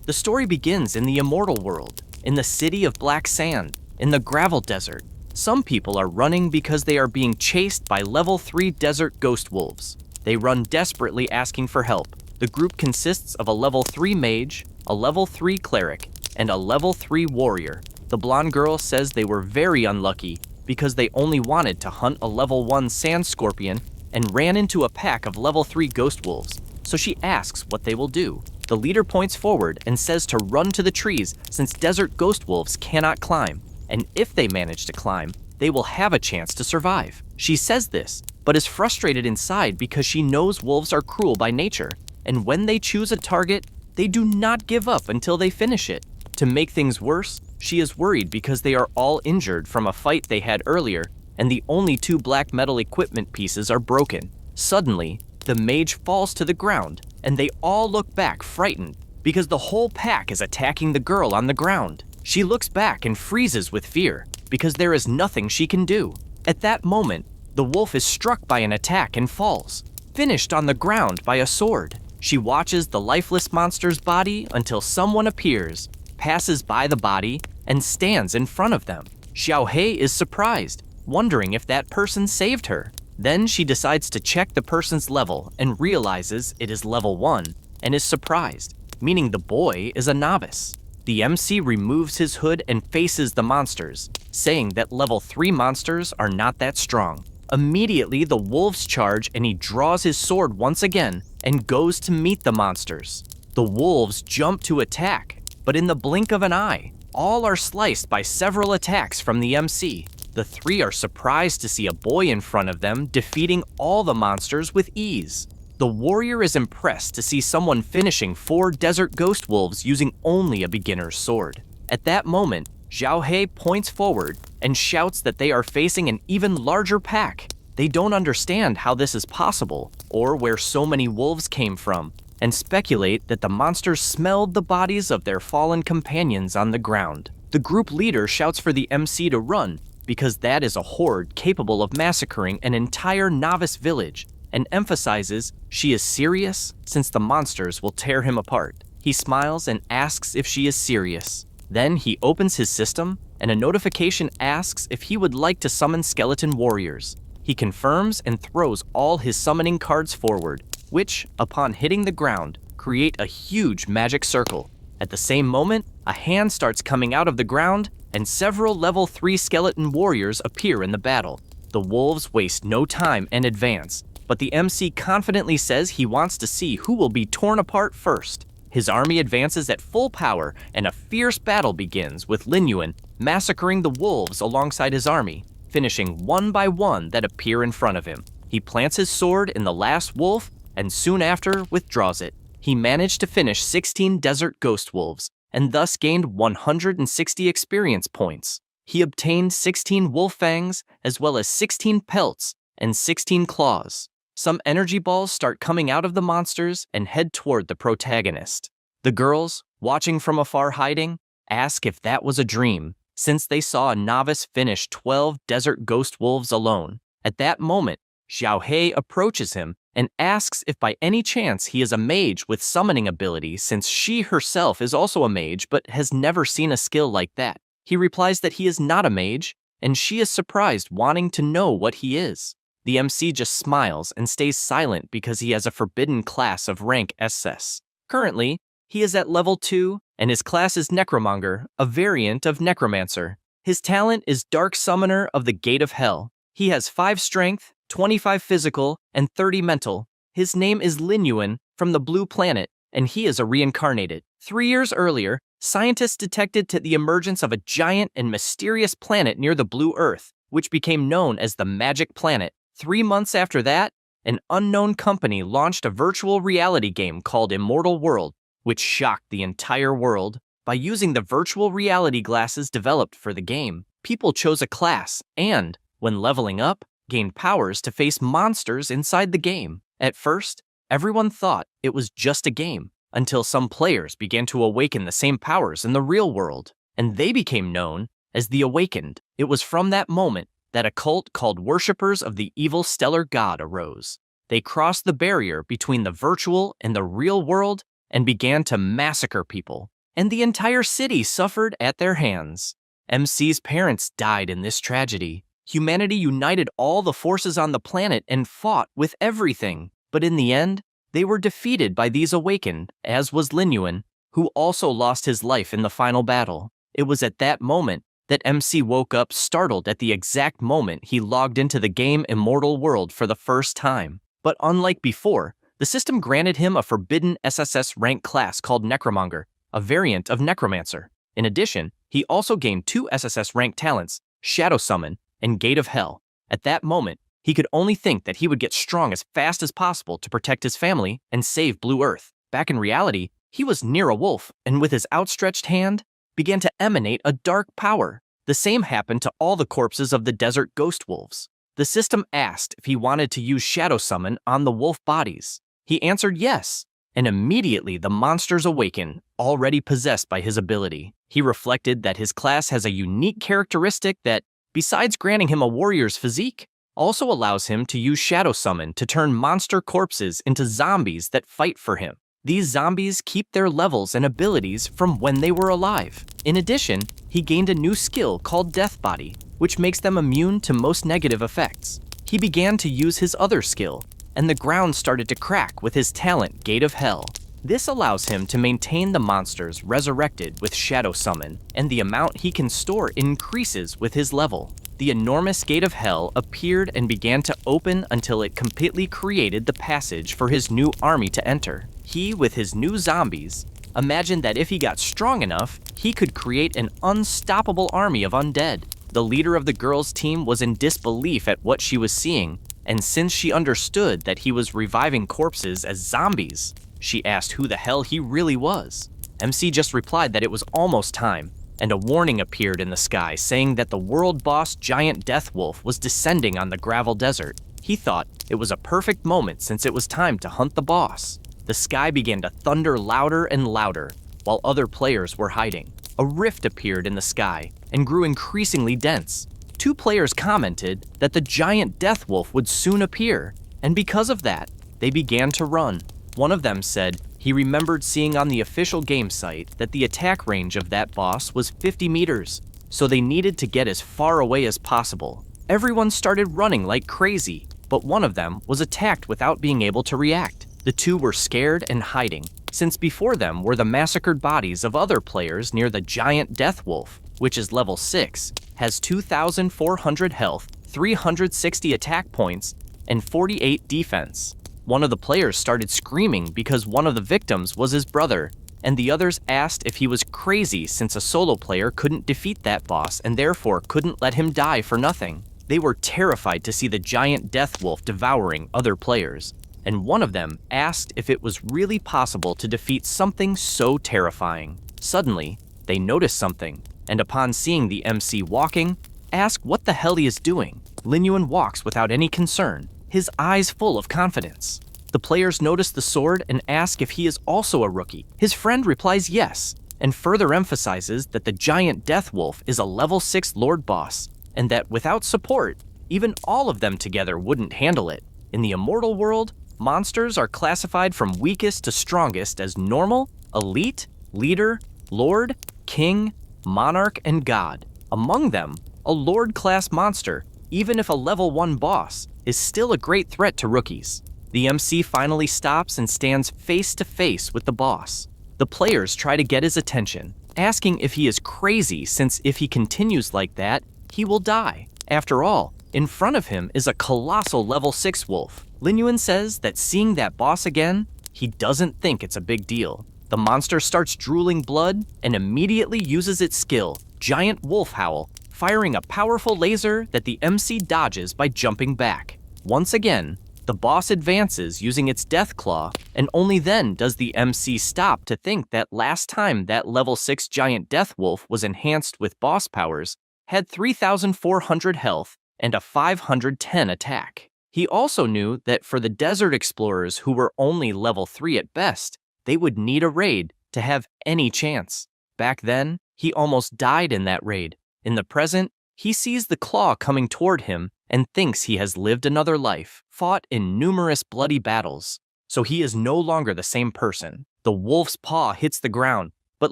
The story begins in the immortal world, in the city of black sand, in the gravel desert. Some people are running because they are being chased by level 3 desert ghost wolves. They run desperately asking for help. The group consists of a level 3 mage, a level 3 cleric, and a level 3 warrior. The blonde girl says they were very unlucky because they only wanted to hunt a level 1 sand scorpion and ran into a pack of level 3 ghost wolves, so she asks what they will do. The leader points forward and says to run to the trees since desert ghost wolves cannot climb, and if they manage to climb, they will have a chance to survive. She says this, but is frustrated inside because she knows wolves are cruel by nature, and when they choose a target, they do not give up until they finish it. To make things worse, she is worried because they are all injured from a fight they had earlier, and the only 2 black metal equipment pieces are broken. Suddenly, the mage falls to the ground, and they all look back frightened because the whole pack is attacking the girl on the ground. She looks back and freezes with fear because there is nothing she can do. At that moment, the wolf is struck by an attack and falls, finished on the ground by a sword. She watches the lifeless monster's body until someone appears, passes by the body, and stands in front of them. Xiaohei is surprised, wondering if that person saved her. Then she decides to check the person's level and realizes it is level 1 and is surprised, meaning the boy is a novice. The MC removes his hood and faces the monsters, saying that level 3 monsters are not that strong. Immediately, the wolves charge and he draws his sword once again and goes to meet the monsters. The wolves jump to attack, but in the blink of an eye, all are sliced by several attacks from the MC. The 3 are surprised to see a boy in front of them defeating all the monsters with ease. The warrior is impressed to see someone finishing 4 desert ghost wolves using only a beginner's sword. At that moment, Xiaohei points forward and shouts that they are facing an even larger pack. They don't understand how this is possible or where so many wolves came from, and speculate that the monsters smelled the bodies of their fallen companions on the ground. The group leader shouts for the MC to run because that is a horde capable of massacring an entire novice village, and emphasizes she is serious since the monsters will tear him apart. He smiles and asks if she is serious. Then he opens his system, and a notification asks if he would like to summon skeleton warriors. He confirms and throws all his summoning cards forward, which, upon hitting the ground, create a huge magic circle. At the same moment, a hand starts coming out of the ground, and several level 3 skeleton warriors appear in the battle. The wolves waste no time and advance, but the MC confidently says he wants to see who will be torn apart first. His army advances at full power, and a fierce battle begins with Lin Yuan massacring the wolves alongside his army, finishing one by one that appear in front of him. He plants his sword in the last wolf, and soon after withdraws it. He managed to finish 16 desert ghost wolves, and thus gained 160 experience points. He obtained 16 wolf fangs, as well as 16 pelts and 16 claws. Some energy balls start coming out of the monsters and head toward the protagonist. The girls, watching from afar hiding, ask if that was a dream, since they saw a novice finish 12 desert ghost wolves alone. At that moment, Xiaohei approaches him and asks if by any chance he is a mage with summoning ability, since she herself is also a mage but has never seen a skill like that. He replies that he is not a mage, and she is surprised, wanting to know what he is. The MC just smiles and stays silent because he has a forbidden class of rank SS. Currently, he is at level 2, and his class is Necromonger, a variant of Necromancer. His talent is Dark Summoner of the Gate of Hell. He has 5 strength, 25 physical, and 30 mental. His name is Lin Yuan from the Blue Planet, and he is a reincarnated. 3 years earlier, scientists detected the emergence of a giant and mysterious planet near the Blue Earth, which became known as the Magic Planet. 3 months after that, an unknown company launched a virtual reality game called Immortal World, which shocked the entire world. By using the virtual reality glasses developed for the game, people chose a class and, when leveling up, gained powers to face monsters inside the game. At first, everyone thought it was just a game, until some players began to awaken the same powers in the real world, and they became known as the Awakened. It was from that moment that a cult called Worshippers of the Evil Stellar God arose. They crossed the barrier between the virtual and the real world and began to massacre people. and the entire city suffered at their hands. MC's parents died in this tragedy. Humanity united all the forces on the planet and fought with everything, but in the end, they were defeated by these awakened, as was Linyuan, who also lost his life in the final battle. It was at that moment that MC woke up startled at the exact moment he logged into the game Immortal World for the first time. But unlike before, the system granted him a forbidden SSS rank class called Necromonger, a variant of Necromancer. In addition, he also gained 2 SSS rank talents, Shadow Summon and Gate of Hell. At that moment, he could only think that he would get strong as fast as possible to protect his family and save Blue Earth. Back in reality, he was near a wolf, and with his outstretched hand, began to emanate a dark power. The same happened to all the corpses of the desert ghost wolves. The system asked if he wanted to use Shadow Summon on the wolf bodies. He answered yes, and immediately the monsters awakened, already possessed by his ability. He reflected that his class has a unique characteristic that, besides granting him a warrior's physique, also allows him to use Shadow Summon to turn monster corpses into zombies that fight for him. These zombies keep their levels and abilities from when they were alive. In addition, he gained a new skill called Death Body, which makes them immune to most negative effects. He began to use his other skill, and the ground started to crack with his talent Gate of Hell. This allows him to maintain the monsters resurrected with Shadow Summon, and the amount he can store increases with his level. The enormous Gate of Hell appeared and began to open until it completely created the passage for his new army to enter. He, with his new zombies, imagined that if he got strong enough, he could create an unstoppable army of undead. The leader of the girls' team was in disbelief at what she was seeing, and since she understood that he was reviving corpses as zombies, she asked who the hell he really was. MC just replied that it was almost time, and a warning appeared in the sky saying that the world boss giant death wolf was descending on the gravel desert. He thought it was a perfect moment since it was time to hunt the boss. The sky began to thunder louder and louder while other players were hiding. A rift appeared in the sky and grew increasingly dense. 2 players commented that the giant death wolf would soon appear, and because of that, they began to run. One of them said he remembered seeing on the official game site that the attack range of that boss was 50 meters, so they needed to get as far away as possible. Everyone started running like crazy, but one of them was attacked without being able to react. The 2 were scared and hiding, since before them were the massacred bodies of other players near the giant death wolf, which is level 6, has 2,400 health, 360 attack points, and 48 defense. One of the players started screaming because one of the victims was his brother, and the others asked if he was crazy since a solo player couldn't defeat that boss and therefore couldn't let him die for nothing. They were terrified to see the giant death wolf devouring other players, and one of them asked if it was really possible to defeat something so terrifying. Suddenly, they noticed something, and upon seeing the MC walking, asked what the hell he is doing. Linyuan walks without any concern, his eyes full of confidence. The players notice the sword and ask if he is also a rookie. His friend replies yes, and further emphasizes that the giant death wolf is a level 6 lord boss, and that without support, even all of them together wouldn't handle it. In the immortal world, monsters are classified from weakest to strongest as normal, elite, leader, lord, king, monarch, and god. Among them, a lord-class monster, even if a level 1 boss, is still a great threat to rookies. The MC finally stops and stands face to face with the boss. The players try to get his attention, asking if he is crazy since if he continues like that, he will die. After all, in front of him is a colossal level 6 wolf. Linyuan says that seeing that boss again, he doesn't think it's a big deal. The monster starts drooling blood and immediately uses its skill, Giant Wolf Howl, firing a powerful laser that the MC dodges by jumping back. Once again, the boss advances using its death claw, and only then does the MC stop to think that last time that level 6 giant death wolf was enhanced with boss powers, had 3,400 health and a 510 attack. He also knew that for the desert explorers who were only level 3 at best, they would need a raid to have any chance. Back then, he almost died in that raid. In the present, he sees the claw coming toward him and thinks he has lived another life, fought in numerous bloody battles. So he is no longer the same person. The wolf's paw hits the ground, but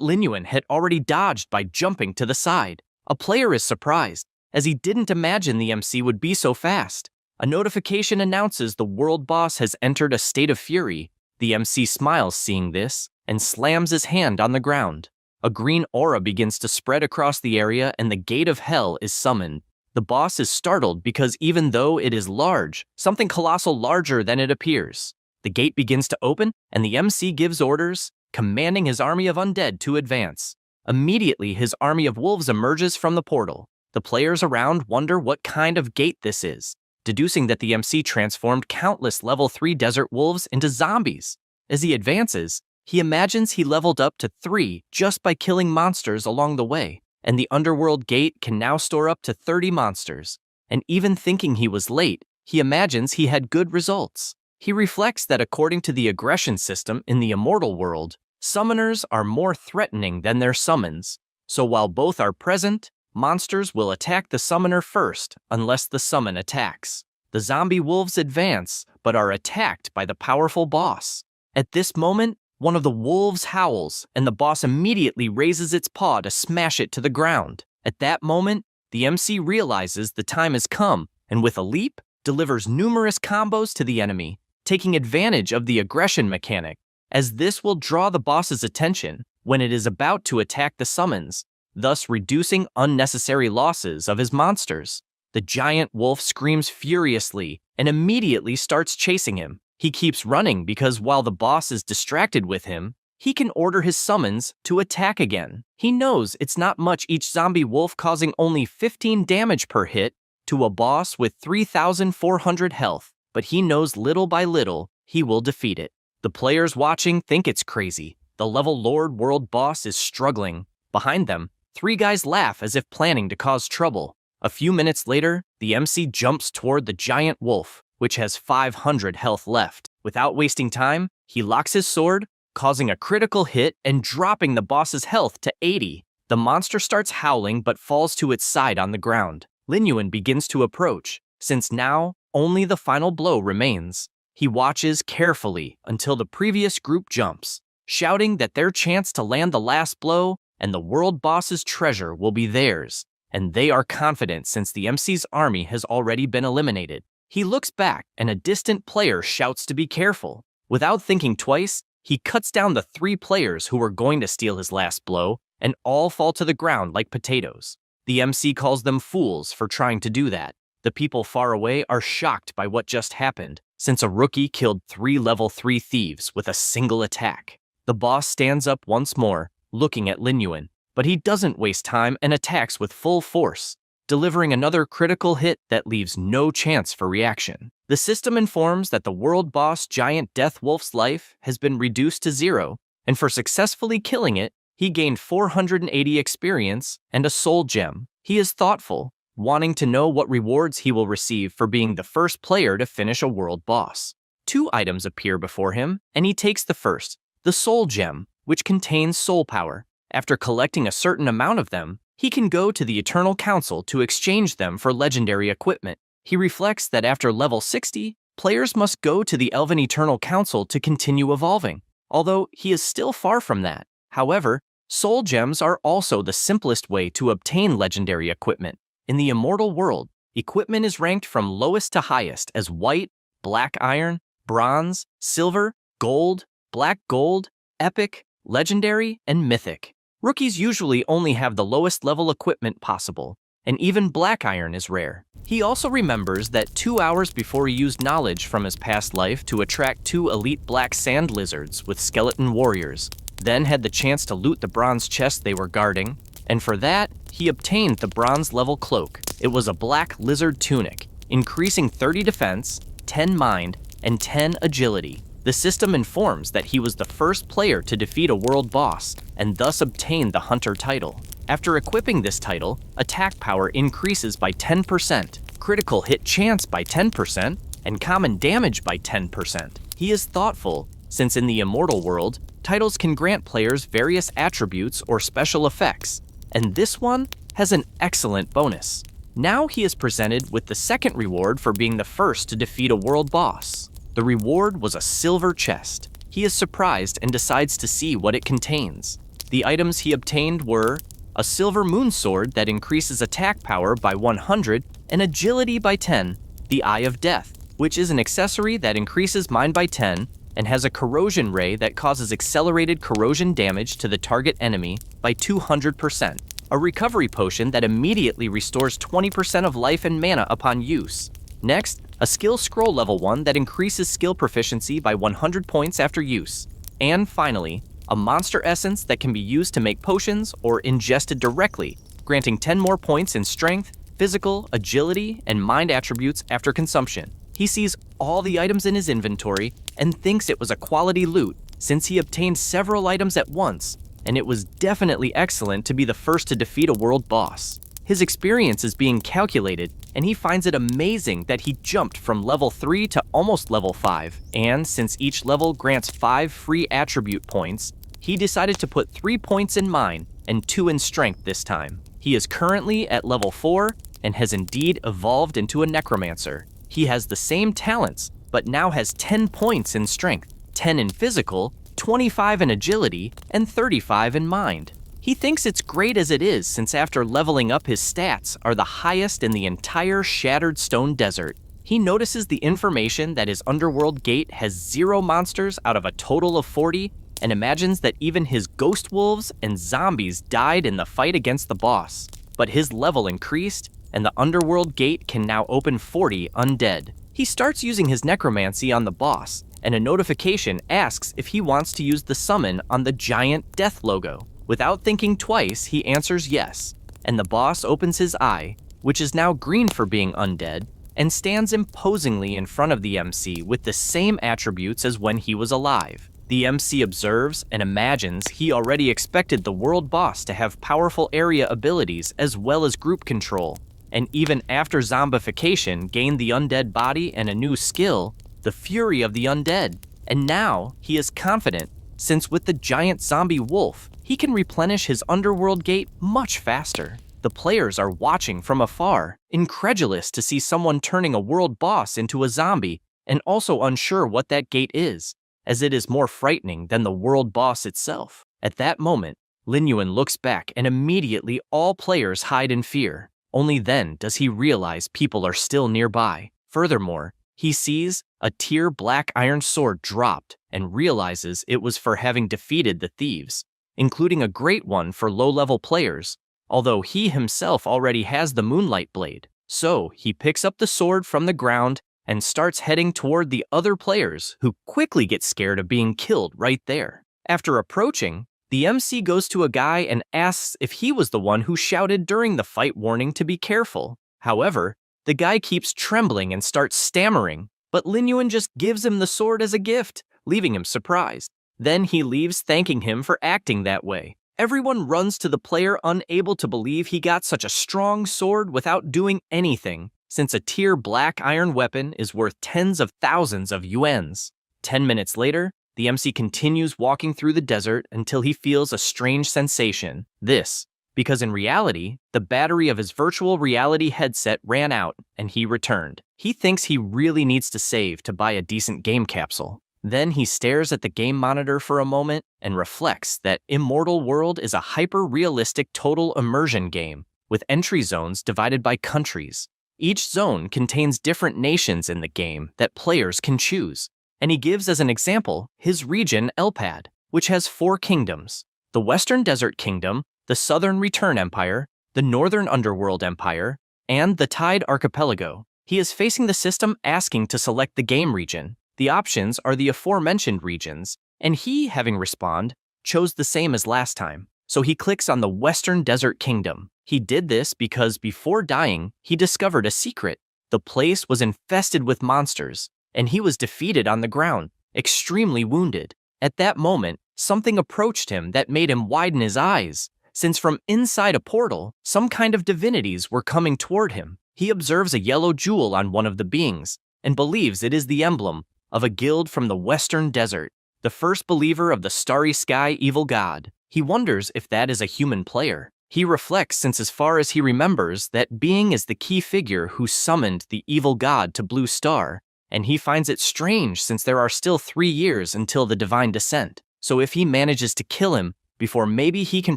Linyuan had already dodged by jumping to the side. A player is surprised, as he didn't imagine the MC would be so fast. A notification announces the world boss has entered a state of fury. The MC smiles seeing this, and slams his hand on the ground. A green aura begins to spread across the area and the gate of hell is summoned. The boss is startled because even though it is large, something colossal larger than it appears. The gate begins to open, and the MC gives orders, commanding his army of undead to advance. Immediately, his army of wolves emerges from the portal. The players around wonder what kind of gate this is, deducing that the MC transformed countless level 3 desert wolves into zombies. As he advances, he imagines he leveled up to 3 just by killing monsters along the way, and the underworld gate can now store up to 30 monsters. And even thinking he was late, he imagines he had good results. He reflects that according to the aggression system in the immortal world, summoners are more threatening than their summons. So while both are present, monsters will attack the summoner first unless the summon attacks. The zombie wolves advance, but are attacked by the powerful boss. At this moment, one of the wolves howls, and the boss immediately raises its paw to smash it to the ground. At that moment, the MC realizes the time has come, and with a leap, delivers numerous combos to the enemy, taking advantage of the aggression mechanic, as this will draw the boss's attention when it is about to attack the summons, thus reducing unnecessary losses of his monsters. The giant wolf screams furiously and immediately starts chasing him. He keeps running because while the boss is distracted with him, he can order his summons to attack again. He knows it's not much, each zombie wolf causing only 15 damage per hit to a boss with 3,400 health, but he knows little by little he will defeat it. The players watching think it's crazy. The level Lord World boss is struggling. Behind them, 3 guys laugh as if planning to cause trouble. A few minutes later, the MC jumps toward the giant wolf, which has 500 health left. Without wasting time, he locks his sword, causing a critical hit and dropping the boss's health to 80. The monster starts howling but falls to its side on the ground. Linyuan begins to approach, since now only the final blow remains. He watches carefully until the previous group jumps, shouting that their chance to land the last blow and the world boss's treasure will be theirs, and they are confident since the MC's army has already been eliminated. He looks back and a distant player shouts to be careful. Without thinking twice, he cuts down the 3 players who were going to steal his last blow, and all fall to the ground like potatoes. The MC calls them fools for trying to do that. The people far away are shocked by what just happened, since a rookie killed 3 level 3 thieves with a single attack. The boss stands up once more, looking at Linyuan, but he doesn't waste time and attacks with full force, delivering another critical hit that leaves no chance for reaction. The system informs that the world boss giant death wolf's life has been reduced to 0, and for successfully killing it, he gained 480 experience and a soul gem. He is thoughtful, wanting to know what rewards he will receive for being the first player to finish a world boss. 2 items appear before him, and he takes the first, the soul gem, which contains soul power. After collecting a certain amount of them, he can go to the Eternal Council to exchange them for legendary equipment. He reflects that after level 60, players must go to the Elven Eternal Council to continue evolving, although he is still far from that. However, soul gems are also the simplest way to obtain legendary equipment. In the immortal world, equipment is ranked from lowest to highest as white, black iron, bronze, silver, gold, black gold, epic, legendary, and mythic. Rookies usually only have the lowest level equipment possible, and even black iron is rare. He also remembers that 2 hours before he used knowledge from his past life to attract 2 elite black sand lizards with skeleton warriors, then had the chance to loot the bronze chest they were guarding, and for that, he obtained the bronze level cloak. It was a black lizard tunic, increasing 30 defense, 10 mind, and 10 agility. The system informs that he was the first player to defeat a world boss, and thus obtain the Hunter title. After equipping this title, attack power increases by 10%, critical hit chance by 10%, and common damage by 10%. He is thoughtful, since in the immortal world, titles can grant players various attributes or special effects, and this one has an excellent bonus. Now he is presented with the second reward for being the first to defeat a world boss. The reward was a silver chest. He is surprised and decides to see what it contains. The items he obtained were a silver moon sword that increases attack power by 100 and agility by 10, the Eye of Death, which is an accessory that increases mine by 10 and has a corrosion ray that causes accelerated corrosion damage to the target enemy by 200%, a recovery potion that immediately restores 20% of life and mana upon use. Next, a skill scroll level 1 that increases skill proficiency by 100 points after use. And finally, a monster essence that can be used to make potions or ingested directly, granting 10 more points in strength, physical, agility, and mind attributes after consumption. He sees all the items in his inventory and thinks it was a quality loot since he obtained several items at once, and it was definitely excellent to be the first to defeat a world boss. His experience is being calculated, and he finds it amazing that he jumped from level 3 to almost level 5, and since each level grants 5 free attribute points, he decided to put 3 points in mine and 2 in strength this time. He is currently at level 4 and has indeed evolved into a necromancer. He has the same talents, but now has 10 points in strength, 10 in physical, 25 in agility, and 35 in mind. He thinks it's great as it is since after leveling up his stats are the highest in the entire Shattered Stone Desert. He notices the information that his underworld gate has 0 monsters out of a total of 40 and imagines that even his ghost wolves and zombies died in the fight against the boss. But his level increased and the underworld gate can now open 40 undead. He starts using his necromancy on the boss and a notification asks if he wants to use the summon on the giant death logo. Without thinking twice, he answers yes, and the boss opens his eye, which is now green for being undead, and stands imposingly in front of the MC with the same attributes as when he was alive. The MC observes and imagines he already expected the world boss to have powerful area abilities as well as group control, and even after zombification gained the undead body and a new skill, the fury of the undead, and now he is confident since with the giant zombie wolf, he can replenish his underworld gate much faster. The players are watching from afar, incredulous to see someone turning a world boss into a zombie, and also unsure what that gate is, as it is more frightening than the world boss itself. At that moment, Lin Yuan looks back and immediately all players hide in fear. Only then does he realize people are still nearby. Furthermore, he sees a tier black iron sword dropped and realizes it was for having defeated the thieves, including a great one for low-level players, although he himself already has the Moonlight Blade. So he picks up the sword from the ground and starts heading toward the other players who quickly get scared of being killed right there. After approaching, the MC goes to a guy and asks if he was the one who shouted during the fight warning to be careful. However, the guy keeps trembling and starts stammering, but Lin Yuan just gives him the sword as a gift, leaving him surprised. Then he leaves thanking him for acting that way. Everyone runs to the player unable to believe he got such a strong sword without doing anything, since a tier black iron weapon is worth tens of thousands of yuans. 10 minutes later, the MC continues walking through the desert until he feels a strange sensation. This, because in reality, the battery of his virtual reality headset ran out and he returned. He thinks he really needs to save to buy a decent game capsule. Then he stares at the game monitor for a moment and reflects that Immortal World is a hyper-realistic total immersion game with entry zones divided by countries. Each zone contains different nations in the game that players can choose, and he gives as an example his region Elpad, which has 4 kingdoms: the Western Desert Kingdom, the Southern Return Empire, the Northern Underworld Empire, and the Tide Archipelago. He is facing the system asking to select the game region. The options are the aforementioned regions, and he, having responded, chose the same as last time. So he clicks on the Western Desert Kingdom. He did this because before dying, he discovered a secret. The place was infested with monsters, and he was defeated on the ground, extremely wounded. At that moment, something approached him that made him widen his eyes, since from inside a portal, some kind of divinities were coming toward him. He observes a yellow jewel on one of the beings, and believes it is the emblem of a guild from the Western Desert, the first believer of the Starry Sky Evil God. He wonders if that is a human player. He reflects since as far as he remembers that being is the key figure who summoned the evil god to Blue Star, and he finds it strange since there are still 3 years until the divine descent. So if he manages to kill him, before maybe he can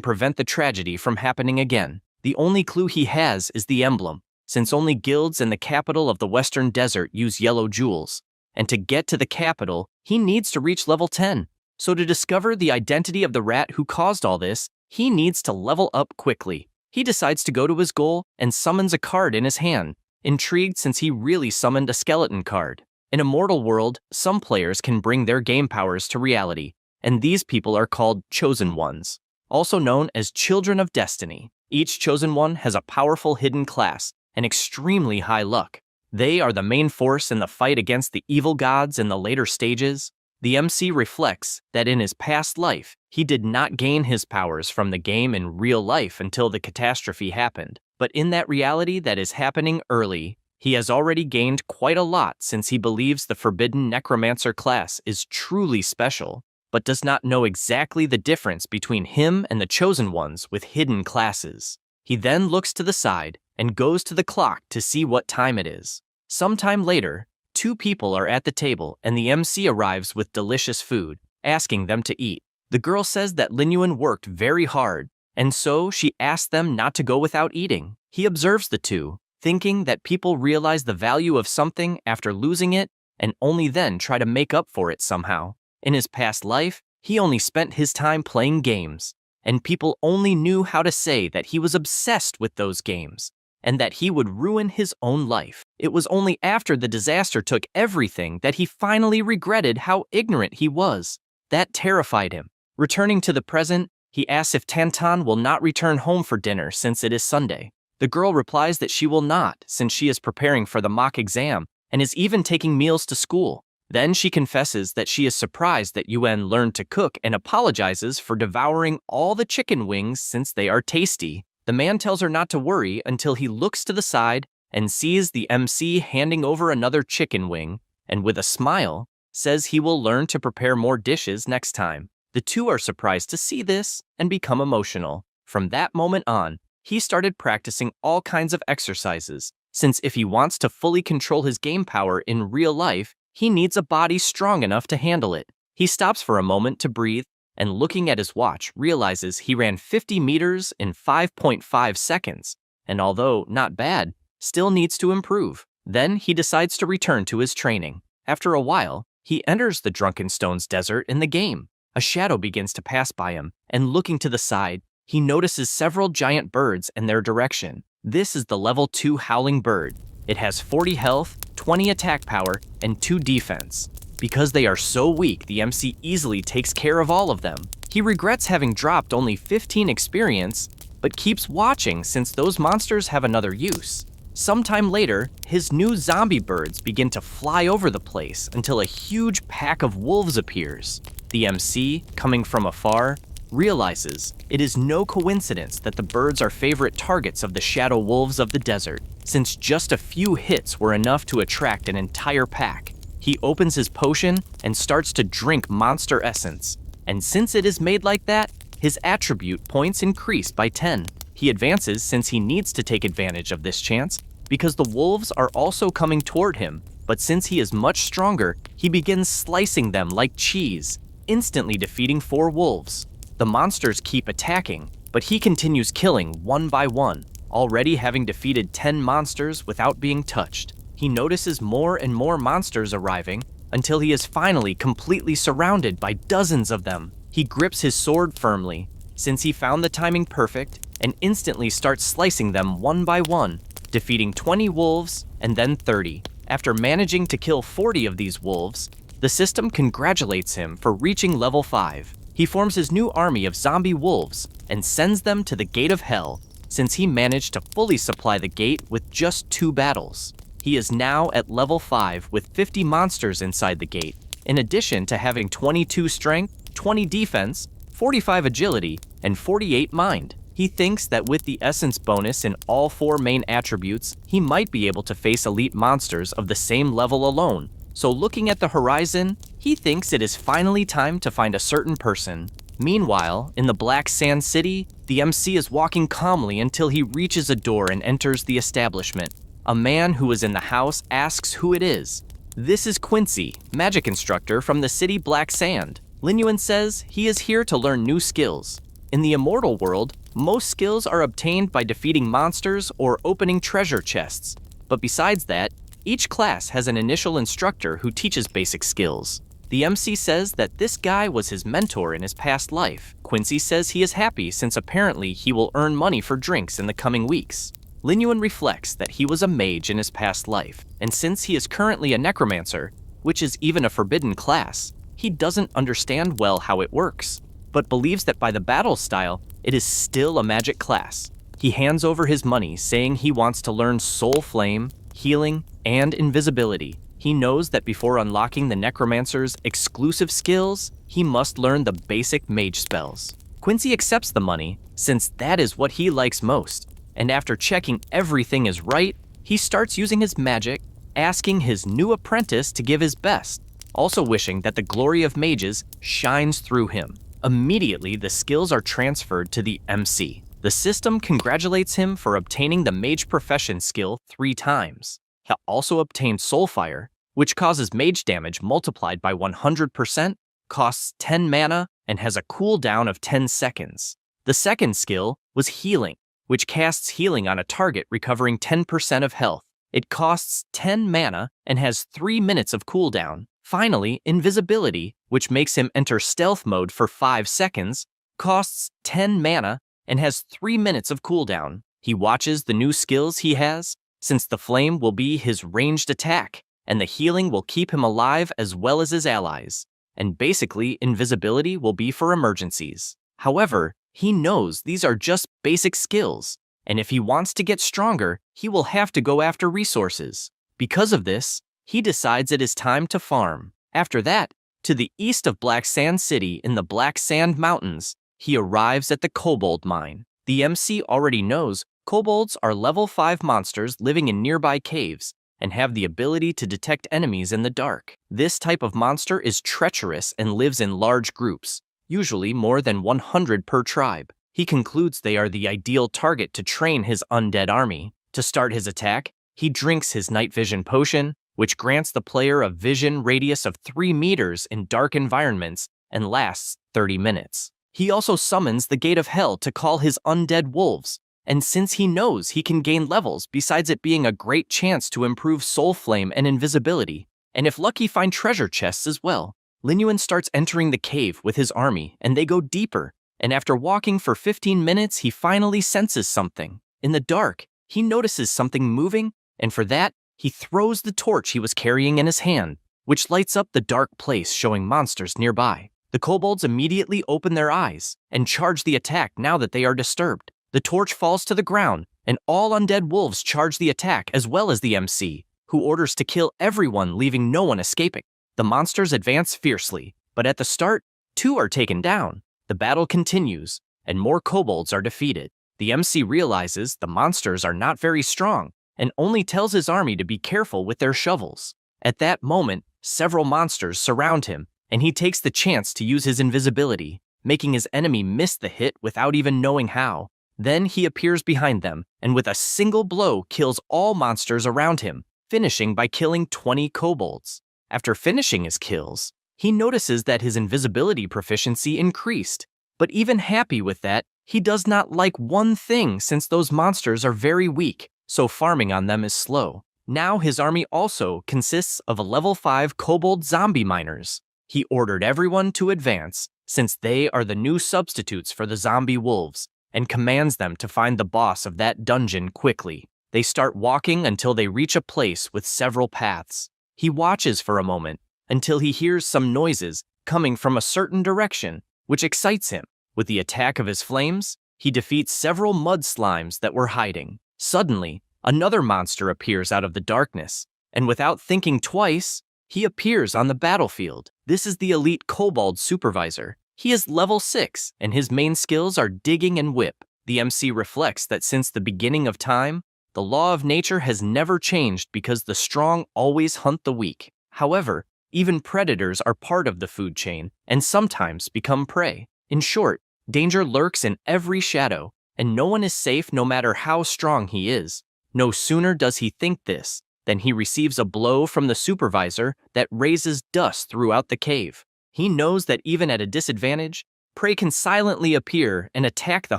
prevent the tragedy from happening again. The only clue he has is the emblem, since only guilds in the capital of the Western Desert use yellow jewels. And to get to the capital, he needs to reach level 10. So to discover the identity of the rat who caused all this, he needs to level up quickly. He decides to go to his goal and summons a card in his hand, intrigued since he really summoned a skeleton card. In a mortal world, some players can bring their game powers to reality, and these people are called Chosen Ones, also known as Children of Destiny. Each Chosen One has a powerful hidden class and extremely high luck. They are the main force in the fight against the evil gods in the later stages. The MC reflects that in his past life, he did not gain his powers from the game in real life until the catastrophe happened. But in that reality that is happening early, he has already gained quite a lot since he believes the Forbidden Necromancer class is truly special, but does not know exactly the difference between him and the Chosen Ones with hidden classes. He then looks to the side and goes to the clock to see what time it is. Sometime later, two people are at the table and the MC arrives with delicious food, asking them to eat. The girl says that Lin Yuan worked very hard, and so she asks them not to go without eating. He observes the two, thinking that people realize the value of something after losing it and only then try to make up for it somehow. In his past life, he only spent his time playing games, and people only knew how to say that he was obsessed with those games, and that he would ruin his own life. It was only after the disaster took everything that he finally regretted how ignorant he was. That terrified him. Returning to the present, he asks if Tantan will not return home for dinner since it is Sunday. The girl replies that she will not, since she is preparing for the mock exam and is even taking meals to school. Then she confesses that she is surprised that Yuan learned to cook and apologizes for devouring all the chicken wings since they are tasty. The man tells her not to worry until he looks to the side and sees the MC handing over another chicken wing, and with a smile, says he will learn to prepare more dishes next time. The two are surprised to see this and become emotional. From that moment on, he started practicing all kinds of exercises, since if he wants to fully control his game power in real life, he needs a body strong enough to handle it. He stops for a moment to breathe, and looking at his watch, realizes he ran 50 meters in 5.5 seconds, and although not bad, still needs to improve. Then he decides to return to his training. After a while, he enters the Drunken Stones desert in the game. A shadow begins to pass by him, and looking to the side, he notices several giant birds in their direction. This is the level 2 Howling Bird. It has 40 health, 20 attack power, and 2 defense. Because they are so weak, the MC easily takes care of all of them. He regrets having dropped only 15 experience, but keeps watching since those monsters have another use. Sometime later, his new zombie birds begin to fly over the place until a huge pack of wolves appears. The MC, coming from afar, realizes it is no coincidence that the birds are favorite targets of the shadow wolves of the desert, since just a few hits were enough to attract an entire pack. He opens his potion and starts to drink monster essence, and since it is made like that, his attribute points increase by 10. He advances since he needs to take advantage of this chance, because the wolves are also coming toward him, but since he is much stronger, he begins slicing them like cheese, instantly defeating 4 wolves. The monsters keep attacking, but he continues killing one by one, already having defeated 10 monsters without being touched. He notices more and more monsters arriving until he is finally completely surrounded by dozens of them. He grips his sword firmly, since he found the timing perfect, and instantly starts slicing them one by one, defeating 20 wolves and then 30. After managing to kill 40 of these wolves, the system congratulates him for reaching level 5. He forms his new army of zombie wolves and sends them to the Gate of Hell, since he managed to fully supply the gate with just 2 battles. He is now at level 5 with 50 monsters inside the gate, in addition to having 22 strength, 20 defense, 45 agility, and 48 mind. He thinks that with the essence bonus in all 4 main attributes, he might be able to face elite monsters of the same level alone. So looking at the horizon, he thinks it is finally time to find a certain person. Meanwhile, in the Black Sand City, the MC is walking calmly until he reaches a door and enters the establishment. A man who is in the house asks who it is. This is Quincy, magic instructor from the city Black Sand. Lin Yuan says he is here to learn new skills. In the immortal world, most skills are obtained by defeating monsters or opening treasure chests. But besides that, each class has an initial instructor who teaches basic skills. The MC says that this guy was his mentor in his past life. Quincy says he is happy since apparently he will earn money for drinks in the coming weeks. Linyuan reflects that he was a mage in his past life, and since he is currently a necromancer, which is even a forbidden class, he doesn't understand well how it works, but believes that by the battle style, it is still a magic class. He hands over his money, saying he wants to learn Soul Flame, Healing, and Invisibility. He knows that before unlocking the necromancer's exclusive skills, he must learn the basic mage spells. Quincy accepts the money, since that is what he likes most, and after checking everything is right, he starts using his magic, asking his new apprentice to give his best, also wishing that the glory of mages shines through him. Immediately, the skills are transferred to the MC. The system congratulates him for obtaining the mage profession skill 3 times. He also obtained Soulfire, which causes mage damage multiplied by 100%, costs 10 mana, and has a cooldown of 10 seconds. The second skill was Healing, which casts healing on a target recovering 10% of health. It costs 10 mana and has 3 minutes of cooldown. Finally, Invisibility, which makes him enter stealth mode for 5 seconds, costs 10 mana and has 3 minutes of cooldown. He watches the new skills he has, since the flame will be his ranged attack, and the healing will keep him alive as well as his allies. And basically, invisibility will be for emergencies. However, he knows these are just basic skills, and if he wants to get stronger, he will have to go after resources. Because of this, he decides it is time to farm. After that, to the east of Black Sand City in the Black Sand Mountains, he arrives at the Kobold Mine. The MC already knows kobolds are level 5 monsters living in nearby caves and have the ability to detect enemies in the dark. This type of monster is treacherous and lives in large groups, usually more than 100 per tribe. He concludes they are the ideal target to train his undead army. To start his attack, he drinks his night vision potion, which grants the player a vision radius of 3 meters in dark environments and lasts 30 minutes. He also summons the Gate of Hell to call his undead wolves, and since he knows he can gain levels besides it being a great chance to improve Soul Flame and Invisibility, and if lucky find treasure chests as well, Linyuan starts entering the cave with his army and they go deeper, and after walking for 15 minutes he finally senses something. In the dark, he notices something moving, and for that, he throws the torch he was carrying in his hand, which lights up the dark place showing monsters nearby. The kobolds immediately open their eyes and charge the attack now that they are disturbed. The torch falls to the ground, and all undead wolves charge the attack as well as the MC, who orders to kill everyone, leaving no one escaping. The monsters advance fiercely, but at the start, 2 are taken down. The battle continues, and more kobolds are defeated. The MC realizes the monsters are not very strong, and only tells his army to be careful with their shovels. At that moment, several monsters surround him, and he takes the chance to use his invisibility, making his enemy miss the hit without even knowing how. Then he appears behind them, and with a single blow kills all monsters around him, finishing by killing 20 kobolds. After finishing his kills, he notices that his invisibility proficiency increased, but even happy with that, he does not like one thing since those monsters are very weak, so farming on them is slow. Now his army also consists of a level 5 kobold zombie miners. He ordered everyone to advance, since they are the new substitutes for the zombie wolves, and commands them to find the boss of that dungeon quickly. They start walking until they reach a place with several paths. He watches for a moment until he hears some noises coming from a certain direction, which excites him. With the attack of his flames, he defeats several mud slimes that were hiding. Suddenly, another monster appears out of the darkness, and without thinking twice, he appears on the battlefield. This is the elite kobold supervisor. He is level 6, and his main skills are digging and whip. The MC reflects that since the beginning of time, the law of nature has never changed because the strong always hunt the weak. However, even predators are part of the food chain and sometimes become prey. In short, danger lurks in every shadow, and no one is safe no matter how strong he is. No sooner does he think this than he receives a blow from the supervisor that raises dust throughout the cave. He knows that even at a disadvantage, prey can silently appear and attack the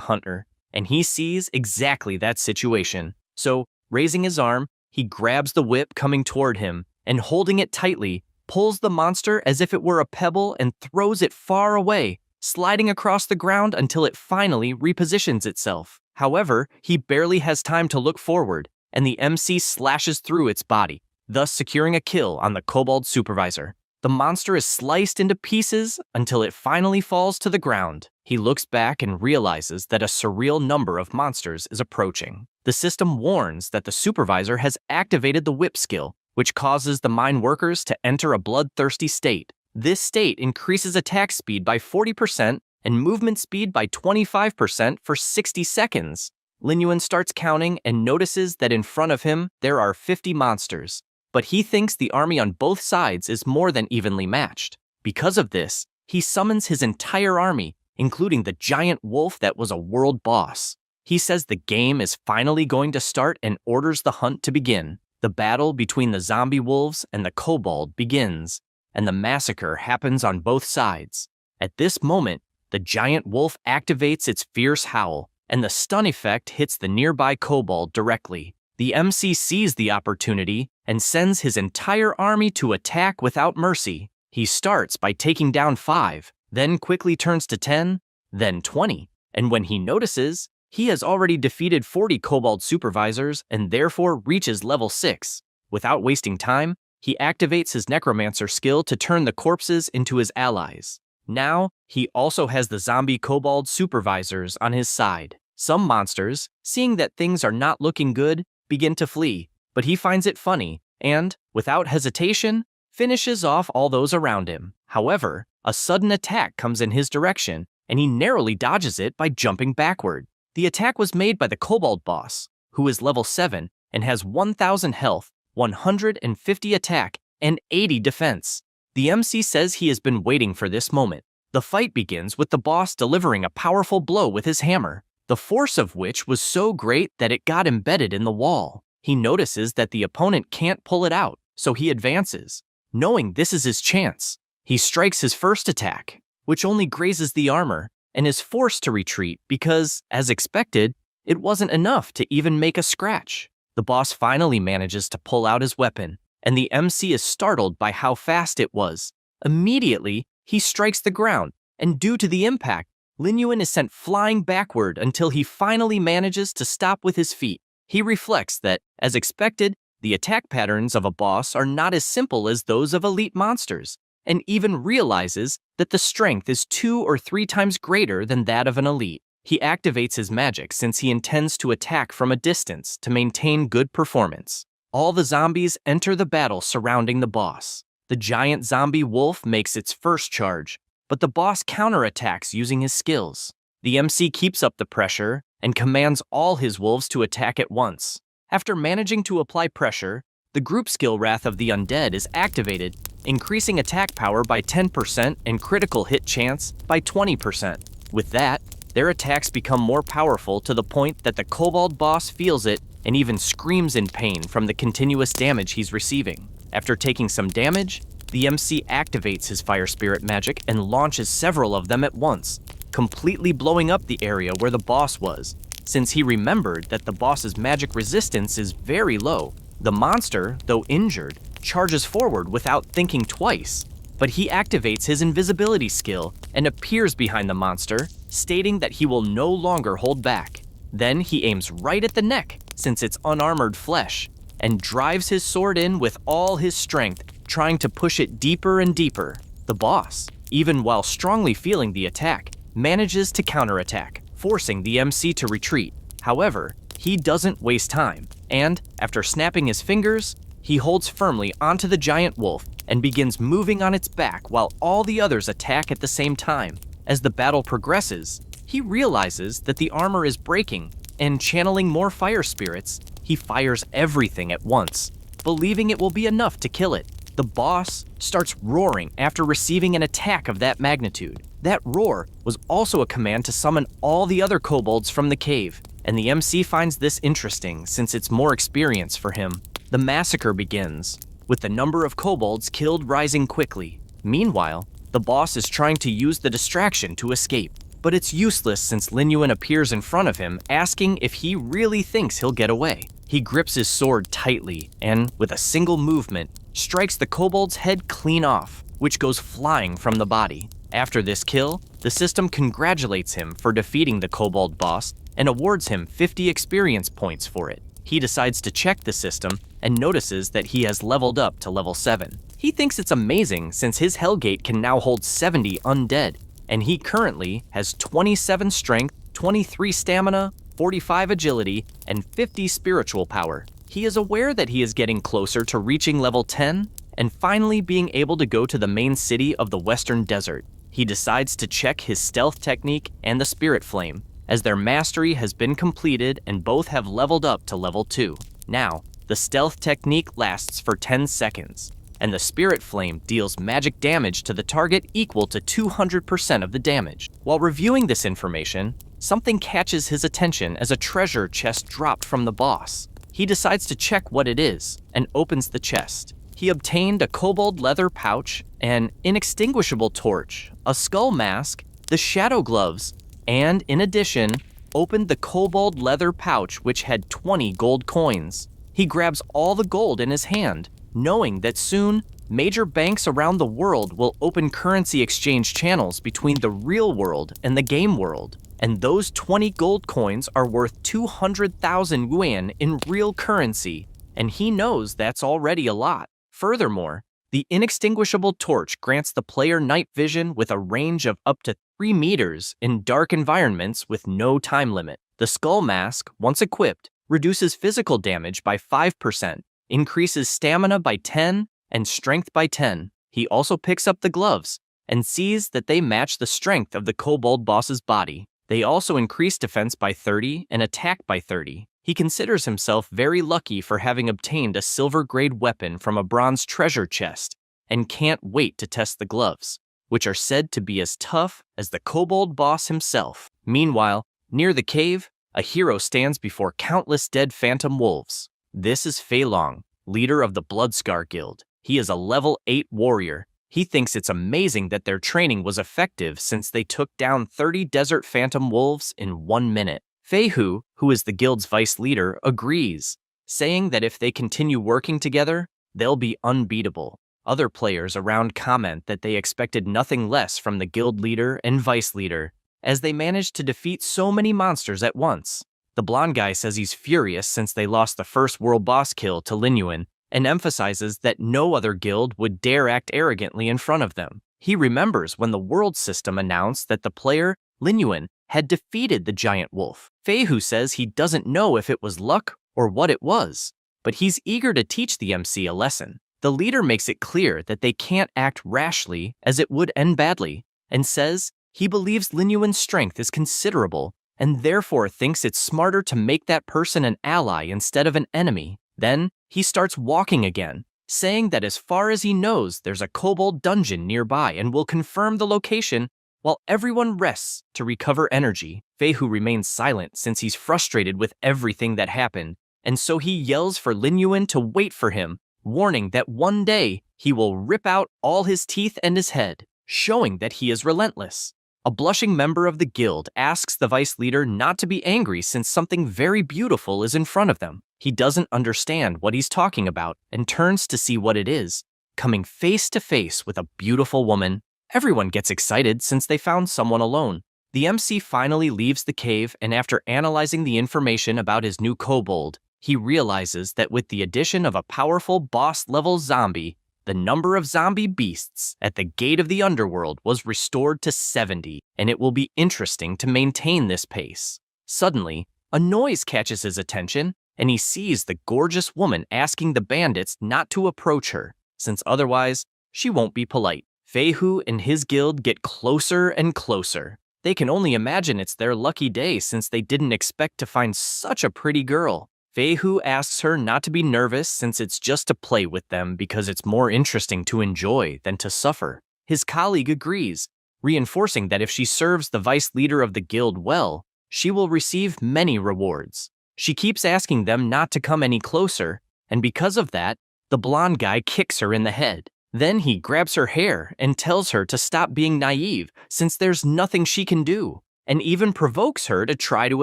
hunter, and he sees exactly that situation. So, raising his arm, he grabs the whip coming toward him, and holding it tightly, pulls the monster as if it were a pebble and throws it far away, sliding across the ground until it finally repositions itself. However, he barely has time to look forward, and the MC slashes through its body, thus securing a kill on the kobold supervisor. The monster is sliced into pieces until it finally falls to the ground. He looks back and realizes that a surreal number of monsters is approaching. The system warns that the supervisor has activated the whip skill, which causes the mine workers to enter a bloodthirsty state. This state increases attack speed by 40% and movement speed by 25% for 60 seconds. Lin Yuan starts counting and notices that in front of him there are 50 monsters, but he thinks the army on both sides is more than evenly matched. Because of this, he summons his entire army, including the giant wolf that was a world boss. He says the game is finally going to start and orders the hunt to begin. The battle between the zombie wolves and the kobold begins, and the massacre happens on both sides. At this moment, the giant wolf activates its fierce howl, and the stun effect hits the nearby kobold directly. The MC sees the opportunity and sends his entire army to attack without mercy. He starts by taking down 5, then quickly turns to 10, then 20, and when he notices, he has already defeated 40 kobold supervisors and therefore reaches level 6. Without wasting time, he activates his necromancer skill to turn the corpses into his allies. Now, he also has the zombie kobold supervisors on his side. Some monsters, seeing that things are not looking good, begin to flee, but he finds it funny and, without hesitation, finishes off all those around him. However, a sudden attack comes in his direction, and he narrowly dodges it by jumping backward. The attack was made by the kobold boss, who is level 7 and has 1,000 health, 150 attack, and 80 defense. The MC says he has been waiting for this moment. The fight begins with the boss delivering a powerful blow with his hammer, the force of which was so great that it got embedded in the wall. He notices that the opponent can't pull it out, so he advances. Knowing this is his chance, he strikes his first attack, which only grazes the armor, and is forced to retreat because, as expected, it wasn't enough to even make a scratch. The boss finally manages to pull out his weapon, and the MC is startled by how fast it was. Immediately, he strikes the ground, and due to the impact, Lin Yuan is sent flying backward until he finally manages to stop with his feet. He reflects that, as expected, the attack patterns of a boss are not as simple as those of elite monsters, and even realizes that the strength is 2 or 3 times greater than that of an elite. He activates his magic since he intends to attack from a distance to maintain good performance. All the zombies enter the battle surrounding the boss. The giant zombie wolf makes its first charge, but the boss counterattacks using his skills. The MC keeps up the pressure and commands all his wolves to attack at once. After managing to apply pressure, the group skill Wrath of the Undead is activated, increasing attack power by 10% and critical hit chance by 20%. With that, their attacks become more powerful to the point that the kobold boss feels it and even screams in pain from the continuous damage he's receiving. After taking some damage, the MC activates his fire spirit magic and launches several of them at once, completely blowing up the area where the boss was, since he remembered that the boss's magic resistance is very low. The monster, though injured, charges forward without thinking twice, but he activates his invisibility skill and appears behind the monster, stating that he will no longer hold back. Then he aims right at the neck, since it's unarmored flesh, and drives his sword in with all his strength, trying to push it deeper and deeper. The boss, even while strongly feeling the attack, manages to counterattack, forcing the MC to retreat. However, he doesn't waste time, and, after snapping his fingers, he holds firmly onto the giant wolf and begins moving on its back while all the others attack at the same time. As the battle progresses, he realizes that the armor is breaking, and channeling more fire spirits, he fires everything at once, believing it will be enough to kill it. The boss starts roaring after receiving an attack of that magnitude. That roar was also a command to summon all the other kobolds from the cave, and the MC finds this interesting since it's more experience for him. The massacre begins, with the number of kobolds killed rising quickly. Meanwhile, The boss is trying to use the distraction to escape, but it's useless since Lin Yuan appears in front of him, asking if he really thinks he'll get away. He grips his sword tightly and, with a single movement, strikes the kobold's head clean off, which goes flying from the body. After this kill, the system congratulates him for defeating the kobold boss and awards him 50 experience points for it. He decides to check the system and notices that he has leveled up to level 7. He thinks it's amazing since his Hellgate can now hold 70 undead, and he currently has 27 strength, 23 stamina, 45 agility, and 50 spiritual power. He is aware that he is getting closer to reaching level 10 and finally being able to go to the main city of the Western Desert. He decides to check his stealth technique and the spirit flame, as their mastery has been completed and both have leveled up to level 2. Now, the stealth technique lasts for 10 seconds, and the spirit flame deals magic damage to the target equal to 200% of the damage. While reviewing this information, something catches his attention as a treasure chest dropped from the boss. He decides to check what it is and opens the chest. He obtained a kobold leather pouch, an inextinguishable torch, a skull mask, the shadow gloves, and in addition, opened the kobold leather pouch which had 20 gold coins. He grabs all the gold in his hand, knowing that soon, major banks around the world will open currency exchange channels between the real world and the game world, and those 20 gold coins are worth 200,000 yuan in real currency, and he knows that's already a lot. Furthermore, the inextinguishable torch grants the player night vision with a range of up to 3 meters in dark environments with no time limit. The skull mask, once equipped, reduces physical damage by 5%, increases stamina by 10, and strength by 10. He also picks up the gloves and sees that they match the strength of the kobold boss's body. They also increase defense by 30 and attack by 30. He considers himself very lucky for having obtained a silver-grade weapon from a bronze treasure chest and can't wait to test the gloves, which are said to be as tough as the kobold boss himself. Meanwhile, near the cave, a hero stands before countless dead phantom wolves. This is Fei Long, leader of the Bloodscar Guild. He is a level 8 warrior. He thinks it's amazing that their training was effective since they took down 30 desert phantom wolves in 1 minute. Fei Hu, who is the guild's vice leader, agrees, saying that if they continue working together, they'll be unbeatable. Other players around comment that they expected nothing less from the guild leader and vice leader, as they managed to defeat so many monsters at once. The blonde guy says he's furious since they lost the first world boss kill to Lin Yuan, and emphasizes that no other guild would dare act arrogantly in front of them. He remembers when the world system announced that the player, Lin Yuan, had defeated the giant wolf. Fei Hu says he doesn't know if it was luck or what it was, but he's eager to teach the MC a lesson. The leader makes it clear that they can't act rashly as it would end badly, and says he believes Lin Yuan's strength is considerable and therefore thinks it's smarter to make that person an ally instead of an enemy. Then, he starts walking again, saying that as far as he knows, there's a kobold dungeon nearby and will confirm the location while everyone rests to recover energy. Fei Hu remains silent since he's frustrated with everything that happened, and so he yells for Lin Yuan to wait for him, warning that one day he will rip out all his teeth and his head, showing that he is relentless. A blushing member of the guild asks the vice leader not to be angry since something very beautiful is in front of them. He doesn't understand what he's talking about and turns to see what it is, coming face to face with a beautiful woman. Everyone gets excited since they found someone alone. The MC finally leaves the cave, and after analyzing the information about his new kobold, he realizes that with the addition of a powerful boss-level zombie, the number of zombie beasts at the gate of the underworld was restored to 70, and it will be interesting to maintain this pace. Suddenly, a noise catches his attention, and he sees the gorgeous woman asking the bandits not to approach her, since otherwise, she won't be polite. Fei Hu and his guild get closer and closer. They can only imagine it's their lucky day since they didn't expect to find such a pretty girl. Fei Hu asks her not to be nervous since it's just to play with them because it's more interesting to enjoy than to suffer. His colleague agrees, reinforcing that if she serves the vice leader of the guild well, she will receive many rewards. She keeps asking them not to come any closer, and because of that, the blonde guy kicks her in the head. Then he grabs her hair and tells her to stop being naive since there's nothing she can do, and even provokes her to try to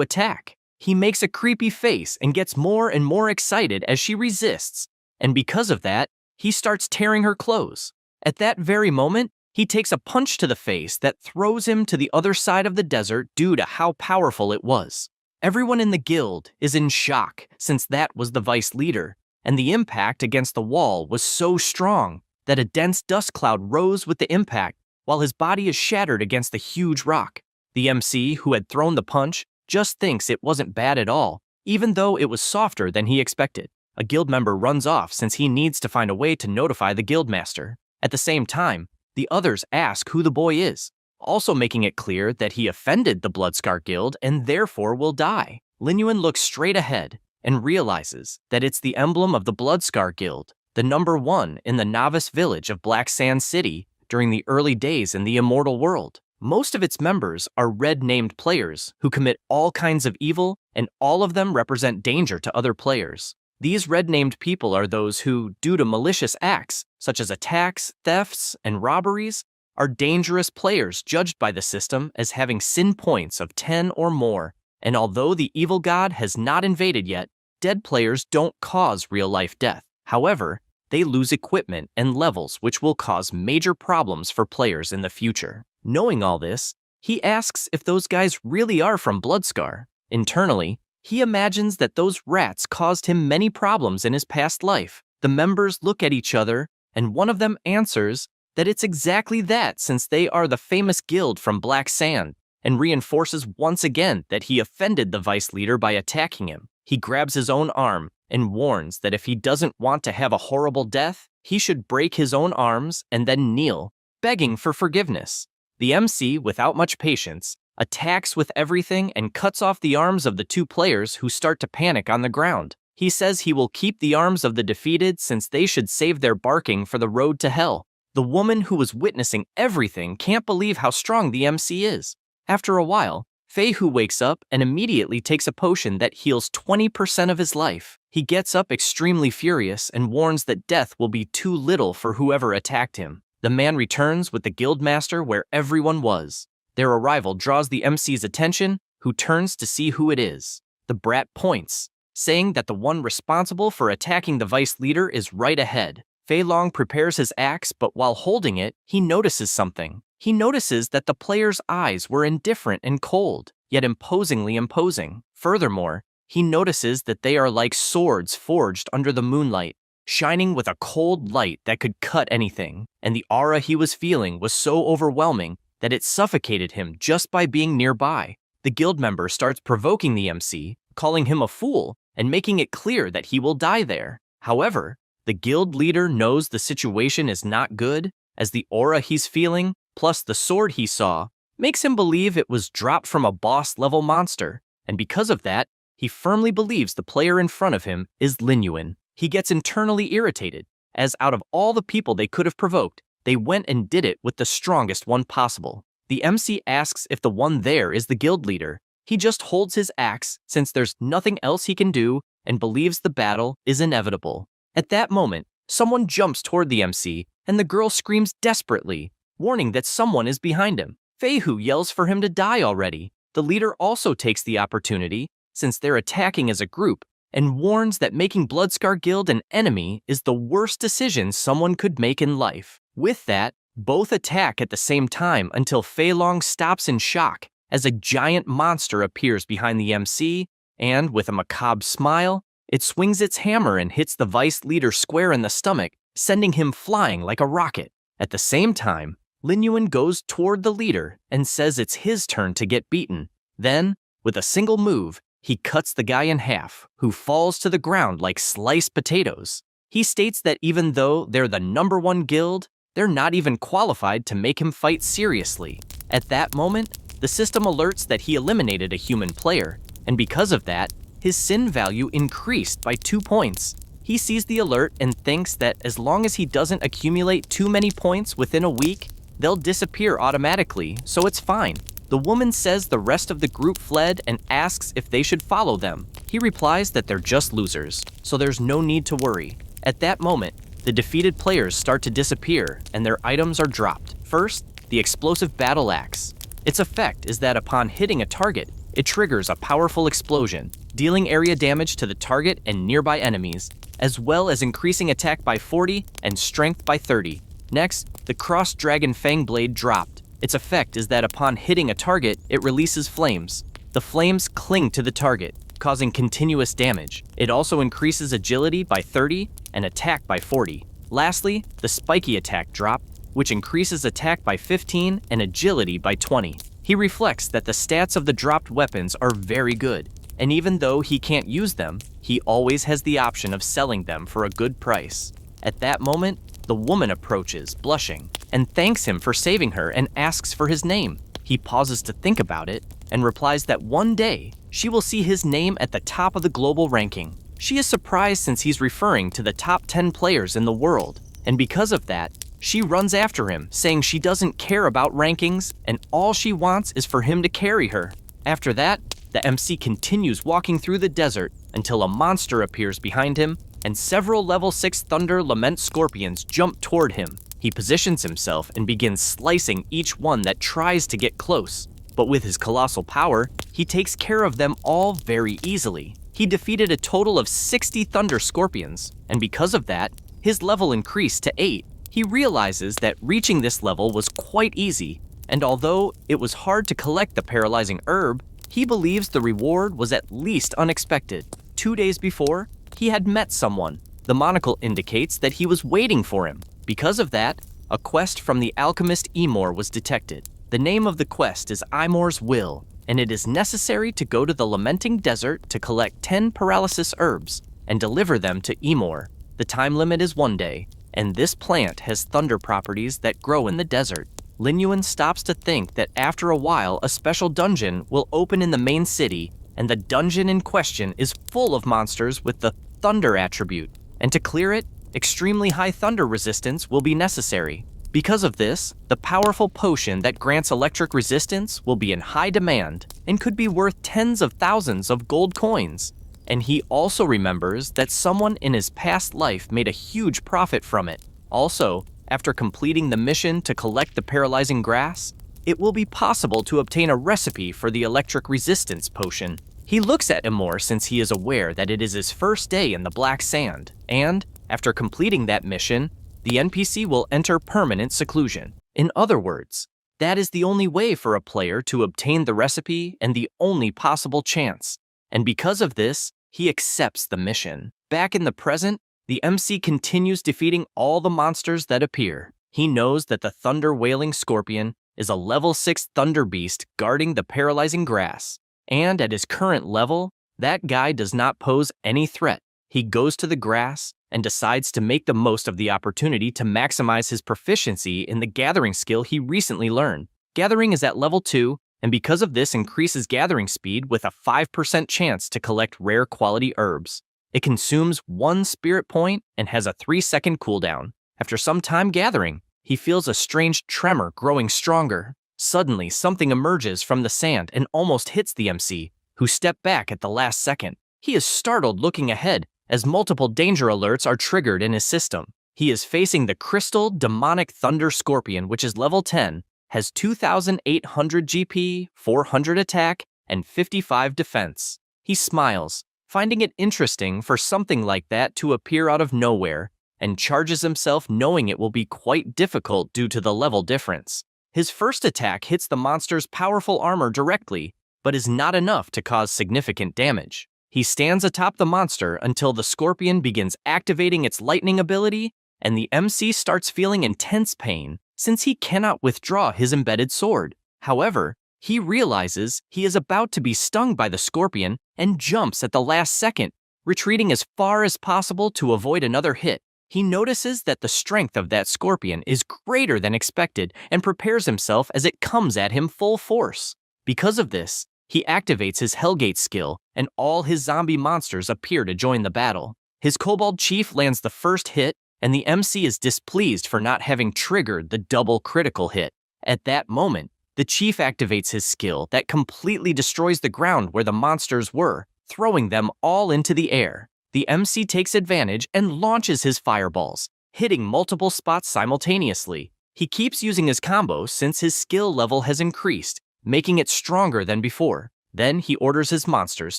attack. He makes a creepy face and gets more and more excited as she resists, and because of that, he starts tearing her clothes. At that very moment, he takes a punch to the face that throws him to the other side of the desert due to how powerful it was. Everyone in the guild is in shock since that was the vice leader, and the impact against the wall was so strong that a dense dust cloud rose with the impact while his body is shattered against the huge rock. The MC, who had thrown the punch, just thinks it wasn't bad at all, even though it was softer than he expected. A guild member runs off since he needs to find a way to notify the guildmaster. At the same time, the others ask who the boy is, also making it clear that he offended the Bloodscar Guild and therefore will die. Lin Yuan looks straight ahead and realizes that it's the emblem of the Bloodscar Guild, the number one in the novice village of Black Sand City during the early days in the immortal world. Most of its members are red-named players who commit all kinds of evil, and all of them represent danger to other players. These red-named people are those who, due to malicious acts, such as attacks, thefts, and robberies, are dangerous players judged by the system as having sin points of 10 or more. And although the evil god has not invaded yet, dead players don't cause real-life death. However, they lose equipment and levels which will cause major problems for players in the future. Knowing all this, he asks if those guys really are from Bloodscar. Internally, he imagines that those rats caused him many problems in his past life. The members look at each other, and one of them answers that it's exactly that since they are the famous guild from Black Sand, and reinforces once again that he offended the vice leader by attacking him. He grabs his own arm and warns that if he doesn't want to have a horrible death, he should break his own arms and then kneel, begging for forgiveness. The MC, without much patience, attacks with everything and cuts off the arms of the two players who start to panic on the ground. He says he will keep the arms of the defeated since they should save their barking for the road to hell. The woman who was witnessing everything can't believe how strong the MC is. After a while, Fei Hu wakes up and immediately takes a potion that heals 20% of his life. He gets up extremely furious and warns that death will be too little for whoever attacked him. The man returns with the guildmaster where everyone was. Their arrival draws the MC's attention, who turns to see who it is. The brat points, saying that the one responsible for attacking the vice leader is right ahead. Fei Long prepares his axe, but while holding it, he notices something. He notices that the player's eyes were indifferent and cold, yet imposingly imposing. Furthermore, he notices that they are like swords forged under the moonlight, shining with a cold light that could cut anything, and the aura he was feeling was so overwhelming that it suffocated him just by being nearby. The guild member starts provoking the MC, calling him a fool, and making it clear that he will die there. However, the guild leader knows the situation is not good, as the aura he's feeling, plus the sword he saw, makes him believe it was dropped from a boss-level monster, and because of that, he firmly believes the player in front of him is Lin Yuan. He gets internally irritated, as out of all the people they could have provoked, they went and did it with the strongest one possible. The MC asks if the one there is the guild leader. He just holds his axe since there's nothing else he can do and believes the battle is inevitable. At that moment, someone jumps toward the MC and the girl screams desperately, warning that someone is behind him. Fei Hu yells for him to die already. The leader also takes the opportunity, since they're attacking as a group, and warns that making Bloodscar Guild an enemy is the worst decision someone could make in life. With that, both attack at the same time until Fei Long stops in shock as a giant monster appears behind the MC, and with a macabre smile, it swings its hammer and hits the vice leader square in the stomach, sending him flying like a rocket. At the same time, Lin Yuan goes toward the leader and says it's his turn to get beaten. Then, with a single move, he cuts the guy in half, who falls to the ground like sliced potatoes. He states that even though they're the number one guild, they're not even qualified to make him fight seriously. At that moment, the system alerts that he eliminated a human player, and because of that, his sin value increased by 2 points. He sees the alert and thinks that as long as he doesn't accumulate too many points within a week, they'll disappear automatically, so it's fine. The woman says the rest of the group fled and asks if they should follow them. He replies that they're just losers, so there's no need to worry. At that moment, the defeated players start to disappear and their items are dropped. First, the explosive battle axe. Its effect is that upon hitting a target, it triggers a powerful explosion, dealing area damage to the target and nearby enemies, as well as increasing attack by 40 and strength by 30. Next, the Cross Dragon Fang Blade dropped. Its effect is that upon hitting a target, it releases flames. The flames cling to the target, causing continuous damage. It also increases agility by 30 and attack by 40. Lastly, the Spiky Attack dropped, which increases attack by 15 and agility by 20. He reflects that the stats of the dropped weapons are very good, and even though he can't use them, he always has the option of selling them for a good price. At that moment, the woman approaches, blushing, and thanks him for saving her and asks for his name. He pauses to think about it and replies that one day she will see his name at the top of the global ranking. She is surprised since he's referring to the top 10 players in the world, and because of that, she runs after him, saying she doesn't care about rankings and all she wants is for him to carry her. After that, the MC continues walking through the desert until a monster appears behind him and several level 6 Thunder Lament Scorpions jump toward him. He positions himself and begins slicing each one that tries to get close. But with his colossal power, he takes care of them all very easily. He defeated a total of 60 Thunder Scorpions, and because of that, his level increased to 8. He realizes that reaching this level was quite easy, and although it was hard to collect the paralyzing herb, he believes the reward was at least unexpected. 2 days before, he had met someone. The monocle indicates that he was waiting for him. Because of that, a quest from the alchemist Emor was detected. The name of the quest is Imor's Will, and it is necessary to go to the Lamenting Desert to collect 10 paralysis herbs and deliver them to Emor. The time limit is 1 day, and this plant has thunder properties that grow in the desert. Lin Yuan stops to think that after a while a special dungeon will open in the main city, and the dungeon in question is full of monsters with the thunder attribute, and to clear it, extremely high thunder resistance will be necessary. Because of this, the powerful potion that grants electric resistance will be in high demand and could be worth tens of thousands of gold coins. And he also remembers that someone in his past life made a huge profit from it. Also, after completing the mission to collect the paralyzing grass, it will be possible to obtain a recipe for the electric resistance potion. He looks at Emor since he is aware that it is his first day in the Black Sand, and, after completing that mission, the NPC will enter permanent seclusion. In other words, that is the only way for a player to obtain the recipe and the only possible chance. And because of this, he accepts the mission. Back in the present, the MC continues defeating all the monsters that appear. He knows that the Thunder Wailing Scorpion is a level 6 Thunder Beast guarding the paralyzing grass. And at his current level, that guy does not pose any threat. He goes to the grass and decides to make the most of the opportunity to maximize his proficiency in the gathering skill he recently learned. Gathering is at level 2, and because of this increases gathering speed with a 5% chance to collect rare quality herbs. It consumes 1 spirit point and has a 3-second cooldown. After some time gathering, he feels a strange tremor growing stronger. Suddenly, something emerges from the sand and almost hits the MC, who stepped back at the last second. He is startled looking ahead as multiple danger alerts are triggered in his system. He is facing the Crystal Demonic Thunder Scorpion, which is level 10, has 2,800 GP, 400 attack, and 55 defense. He smiles, finding it interesting for something like that to appear out of nowhere, and charges himself knowing it will be quite difficult due to the level difference. His first attack hits the monster's powerful armor directly, but is not enough to cause significant damage. He stands atop the monster until the scorpion begins activating its lightning ability, and the MC starts feeling intense pain since he cannot withdraw his embedded sword. However, he realizes he is about to be stung by the scorpion and jumps at the last second, retreating as far as possible to avoid another hit. He notices that the strength of that scorpion is greater than expected and prepares himself as it comes at him full force. Because of this, he activates his Hellgate skill, and all his zombie monsters appear to join the battle. His Kobold Chief lands the first hit, and the MC is displeased for not having triggered the double critical hit. At that moment, the Chief activates his skill that completely destroys the ground where the monsters were, throwing them all into the air. The MC takes advantage and launches his fireballs, hitting multiple spots simultaneously. He keeps using his combo since his skill level has increased, making it stronger than before. Then he orders his monsters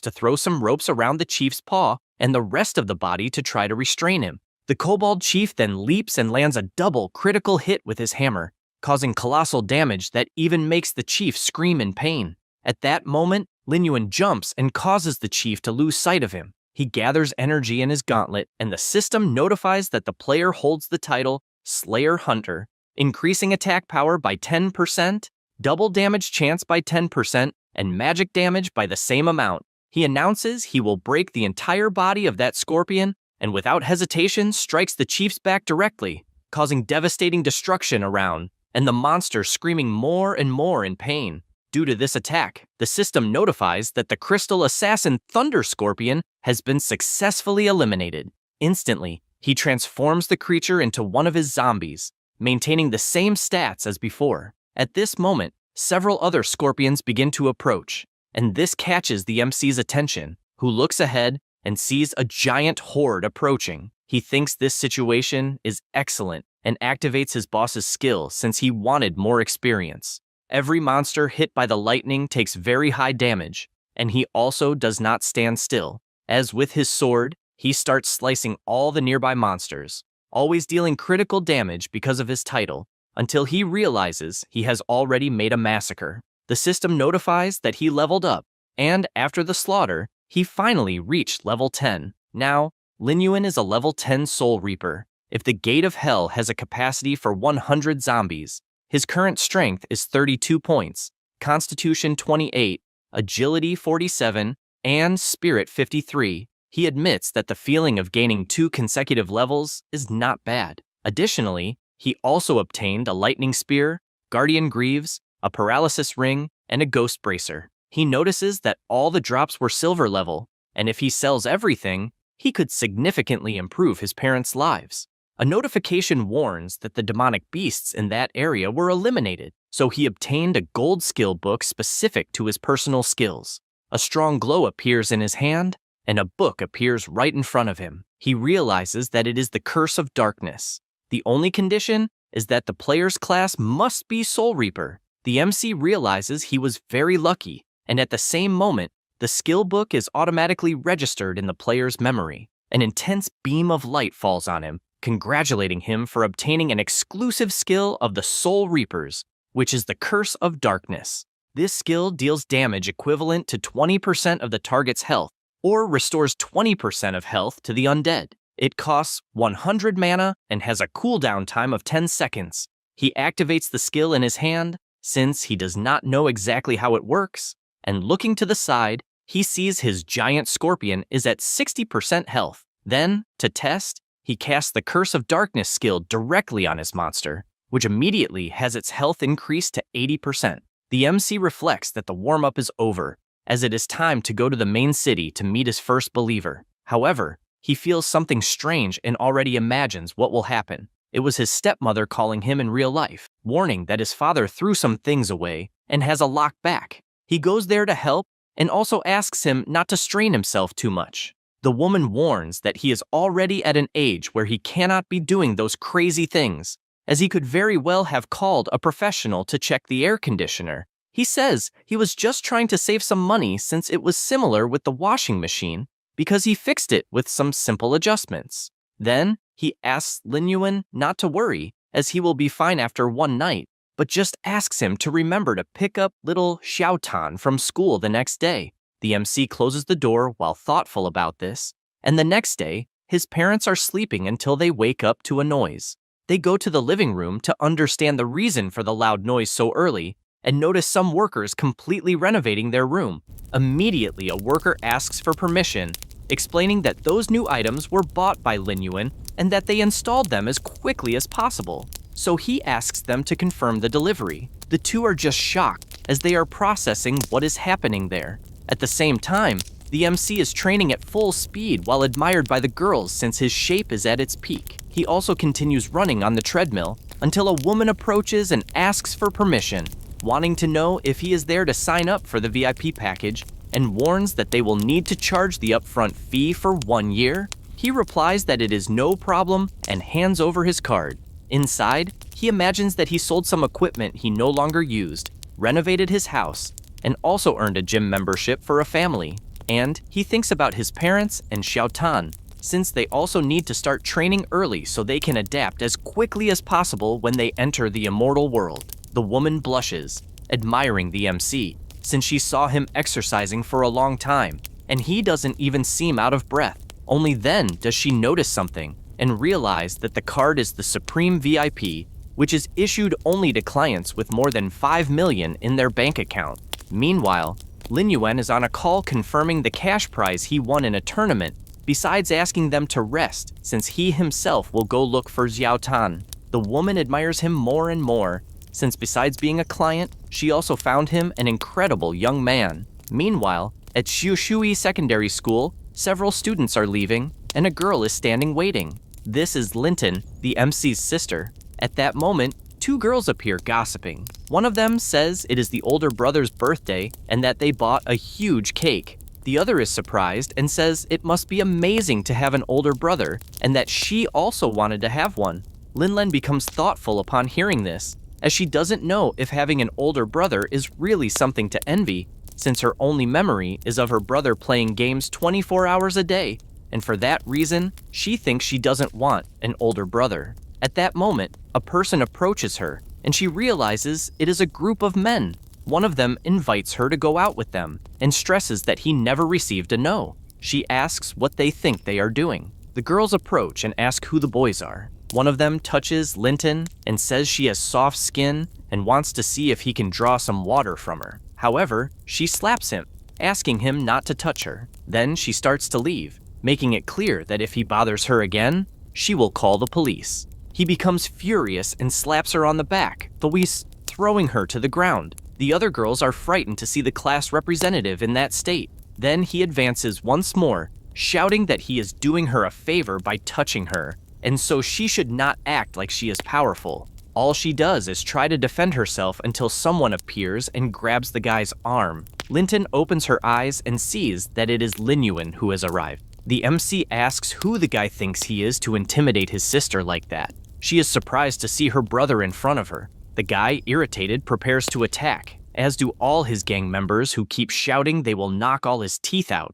to throw some ropes around the chief's paw and the rest of the body to try to restrain him. The kobold chief then leaps and lands a double critical hit with his hammer, causing colossal damage that even makes the chief scream in pain. At that moment, Lin Yuan jumps and causes the chief to lose sight of him. He gathers energy in his gauntlet, and the system notifies that the player holds the title Slayer Hunter, increasing attack power by 10%, double damage chance by 10%, and magic damage by the same amount. He announces he will break the entire body of that scorpion, and without hesitation strikes the chief's back directly, causing devastating destruction around, and the monster screaming more and more in pain. Due to this attack, the system notifies that the crystal assassin Thunder Scorpion has been successfully eliminated. Instantly, he transforms the creature into one of his zombies, maintaining the same stats as before. At this moment, several other scorpions begin to approach, and this catches the MC's attention, who looks ahead and sees a giant horde approaching. He thinks this situation is excellent and activates his boss's skill since he wanted more experience. Every monster hit by the lightning takes very high damage, and he also does not stand still. As with his sword, he starts slicing all the nearby monsters, always dealing critical damage because of his title, until he realizes he has already made a massacre. The system notifies that he leveled up, and after the slaughter, he finally reached level 10. Now, Lin Yuan is a level 10 Soul Reaper. If the Gate of Hell has a capacity for 100 zombies, his current strength is 32 points, Constitution 28, Agility 47, and Spirit 53. He admits that the feeling of gaining 2 consecutive levels is not bad. Additionally, he also obtained a Lightning Spear, Guardian Greaves, a Paralysis Ring, and a Ghost Bracer. He notices that all the drops were silver level, and if he sells everything, he could significantly improve his parents' lives. A notification warns that the demonic beasts in that area were eliminated, so he obtained a gold skill book specific to his personal skills. A strong glow appears in his hand, and a book appears right in front of him. He realizes that it is the Curse of Darkness. The only condition is that the player's class must be Soul Reaper. The MC realizes he was very lucky, and at the same moment, the skill book is automatically registered in the player's memory. An intense beam of light falls on him, congratulating him for obtaining an exclusive skill of the Soul Reapers, which is the Curse of Darkness. This skill deals damage equivalent to 20% of the target's health, or restores 20% of health to the undead. It costs 100 mana and has a cooldown time of 10 seconds. He activates the skill in his hand, since he does not know exactly how it works, and looking to the side, he sees his giant scorpion is at 60% health. Then, to test, he casts the Curse of Darkness skill directly on his monster, which immediately has its health increased to 80%. The MC reflects that the warm-up is over, as it is time to go to the main city to meet his first believer. However, he feels something strange and already imagines what will happen. It was his stepmother calling him in real life, warning that his father threw some things away and has a lock back. He goes there to help and also asks him not to strain himself too much. The woman warns that he is already at an age where he cannot be doing those crazy things, as he could very well have called a professional to check the air conditioner. He says he was just trying to save some money since it was similar with the washing machine, because he fixed it with some simple adjustments. Then, he asks Lin Yuan not to worry, as he will be fine after one night, but just asks him to remember to pick up little Xiaotan from school the next day. The MC closes the door while thoughtful about this, and the next day, his parents are sleeping until they wake up to a noise. They go to the living room to understand the reason for the loud noise so early, and notice some workers completely renovating their room. Immediately, a worker asks for permission, explaining that those new items were bought by Lin Yuan and that they installed them as quickly as possible. So he asks them to confirm the delivery. The two are just shocked as they are processing what is happening there. At the same time, the MC is training at full speed while admired by the girls since his shape is at its peak. He also continues running on the treadmill until a woman approaches and asks for permission, wanting to know if he is there to sign up for the VIP package, and warns that they will need to charge the upfront fee for 1 year. He replies that it is no problem and hands over his card. Inside, he imagines that he sold some equipment he no longer used, renovated his house, and also earned a gym membership for a family. And he thinks about his parents and Xiaotan, since they also need to start training early so they can adapt as quickly as possible when they enter the immortal world. The woman blushes, admiring the MC, since she saw him exercising for a long time, and he doesn't even seem out of breath. Only then does she notice something and realize that the card is the Supreme VIP, which is issued only to clients with more than 5 million in their bank account. Meanwhile, Lin Yuan is on a call confirming the cash prize he won in a tournament, besides asking them to rest since he himself will go look for Xiao Tan. The woman admires him more and more, since besides being a client, she also found him an incredible young man. Meanwhile, at Xiushui Secondary School, several students are leaving, and a girl is standing waiting. This is Linton, the MC's sister. At that moment, two girls appear gossiping. One of them says it is the older brother's birthday and that they bought a huge cake. The other is surprised and says it must be amazing to have an older brother and that she also wanted to have one. Linlen becomes thoughtful upon hearing this, as she doesn't know if having an older brother is really something to envy, since her only memory is of her brother playing games 24 hours a day, and for that reason, she thinks she doesn't want an older brother. At that moment, a person approaches her, and she realizes it is a group of men. One of them invites her to go out with them, and stresses that he never received a no. She asks what they think they are doing. The girls approach and ask who the boys are. One of them touches Linton and says she has soft skin and wants to see if he can draw some water from her. However, she slaps him, asking him not to touch her. Then she starts to leave, making it clear that if he bothers her again, she will call the police. He becomes furious and slaps her on the back, throwing her to the ground. The other girls are frightened to see the class representative in that state. Then he advances once more, shouting that he is doing her a favor by touching her, and so she should not act like she is powerful. All she does is try to defend herself until someone appears and grabs the guy's arm. Linton opens her eyes and sees that it is Lin Yuan who has arrived. The MC asks who the guy thinks he is to intimidate his sister like that. She is surprised to see her brother in front of her. The guy, irritated, prepares to attack, as do all his gang members who keep shouting they will knock all his teeth out.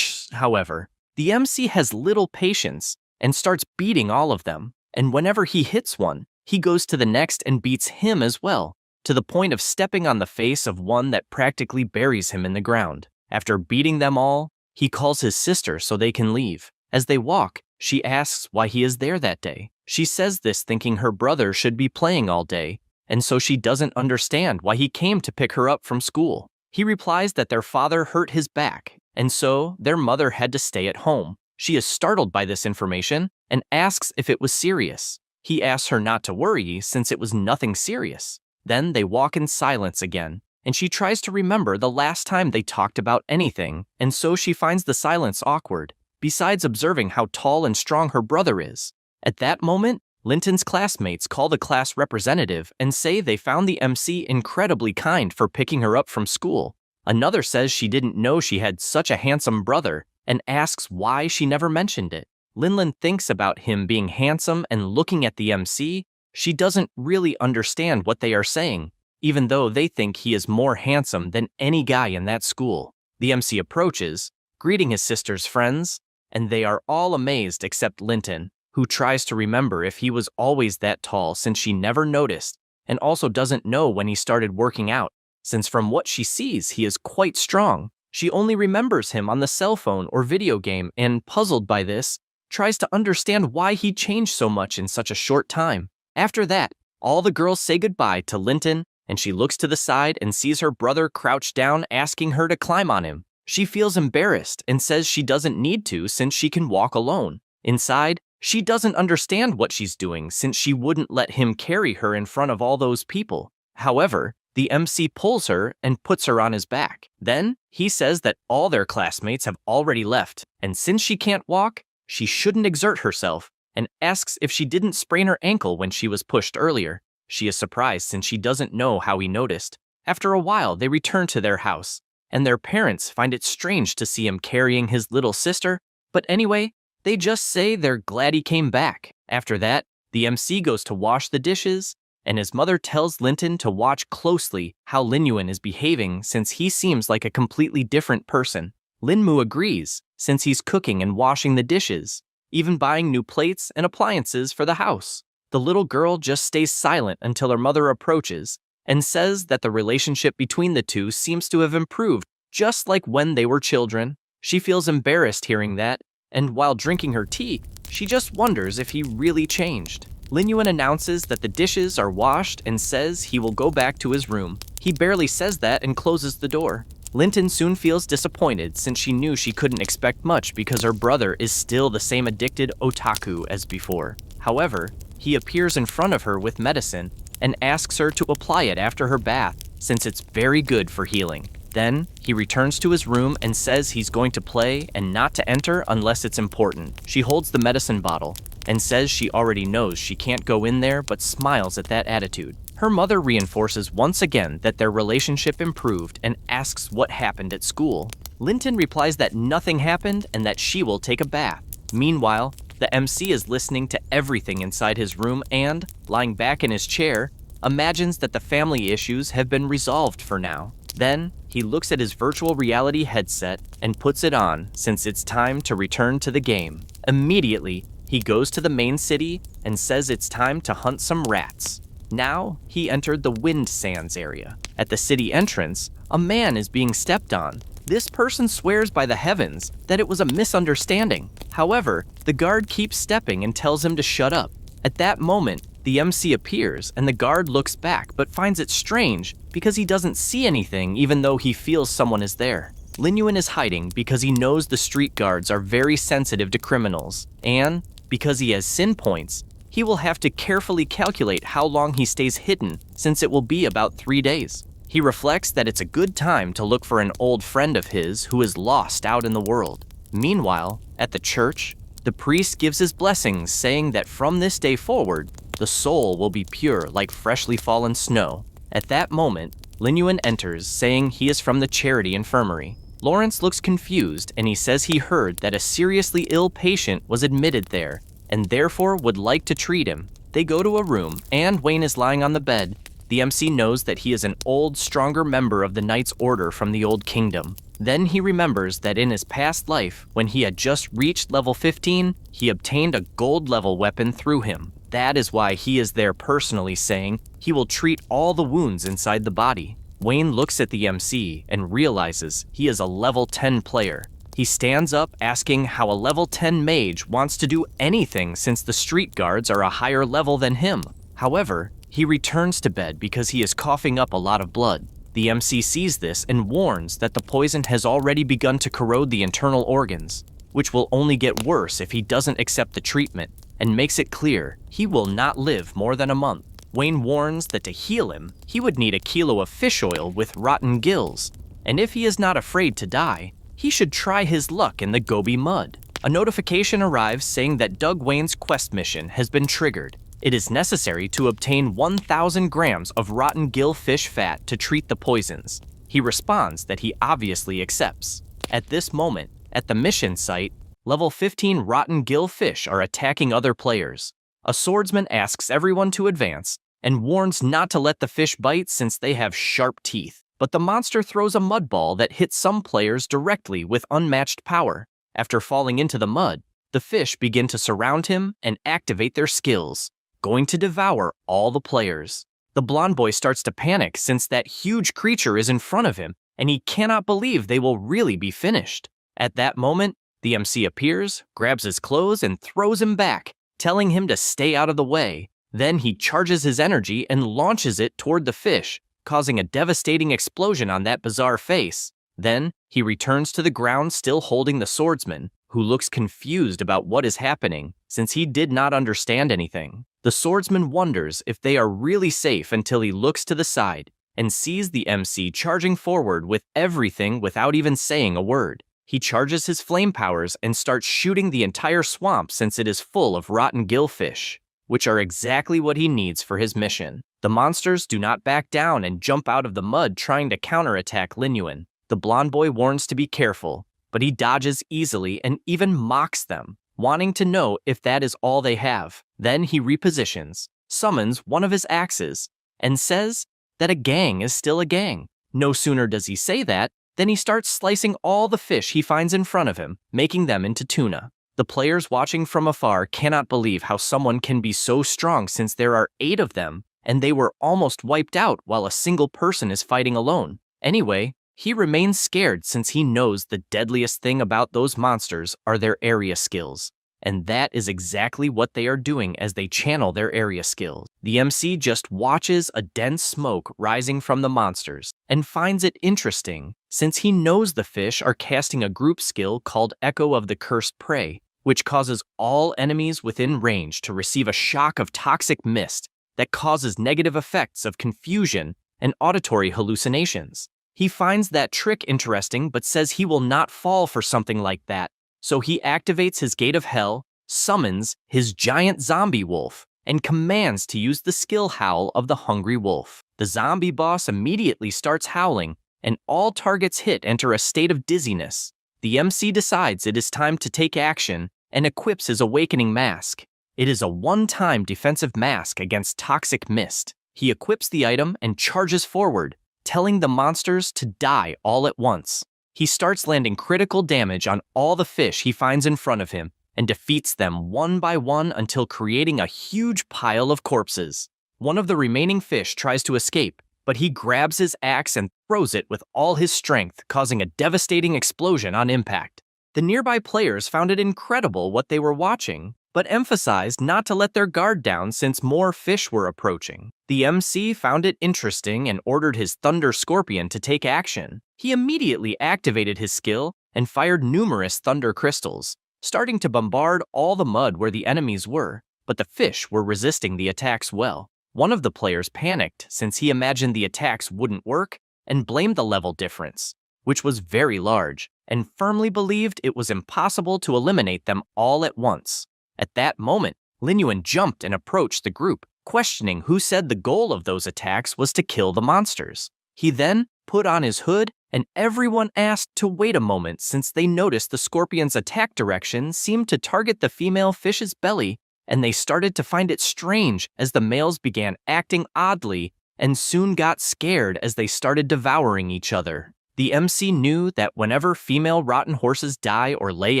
However, the MC has little patience and starts beating all of them, and whenever he hits one, he goes to the next and beats him as well, to the point of stepping on the face of one that practically buries him in the ground. After beating them all, he calls his sister so they can leave. As they walk, she asks why he is there that day. She says this thinking her brother should be playing all day, and so she doesn't understand why he came to pick her up from school. He replies that their father hurt his back, and so their mother had to stay at home. She is startled by this information and asks if it was serious. He asks her not to worry since it was nothing serious. Then they walk in silence again, and she tries to remember the last time they talked about anything, and so she finds the silence awkward, besides observing how tall and strong her brother is. At that moment, Linton's classmates call the class representative and say they found the MC incredibly kind for picking her up from school. Another says she didn't know she had such a handsome brother and asks why she never mentioned it. Linlin thinks about him being handsome and looking at the MC. She doesn't really understand what they are saying, even though they think he is more handsome than any guy in that school. The MC approaches, greeting his sister's friends, and they are all amazed except Linton, who tries to remember if he was always that tall since she never noticed, and also doesn't know when he started working out, since from what she sees he is quite strong. She only remembers him on the cell phone or video game and, puzzled by this, tries to understand why he changed so much in such a short time. After that, all the girls say goodbye to Linton, and she looks to the side and sees her brother crouched down asking her to climb on him. She feels embarrassed and says she doesn't need to since she can walk alone. Inside, she doesn't understand what she's doing since she wouldn't let him carry her in front of all those people. However, the MC pulls her and puts her on his back. Then, he says that all their classmates have already left, and since she can't walk, she shouldn't exert herself, and asks if she didn't sprain her ankle when she was pushed earlier. She is surprised since she doesn't know how he noticed. After a while, they return to their house, and their parents find it strange to see him carrying his little sister, but anyway, They just say they're glad he came back. After that, the MC goes to wash the dishes, and his mother tells Linton to watch closely how Lin Yuan is behaving since he seems like a completely different person. Lin Mu agrees, since he's cooking and washing the dishes, even buying new plates and appliances for the house. The little girl just stays silent until her mother approaches and says that the relationship between the two seems to have improved, just like when they were children. She feels embarrassed hearing that, and while drinking her tea, she just wonders if he really changed. Lin Yuan announces that the dishes are washed and says he will go back to his room. He barely says that and closes the door. Linton soon feels disappointed since she knew she couldn't expect much because her brother is still the same addicted otaku as before. However, he appears in front of her with medicine and asks her to apply it after her bath since it's very good for healing. Then, he returns to his room and says he's going to play and not to enter unless it's important. She holds the medicine bottle and says she already knows she can't go in there but smiles at that attitude. Her mother reinforces once again that their relationship improved and asks what happened at school. Linton replies that nothing happened and that she will take a bath. Meanwhile, the MC is listening to everything inside his room and, lying back in his chair, imagines that the family issues have been resolved for now. Then, he looks at his virtual reality headset and puts it on since it's time to return to the game. Immediately, he goes to the main city and says it's time to hunt some rats. Now, he entered the Wind Sands area. At the city entrance, a man is being stepped on. This person swears by the heavens that it was a misunderstanding. However, the guard keeps stepping and tells him to shut up. At that moment, the MC appears and the guard looks back but finds it strange because he doesn't see anything even though he feels someone is there. Lin Yuan is hiding because he knows the street guards are very sensitive to criminals, and because he has sin points, he will have to carefully calculate how long he stays hidden since it will be about 3 days. He reflects that it's a good time to look for an old friend of his who is lost out in the world. Meanwhile, at the church, the priest gives his blessings saying that from this day forward, the soul will be pure like freshly fallen snow. At that moment, Lin Yuan enters saying he is from the charity infirmary. Lawrence looks confused and he says he heard that a seriously ill patient was admitted there and therefore would like to treat him. They go to a room and Wayne is lying on the bed. The MC knows that he is an old, stronger member of the Knight's Order from the Old Kingdom. Then he remembers that in his past life, when he had just reached level 15, he obtained a gold level weapon through him. That is why he is there personally saying he will treat all the wounds inside the body. Wayne looks at the MC and realizes he is a level 10 player. He stands up asking how a level 10 mage wants to do anything since the street guards are a higher level than him. However, he returns to bed because he is coughing up a lot of blood. The MC sees this and warns that the poison has already begun to corrode the internal organs, which will only get worse if he doesn't accept the treatment, and makes it clear he will not live more than a month. Wayne warns that to heal him, he would need a kilo of fish oil with rotten gills, and if he is not afraid to die, he should try his luck in the Gobi mud. A notification arrives saying that Doug Wayne's quest mission has been triggered. It is necessary to obtain 1,000 grams of rotten gill fish fat to treat the poisons. He responds that he obviously accepts. At this moment, at the mission site, level 15 rotten gill fish are attacking other players. A swordsman asks everyone to advance and warns not to let the fish bite since they have sharp teeth. But the monster throws a mud ball that hits some players directly with unmatched power. After falling into the mud, the fish begin to surround him and activate their skills, going to devour all the players. The blonde boy starts to panic since that huge creature is in front of him and he cannot believe they will really be finished. At that moment, the MC appears, grabs his clothes and throws him back, telling him to stay out of the way. Then he charges his energy and launches it toward the fish, causing a devastating explosion on that bizarre face. Then, he returns to the ground still holding the swordsman, who looks confused about what is happening since he did not understand anything. The swordsman wonders if they are really safe until he looks to the side and sees the MC charging forward with everything without even saying a word. He charges his flame powers and starts shooting the entire swamp since it is full of rotten gillfish, which are exactly what he needs for his mission. The monsters do not back down and jump out of the mud trying to counterattack Lin Yuan. The blonde boy warns to be careful, but he dodges easily and even mocks them. wanting to know if that is all they have. Then he repositions, summons one of his axes, and says that a gang is still a gang. No sooner does he say that, than he starts slicing all the fish he finds in front of him, making them into tuna. The players watching from afar cannot believe how someone can be so strong since there are 8 of them, and they were almost wiped out while a single person is fighting alone. Anyway, he remains scared since he knows the deadliest thing about those monsters are their area skills. And that is exactly what they are doing as they channel their area skills. The MC just watches a dense smoke rising from the monsters and finds it interesting since he knows the fish are casting a group skill called Echo of the Cursed Prey, which causes all enemies within range to receive a shock of toxic mist that causes negative effects of confusion and auditory hallucinations. He finds that trick interesting but says he will not fall for something like that. So he activates his Gate of Hell, summons his giant zombie wolf, and commands to use the skill Howl of the Hungry Wolf. The zombie boss immediately starts howling, and all targets hit enter a state of dizziness. The MC decides it is time to take action and equips his Awakening Mask. It is a one-time defensive mask against toxic mist. He equips the item and charges forward, telling the monsters to die all at once. He starts landing critical damage on all the fish he finds in front of him and defeats them one by one until creating a huge pile of corpses. One of the remaining fish tries to escape, but he grabs his axe and throws it with all his strength, causing a devastating explosion on impact. The nearby players found it incredible what they were watching, but emphasized not to let their guard down since more fish were approaching. The MC found it interesting and ordered his Thunder Scorpion to take action. He immediately activated his skill and fired numerous thunder crystals, starting to bombard all the mud where the enemies were, but the fish were resisting the attacks well. One of the players panicked since he imagined the attacks wouldn't work and blamed the level difference, which was very large, and firmly believed it was impossible to eliminate them all at once. At that moment, Lin Yuan jumped and approached the group, questioning who said the goal of those attacks was to kill the monsters. He then put on his hood, and everyone asked to wait a moment since they noticed the scorpion's attack direction seemed to target the female fish's belly, and they started to find it strange as the males began acting oddly and soon got scared as they started devouring each other. The MC knew that whenever female rotten horses die or lay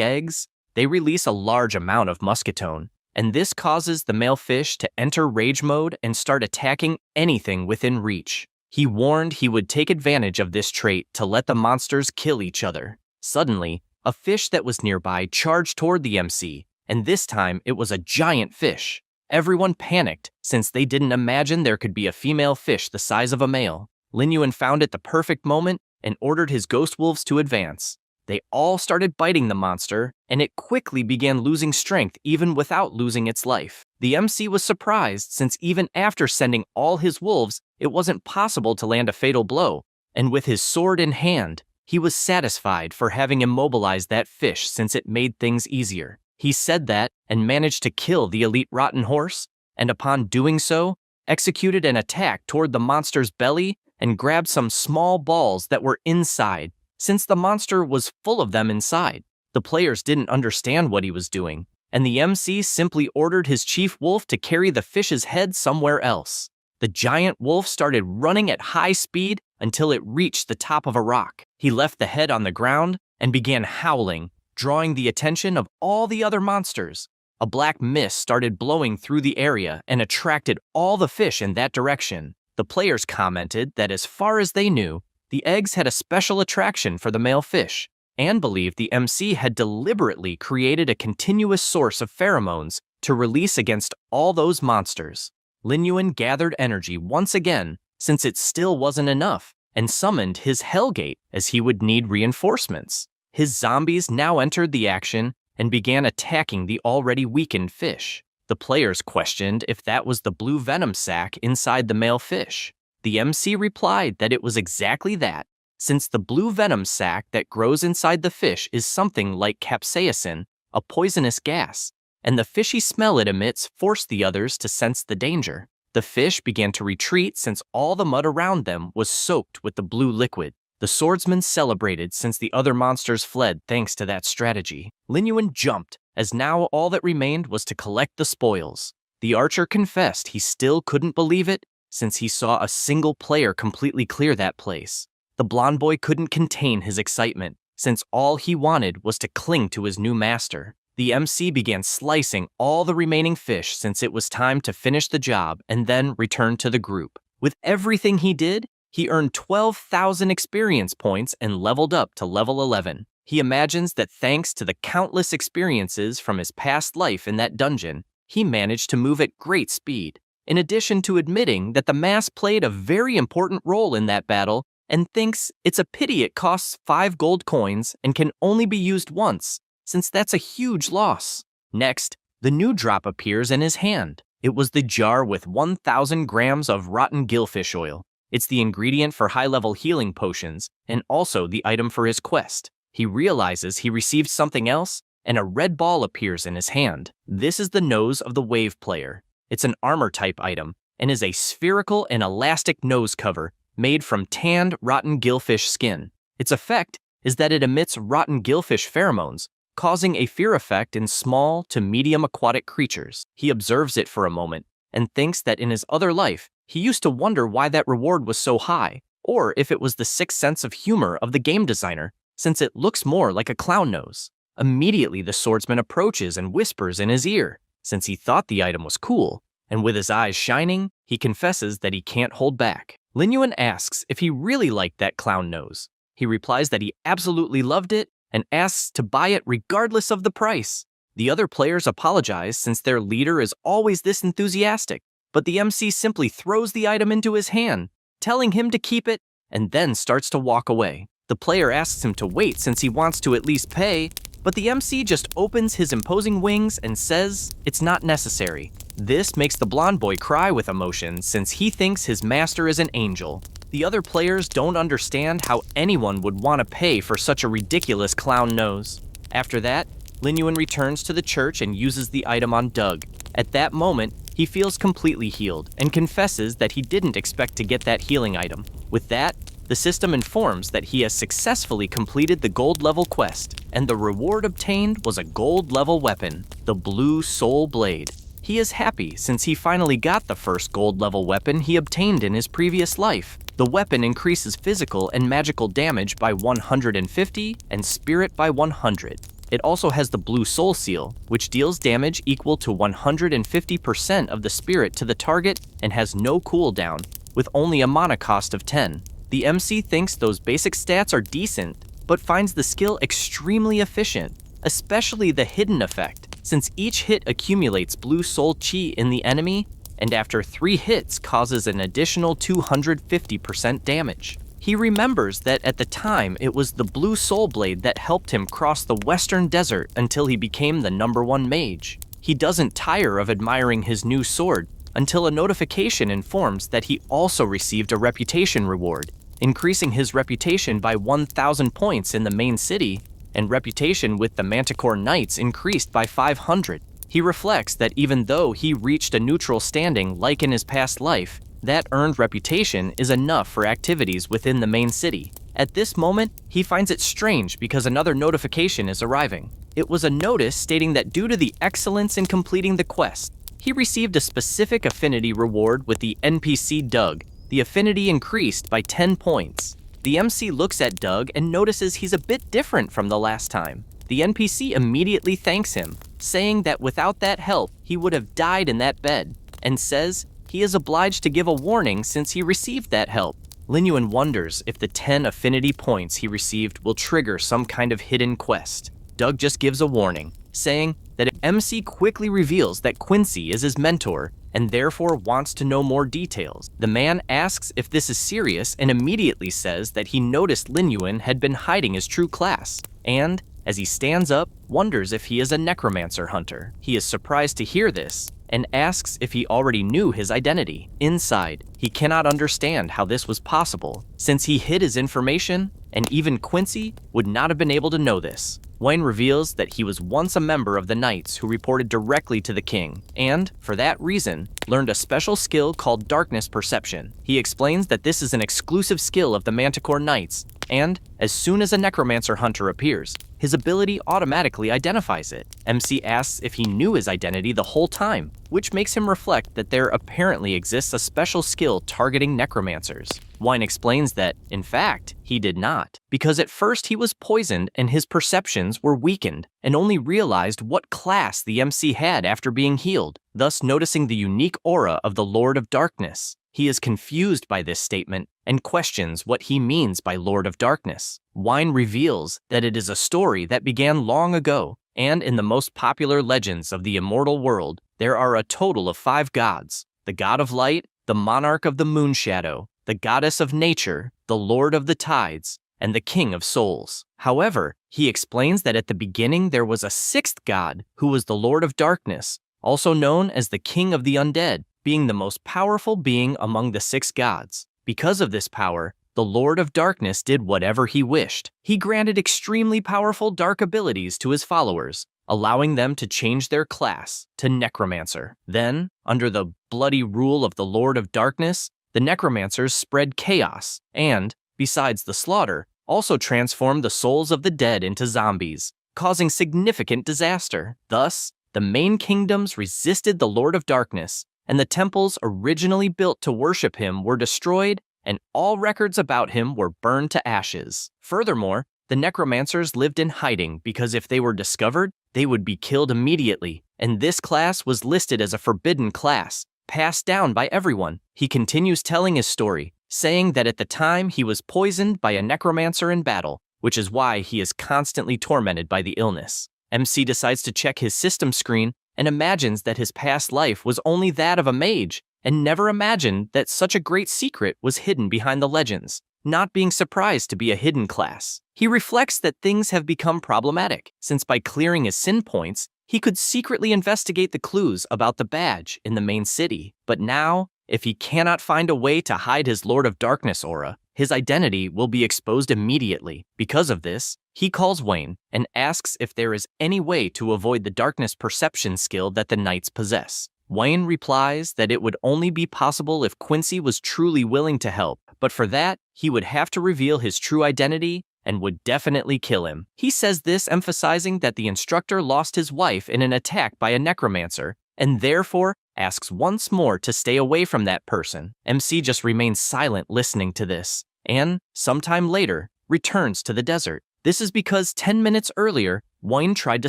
eggs, they release a large amount of muscatone, and this causes the male fish to enter rage mode and start attacking anything within reach. He warned he would take advantage of this trait to let the monsters kill each other. Suddenly, a fish that was nearby charged toward the MC, and this time it was a giant fish. Everyone panicked since they didn't imagine there could be a female fish the size of a male. Lin Yuan found it the perfect moment and ordered his ghost wolves to advance. They all started biting the monster, and it quickly began losing strength even without losing its life. The MC was surprised since even after sending all his wolves, it wasn't possible to land a fatal blow, and with his sword in hand, he was satisfied for having immobilized that fish since it made things easier. He said that and managed to kill the elite rotten horse, and upon doing so, executed an attack toward the monster's belly and grabbed some small balls that were inside, since the monster was full of them inside. The players didn't understand what he was doing, and the MC simply ordered his chief wolf to carry the fish's head somewhere else. The giant wolf started running at high speed until it reached the top of a rock. He left the head on the ground and began howling, drawing the attention of all the other monsters. A black mist started blowing through the area and attracted all the fish in that direction. The players commented that as far as they knew, the eggs had a special attraction for the male fish, and believed the MC had deliberately created a continuous source of pheromones to release against all those monsters. Lin Yuan gathered energy once again, since it still wasn't enough, and summoned his Hellgate as he would need reinforcements. His zombies now entered the action and began attacking the already weakened fish. The players questioned if that was the blue venom sac inside the male fish. The MC replied that it was exactly that, since the blue venom sac that grows inside the fish is something like capsaicin, a poisonous gas, and the fishy smell it emits forced the others to sense the danger. The fish began to retreat since all the mud around them was soaked with the blue liquid. The swordsman celebrated since the other monsters fled thanks to that strategy. Lin Yuan jumped, as now all that remained was to collect the spoils. The archer confessed he still couldn't believe it, since he saw a single player completely clear that place. The blonde boy couldn't contain his excitement, since all he wanted was to cling to his new master. The MC began slicing all the remaining fish since it was time to finish the job and then return to the group. With everything he did, he earned 12,000 experience points and leveled up to level 11. He imagines that thanks to the countless experiences from his past life in that dungeon, he managed to move at great speed. In addition to admitting that the mass played a very important role in that battle and thinks it's a pity it costs 5 gold coins and can only be used once, since that's a huge loss. Next, the new drop appears in his hand. It was the jar with 1,000 grams of rotten gillfish oil. It's the ingredient for high-level healing potions and also the item for his quest. He realizes he received something else, and a red ball appears in his hand. This is the nose of the wave player. It's an armor-type item and is a spherical and elastic nose cover made from tanned, rotten gillfish skin. Its effect is that it emits rotten gillfish pheromones, causing a fear effect in small to medium aquatic creatures. He observes it for a moment and thinks that in his other life, he used to wonder why that reward was so high, or if it was the sixth sense of humor of the game designer, since it looks more like a clown nose. Immediately, the swordsman approaches and whispers in his ear, since he thought the item was cool, and with his eyes shining, he confesses that he can't hold back. Lin Yuan asks if he really liked that clown nose. He replies that he absolutely loved it and asks to buy it regardless of the price. The other players apologize since their leader is always this enthusiastic, but the MC simply throws the item into his hand, telling him to keep it, and then starts to walk away. The player asks him to wait since he wants to at least pay, but the MC just opens his imposing wings and says it's not necessary. This makes the blonde boy cry with emotion since he thinks his master is an angel. The other players don't understand how anyone would want to pay for such a ridiculous clown nose. After that, Lin Yuan returns to the church and uses the item on Doug. At that moment, he feels completely healed and confesses that he didn't expect to get that healing item. With that, the system informs that he has successfully completed the gold level quest, and the reward obtained was a gold level weapon, the Blue Soul Blade. He is happy since he finally got the first gold level weapon he obtained in his previous life. The weapon increases physical and magical damage by 150 and spirit by 100. It also has the Blue Soul Seal, which deals damage equal to 150% of the spirit to the target and has no cooldown, with only a mana cost of 10. The MC thinks those basic stats are decent, but finds the skill extremely efficient, especially the hidden effect, since each hit accumulates Blue Soul Chi in the enemy, and after 3 hits causes an additional 250% damage. He remembers that at the time it was the Blue Soul Blade that helped him cross the Western Desert until he became the #1 mage. He doesn't tire of admiring his new sword until a notification informs that he also received a reputation reward, increasing his reputation by 1,000 points in the main city, and reputation with the Manticore Knights increased by 500. He reflects that even though he reached a neutral standing like in his past life, that earned reputation is enough for activities within the main city. At this moment, he finds it strange because another notification is arriving. It was a notice stating that due to the excellence in completing the quest, he received a specific affinity reward with the NPC Doug. The affinity increased by 10 points. The MC looks at Doug and notices he's a bit different from the last time. The NPC immediately thanks him, saying that without that help, he would have died in that bed, and says he is obliged to give a warning since he received that help. Lin Yuan wonders if the 10 affinity points he received will trigger some kind of hidden quest. Doug just gives a warning, saying that MC quickly reveals that Quincy is his mentor and therefore wants to know more details. The man asks if this is serious and immediately says that he noticed Lin Yuan had been hiding his true class, and, as he stands up, wonders if he is a necromancer hunter. He is surprised to hear this and asks if he already knew his identity. Inside, he cannot understand how this was possible, since he hid his information, and even Quincy would not have been able to know this. Wayne reveals that he was once a member of the Knights who reported directly to the king, and, for that reason, learned a special skill called Darkness Perception. He explains that this is an exclusive skill of the Manticore Knights, and, as soon as a necromancer hunter appears, his ability automatically identifies it. MC asks if he knew his identity the whole time, which makes him reflect that there apparently exists a special skill targeting necromancers. Wine explains that, in fact, he did not, because at first he was poisoned and his perceptions were weakened, and only realized what class the MC had after being healed, thus noticing the unique aura of the Lord of Darkness. He is confused by this statement and questions what he means by Lord of Darkness. Wine reveals that it is a story that began long ago, and in the most popular legends of the immortal world, there are a total of 5 gods: the god of light, the monarch of the moon shadow, the goddess of nature, the lord of the tides, and the king of souls. However, he explains that at the beginning there was a 6th god who was the Lord of Darkness, also known as the king of the undead, being the most powerful being among the 6 gods. Because of this power, the Lord of Darkness did whatever he wished. He granted extremely powerful dark abilities to his followers, allowing them to change their class to necromancer. Then, under the bloody rule of the Lord of Darkness, the necromancers spread chaos and, besides the slaughter, also transformed the souls of the dead into zombies, causing significant disaster. Thus, the main kingdoms resisted the Lord of Darkness, and the temples originally built to worship him were destroyed, and all records about him were burned to ashes. Furthermore, the necromancers lived in hiding because if they were discovered, they would be killed immediately, and this class was listed as a forbidden class, passed down by everyone. He continues telling his story, saying that at the time he was poisoned by a necromancer in battle, which is why he is constantly tormented by the illness. MC decides to check his system screen and imagines that his past life was only that of a mage, and never imagined that such a great secret was hidden behind the legends, not being surprised to be a hidden class. He reflects that things have become problematic, since by clearing his sin points, he could secretly investigate the clues about the badge in the main city. But now, if he cannot find a way to hide his Lord of Darkness aura, his identity will be exposed immediately. Because of this, he calls Wayne and asks if there is any way to avoid the darkness perception skill that the knights possess. Wayne replies that it would only be possible if Quincy was truly willing to help, but for that, he would have to reveal his true identity and would definitely kill him. He says this emphasizing that the instructor lost his wife in an attack by a necromancer, and therefore asks once more to stay away from that person. MC just remains silent listening to this, and, sometime later, returns to the desert. This is because 10 minutes earlier, Wayne tried to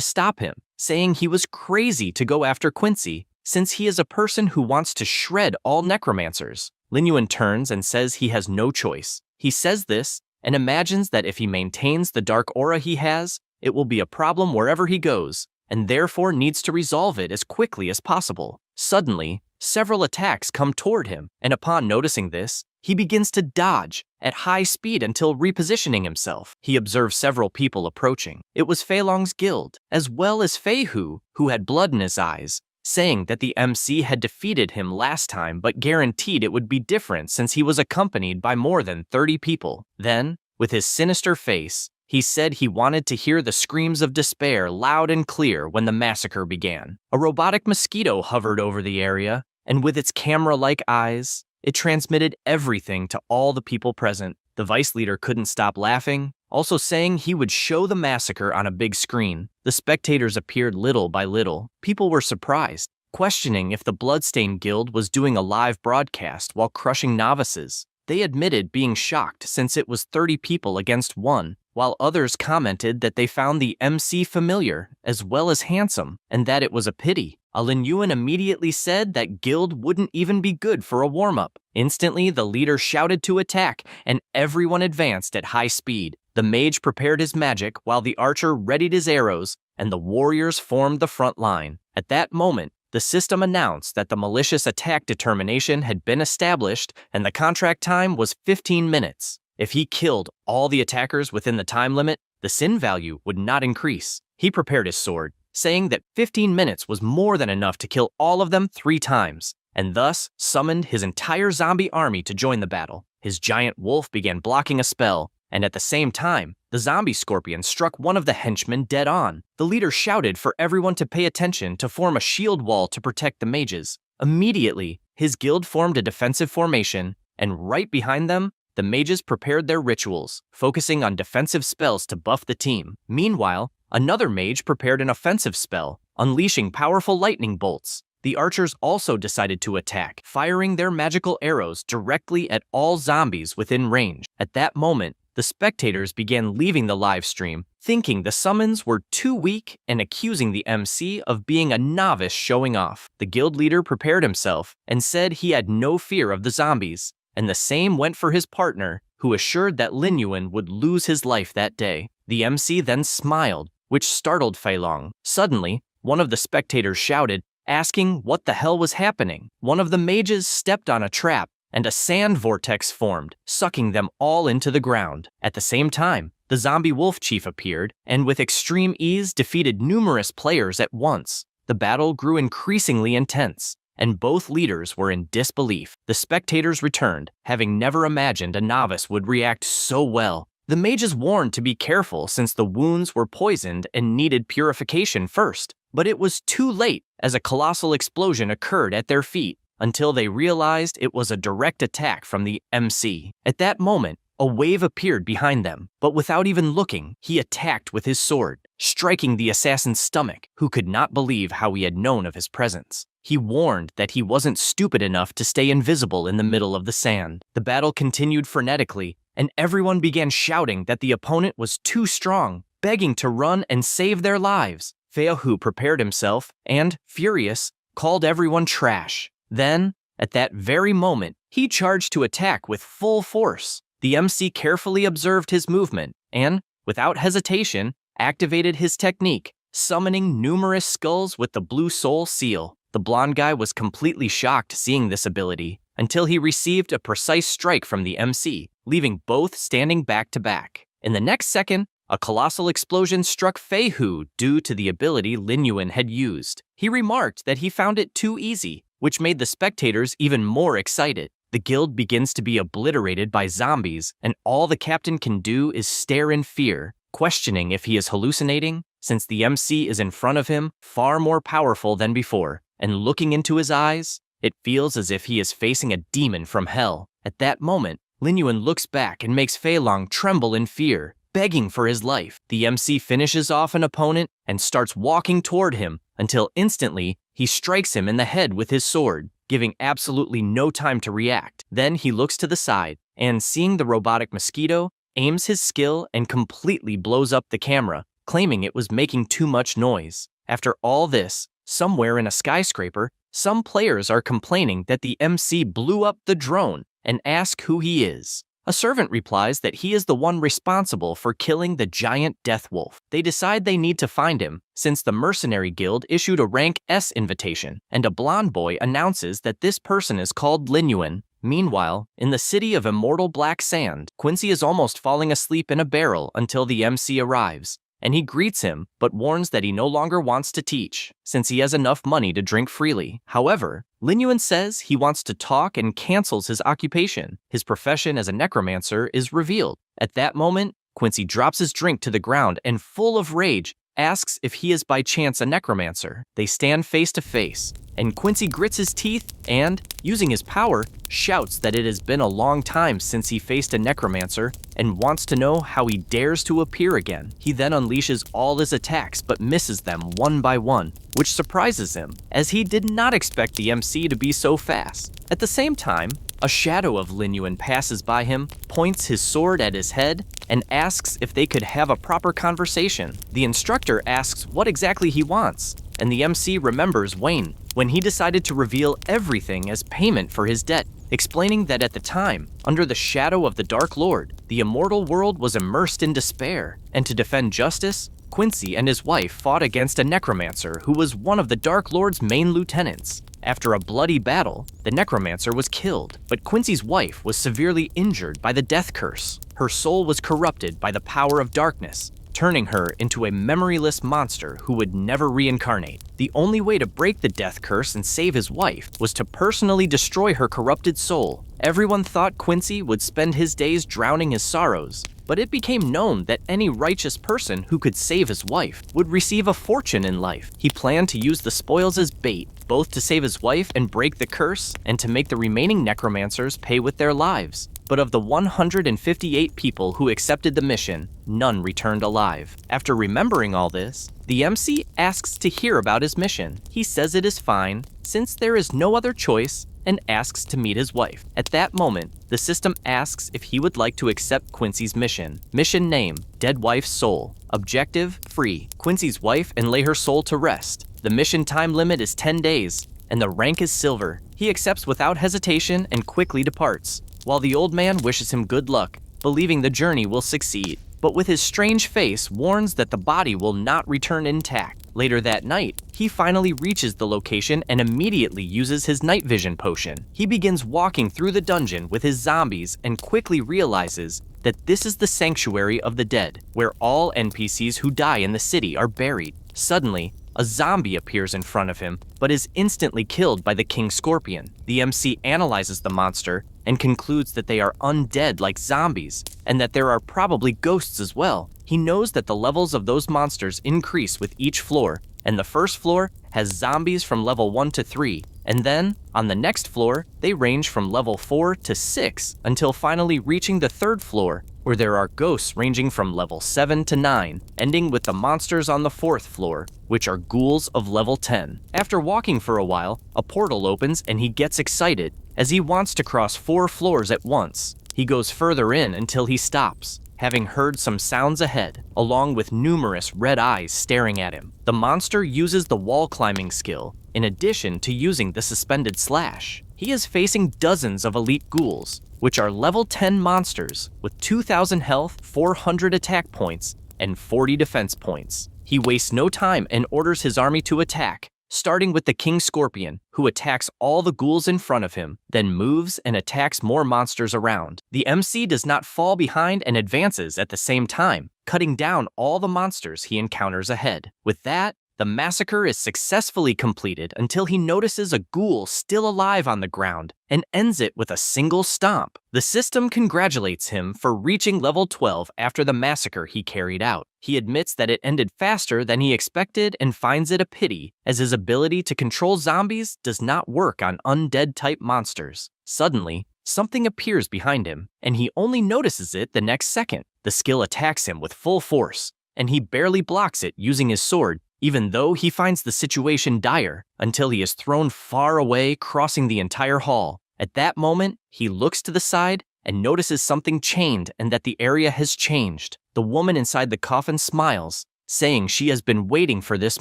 stop him, saying he was crazy to go after Quincy, since he is a person who wants to shred all necromancers. Lin Yuan turns and says he has no choice. He says this and imagines that if he maintains the dark aura he has, it will be a problem wherever he goes, and therefore needs to resolve it as quickly as possible. Suddenly, several attacks come toward him, and upon noticing this, he begins to dodge at high speed until repositioning himself. He observes several people approaching. It was Fei Long's guild, as well as Fei Hu, who had blood in his eyes, saying that the MC had defeated him last time but guaranteed it would be different since he was accompanied by more than 30 people. Then, with his sinister face, he said he wanted to hear the screams of despair loud and clear when the massacre began. A robotic mosquito hovered over the area, and with its camera-like eyes, it transmitted everything to all the people present. The vice leader couldn't stop laughing, also saying he would show the massacre on a big screen. The spectators appeared little by little. People were surprised, questioning if the Bloodstained Guild was doing a live broadcast while crushing novices. They admitted being shocked since it was 30 people against 1, while others commented that they found the MC familiar as well as handsome, and that it was a pity. Lin Yuan immediately said that guild wouldn't even be good for a warm-up. Instantly, the leader shouted to attack, and everyone advanced at high speed. The mage prepared his magic while the archer readied his arrows, and the warriors formed the front line. At that moment, the system announced that the malicious attack determination had been established, and the contract time was 15 minutes. If he killed all the attackers within the time limit, the sin value would not increase. He prepared his sword, saying that 15 minutes was more than enough to kill all of them 3 times, and thus summoned his entire zombie army to join the battle. His giant wolf began blocking a spell, and at the same time, the zombie scorpion struck one of the henchmen dead on. The leader shouted for everyone to pay attention to form a shield wall to protect the mages. Immediately, his guild formed a defensive formation, and right behind them, the mages prepared their rituals, focusing on defensive spells to buff the team. Meanwhile, another mage prepared an offensive spell, unleashing powerful lightning bolts. The archers also decided to attack, firing their magical arrows directly at all zombies within range. At that moment, the spectators began leaving the live stream, thinking the summons were too weak and accusing the MC of being a novice showing off. The guild leader prepared himself and said he had no fear of the zombies, and the same went for his partner, who assured that Lin Yuan would lose his life that day. The MC then smiled, which startled Fei Long. Suddenly, one of the spectators shouted, asking what the hell was happening. One of the mages stepped on a trap, and a sand vortex formed, sucking them all into the ground. At the same time, the zombie wolf chief appeared, and with extreme ease defeated numerous players at once. The battle grew increasingly intense, and both leaders were in disbelief. The spectators returned, having never imagined a novice would react so well. The mages warned to be careful since the wounds were poisoned and needed purification first, but it was too late as a colossal explosion occurred at their feet, until they realized it was a direct attack from the MC. At that moment, a wave appeared behind them, but without even looking, he attacked with his sword, striking the assassin's stomach, who could not believe how he had known of his presence. He warned that he wasn't stupid enough to stay invisible in the middle of the sand. The battle continued frenetically, and everyone began shouting that the opponent was too strong, begging to run and save their lives. Feihu prepared himself and, furious, called everyone trash. Then, at that very moment, he charged to attack with full force. The MC carefully observed his movement and, without hesitation, activated his technique, summoning numerous skulls with the blue soul seal. The blonde guy was completely shocked seeing this ability, until he received a precise strike from the MC, leaving both standing back to back. In the next second, a colossal explosion struck Feihu due to the ability Lin Yuan had used. He remarked that he found it too easy, which made the spectators even more excited. The guild begins to be obliterated by zombies, and all the captain can do is stare in fear, questioning if he is hallucinating, since the MC is in front of him, far more powerful than before, and looking into his eyes, it feels as if he is facing a demon from hell. At that moment, Lin Yuan looks back and makes Fei Long tremble in fear, begging for his life. The MC finishes off an opponent and starts walking toward him, until instantly, he strikes him in the head with his sword, giving absolutely no time to react. Then he looks to the side, and seeing the robotic mosquito, aims his skill and completely blows up the camera, claiming it was making too much noise. After all this, somewhere in a skyscraper, some players are complaining that the MC blew up the drone and ask who he is. A servant replies that he is the one responsible for killing the giant death wolf. They decide they need to find him, since the mercenary guild issued a rank S invitation, and a blonde boy announces that this person is called Lin Yuan. Meanwhile, in the city of immortal black sand, Quincy is almost falling asleep in a barrel until the MC arrives, and he greets him, but warns that he no longer wants to teach, since he has enough money to drink freely. However, Lin Yuan says he wants to talk and cancels his occupation. His profession as a necromancer is revealed. At that moment, Quincy drops his drink to the ground and, full of rage, asks if he is by chance a necromancer. They stand face to face, and Quincy grits his teeth and, using his power, shouts that it has been a long time since he faced a necromancer and wants to know how he dares to appear again. He then unleashes all his attacks but misses them one by one, which surprises him, as he did not expect the MC to be so fast. At the same time, a shadow of Lin Yuan passes by him, points his sword at his head, and asks if they could have a proper conversation. The instructor asks what exactly he wants, and the MC remembers Wayne, when he decided to reveal everything as payment for his debt, explaining that at the time, under the shadow of the Dark Lord, the immortal world was immersed in despair, and to defend justice, Quincy and his wife fought against a necromancer who was one of the Dark Lord's main lieutenants. After a bloody battle, the necromancer was killed, but Quincy's wife was severely injured by the death curse. Her soul was corrupted by the power of darkness, turning her into a memoryless monster who would never reincarnate. The only way to break the death curse and save his wife was to personally destroy her corrupted soul. Everyone thought Quincy would spend his days drowning his sorrows, but it became known that any righteous person who could save his wife would receive a fortune in life. He planned to use the spoils as bait, both to save his wife and break the curse, and to make the remaining necromancers pay with their lives. but of the 158 people who accepted the mission, none returned alive. After remembering all this, the MC asks to hear about his mission. He says it is fine, since there is no other choice, and asks to meet his wife. At that moment, the system asks if he would like to accept Quincy's mission. Mission name, Dead Wife's Soul. Objective, free Quincy's wife and lay her soul to rest. The mission time limit is 10 days, and the rank is silver. He accepts without hesitation and quickly departs, while the old man wishes him good luck, believing the journey will succeed, but with his strange face warns that the body will not return intact. Later that night, he finally reaches the location and immediately uses his night vision potion. He begins walking through the dungeon with his zombies and quickly realizes that this is the sanctuary of the dead, where all NPCs who die in the city are buried. Suddenly, a zombie appears in front of him, but is instantly killed by the King Scorpion. The MC analyzes the monster and concludes that they are undead like zombies, and that there are probably ghosts as well. He knows that the levels of those monsters increase with each floor, and the first floor has zombies from level 1 to 3, and then, on the next floor, they range from level 4 to 6, until finally reaching the third floor, where there are ghosts ranging from level 7 to 9, ending with the monsters on the fourth floor, which are ghouls of level 10. After walking for a while, a portal opens and he gets excited, as he wants to cross 4 floors at once. He goes further in until he stops, having heard some sounds ahead, along with numerous red eyes staring at him. The monster uses the wall climbing skill, in addition to using the suspended slash. He is facing dozens of elite ghouls, which are level 10 monsters with 2,000 health, 400 attack points, and 40 defense points. He wastes no time and orders his army to attack, starting with the King Scorpion, who attacks all the ghouls in front of him, then moves and attacks more monsters around. The MC does not fall behind and advances at the same time, cutting down all the monsters he encounters ahead. With that, the massacre is successfully completed until he notices a ghoul still alive on the ground and ends it with a single stomp. The system congratulates him for reaching level 12 after the massacre he carried out. He admits that it ended faster than he expected and finds it a pity, as his ability to control zombies does not work on undead-type monsters. Suddenly, something appears behind him, and he only notices it the next second. The skill attacks him with full force, and he barely blocks it using his sword, even though he finds the situation dire, until he is thrown far away, crossing the entire hall. At that moment, he looks to the side and notices something chained and that the area has changed. The woman inside the coffin smiles, saying she has been waiting for this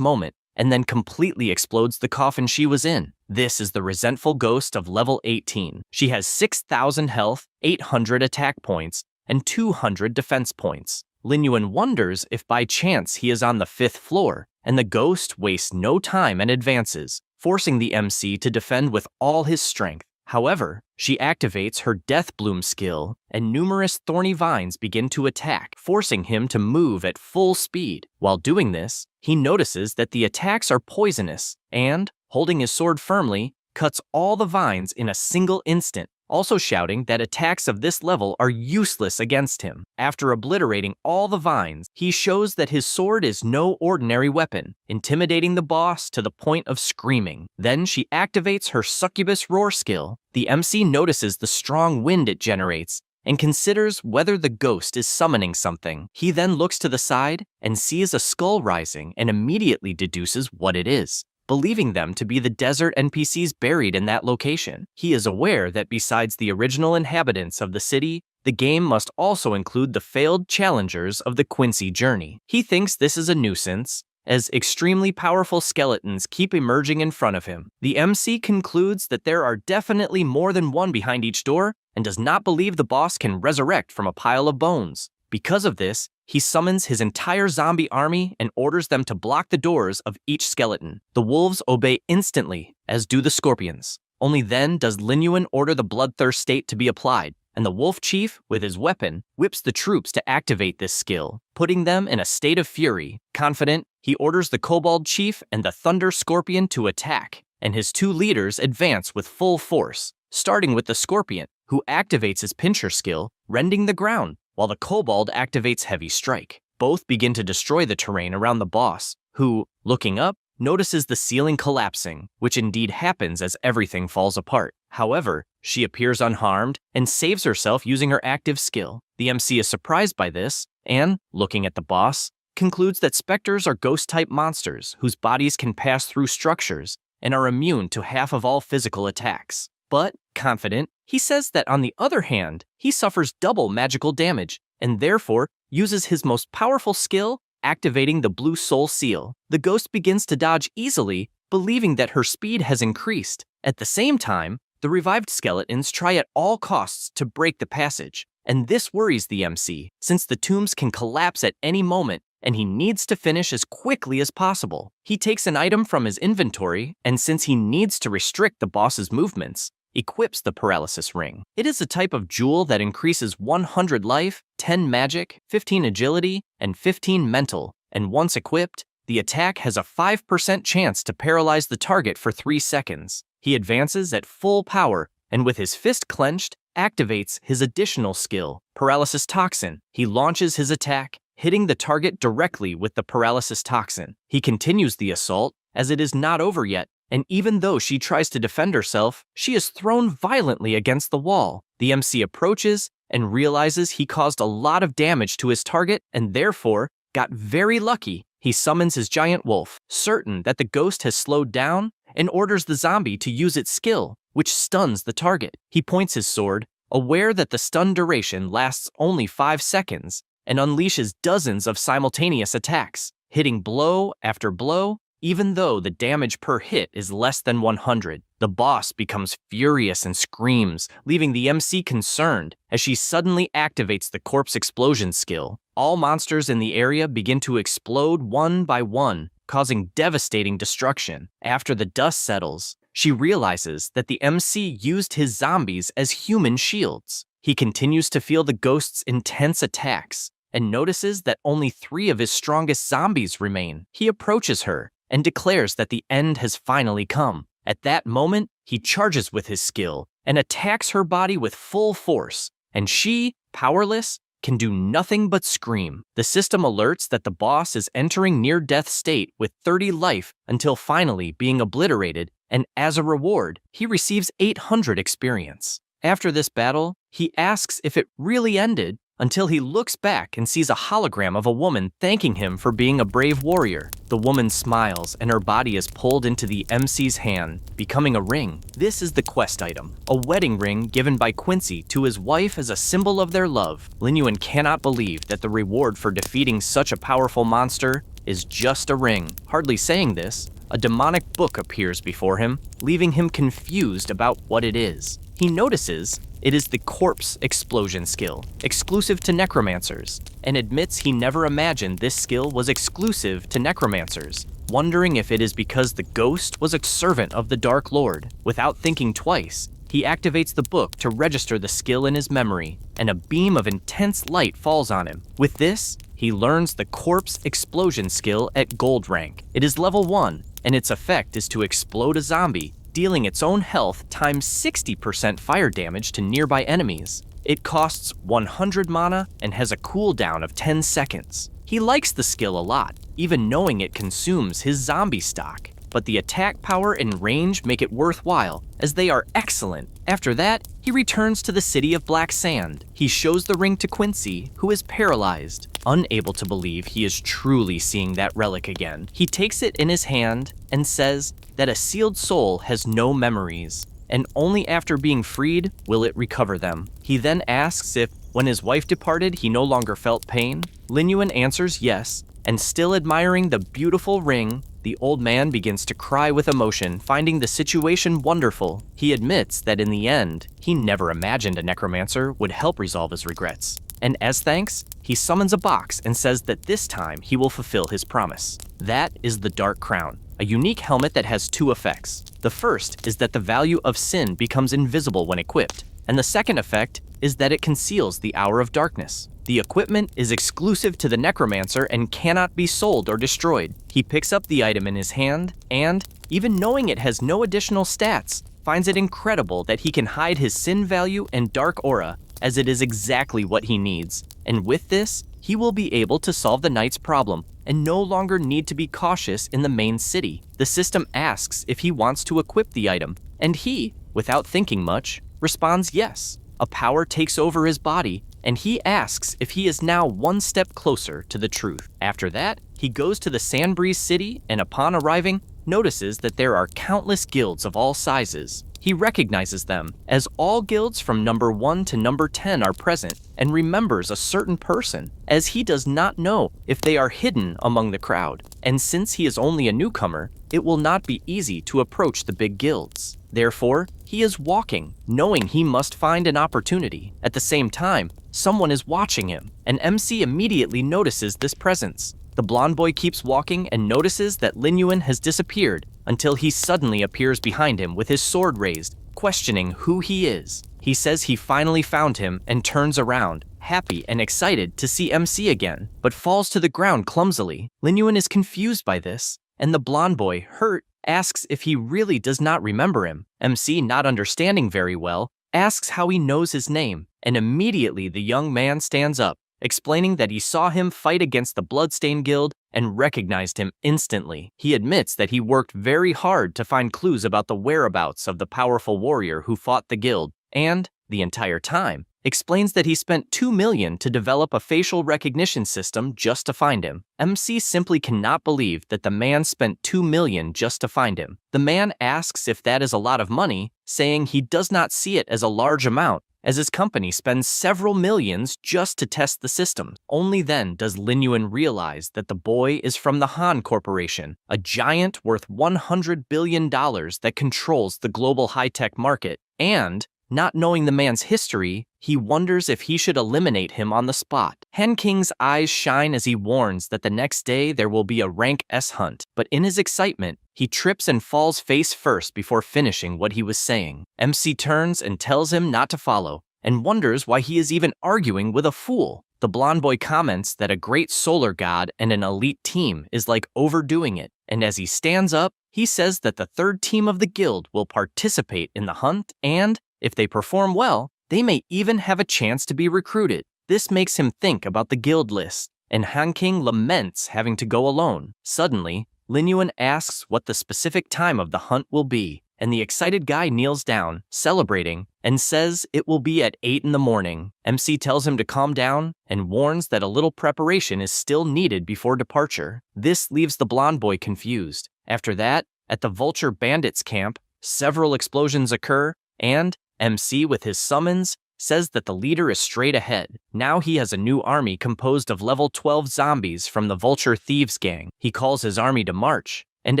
moment, and then completely explodes the coffin she was in. This is the resentful ghost of level 18. She has 6,000 health, 800 attack points, and 200 defense points. Lin Yuan wonders if by chance he is on the 5th floor, and the ghost wastes no time and advances, forcing the MC to defend with all his strength. However, she activates her Death Bloom skill, and numerous thorny vines begin to attack, forcing him to move at full speed. While doing this, he notices that the attacks are poisonous, and, holding his sword firmly, cuts all the vines in a single instant, also shouting that attacks of this level are useless against him. After obliterating all the vines, he shows that his sword is no ordinary weapon, intimidating the boss to the point of screaming. Then she activates her succubus roar skill. The MC notices the strong wind it generates and considers whether the ghost is summoning something. He then looks to the side and sees a skull rising and immediately deduces what it is, believing them to be the desert NPCs buried in that location. He is aware that besides the original inhabitants of the city, the game must also include the failed challengers of the Quincy journey. He thinks this is a nuisance, as extremely powerful skeletons keep emerging in front of him. The MC concludes that there are definitely more than one behind each door, and does not believe the boss can resurrect from a pile of bones. Because of this, he summons his entire zombie army and orders them to block the doors of each skeleton. The wolves obey instantly, as do the scorpions. Only then does Lin Yuan order the bloodthirst state to be applied, and the wolf chief, with his weapon, whips the troops to activate this skill, putting them in a state of fury. Confident, he orders the kobold chief and the thunder scorpion to attack, and his 2 leaders advance with full force, starting with the scorpion, who activates his pincher skill, rending the ground, while the kobold activates heavy strike. Both begin to destroy the terrain around the boss, who, looking up, notices the ceiling collapsing, which indeed happens as everything falls apart. However, she appears unharmed and saves herself using her active skill. The MC is surprised by this and, looking at the boss, concludes that specters are ghost-type monsters whose bodies can pass through structures and are immune to half of all physical attacks. But, confident, he says that on the other hand, he suffers double magical damage and therefore uses his most powerful skill, activating the blue soul seal. The ghost begins to dodge easily, believing that her speed has increased. At the same time, the revived skeletons try at all costs to break the passage, and this worries the MC, since the tombs can collapse at any moment and he needs to finish as quickly as possible. He takes an item from his inventory, and since he needs to restrict the boss's movements, equips the paralysis ring. It is a type of jewel that increases 100 life, 10 magic, 15 agility, and 15 mental, and once equipped, the attack has a 5% chance to paralyze the target for 3 seconds. He advances at full power, and with his fist clenched, activates his additional skill, Paralysis Toxin. He launches his attack, hitting the target directly with the Paralysis Toxin. He continues the assault, as it is not over yet, and even though she tries to defend herself, she is thrown violently against the wall. The MC approaches and realizes he caused a lot of damage to his target and therefore got very lucky. He summons his giant wolf, certain that the ghost has slowed down, and orders the zombie to use its skill, which stuns the target. He points his sword, aware that the stun duration lasts only 5 seconds, and unleashes dozens of simultaneous attacks, hitting blow after blow, even though the damage per hit is less than 100. The boss becomes furious and screams, leaving the MC concerned as she suddenly activates the corpse explosion skill. All monsters in the area begin to explode one by one, causing devastating destruction. After the dust settles, she realizes that the MC used his zombies as human shields. He continues to feel the ghost's intense attacks and notices that only 3 of his strongest zombies remain. He approaches her and declares that the end has finally come. At that moment, he charges with his skill and attacks her body with full force, and she, powerless, can do nothing but scream. The system alerts that the boss is entering near-death state with 30 life until finally being obliterated, and as a reward, he receives 800 experience. After this battle, he asks if it really ended until he looks back and sees a hologram of a woman thanking him for being a brave warrior. The woman smiles and her body is pulled into the MC's hand, becoming a ring. This is the quest item, a wedding ring given by Quincy to his wife as a symbol of their love. Lin Yuan cannot believe that the reward for defeating such a powerful monster is just a ring. Hardly saying this, a demonic book appears before him, leaving him confused about what it is. He notices it is the corpse explosion skill, exclusive to necromancers, and admits he never imagined this skill was exclusive to necromancers, wondering if it is because the ghost was a servant of the Dark Lord. Without thinking twice, he activates the book to register the skill in his memory, and a beam of intense light falls on him. With this, he learns the corpse explosion skill at gold rank. It is level 1, and its effect is to explode a zombie, dealing its own health times 60% fire damage to nearby enemies. It costs 100 mana and has a cooldown of 10 seconds. He likes the skill a lot, even knowing it consumes his zombie stock, but the attack power and range make it worthwhile, as they are excellent. After that, he returns to the city of Black Sand. He shows the ring to Quincy, who is paralyzed. Unable to believe he is truly seeing that relic again, he takes it in his hand and says that a sealed soul has no memories, and only after being freed will it recover them. He then asks if, when his wife departed, he no longer felt pain. Lin Yuan answers yes, and still admiring the beautiful ring, the old man begins to cry with emotion, finding the situation wonderful. He admits that in the end, he never imagined a necromancer would help resolve his regrets. And as thanks, he summons a box and says that this time he will fulfill his promise. That is the Dark Crown, a unique helmet that has 2 effects. The first is that the value of sin becomes invisible when equipped, and the second effect is that it conceals the Hour of Darkness. The equipment is exclusive to the necromancer and cannot be sold or destroyed. He picks up the item in his hand and, even knowing it has no additional stats, finds it incredible that he can hide his sin value and dark aura, as it is exactly what he needs. And with this, he will be able to solve the knight's problem and no longer need to be cautious in the main city. The system asks if he wants to equip the item, and he, without thinking much, responds yes. A power takes over his body, and he asks if he is now one step closer to the truth. After that, he goes to the Sandbreeze City and upon arriving, notices that there are countless guilds of all sizes. He recognizes them, as all guilds from number 1 to number 10 are present, and remembers a certain person, as he does not know if they are hidden among the crowd. And since he is only a newcomer, it will not be easy to approach the big guilds. Therefore, he is walking, knowing he must find an opportunity. At the same time, someone is watching him, and MC immediately notices this presence. The blonde boy keeps walking and notices that Lin Yuan has disappeared until he suddenly appears behind him with his sword raised, questioning who he is. He says he finally found him and turns around, happy and excited to see MC again, but falls to the ground clumsily. Lin Yuan is confused by this, and the blonde boy, hurt, asks if he really does not remember him. MC, not understanding very well, asks how he knows his name, and immediately the young man stands up, explaining that he saw him fight against the Bloodstained Guild and recognized him instantly. He admits that he worked very hard to find clues about the whereabouts of the powerful warrior who fought the guild, and, the entire time, explains that he spent $2 million to develop a facial recognition system just to find him. MC simply cannot believe that the man spent $2 million just to find him. The man asks if that is a lot of money, saying he does not see it as a large amount, as his company spends several millions just to test the system. Only then does Lin Yuan realize that the boy is from the Han Corporation, a giant worth $100 billion that controls the global high-tech market, and, not knowing the man's history, he wonders if he should eliminate him on the spot. Han King's eyes shine as he warns that the next day there will be a rank S hunt, but in his excitement, he trips and falls face first before finishing what he was saying. MC turns and tells him not to follow, and wonders why he is even arguing with a fool. The blonde boy comments that a great solar god and an elite team is like overdoing it, and as he stands up, he says that the third team of the guild will participate in the hunt, and, if they perform well, they may even have a chance to be recruited. This makes him think about the guild list, and Han King laments having to go alone. Suddenly, Lin Yuan asks what the specific time of the hunt will be, and the excited guy kneels down, celebrating, and says it will be at 8 in the morning. MC tells him to calm down and warns that a little preparation is still needed before departure. This leaves the blonde boy confused. After that, at the Vulture Bandits camp, several explosions occur, and MC, with his summons, says that the leader is straight ahead. Now he has a new army composed of level 12 zombies from the Vulture Thieves gang. He calls his army to march, and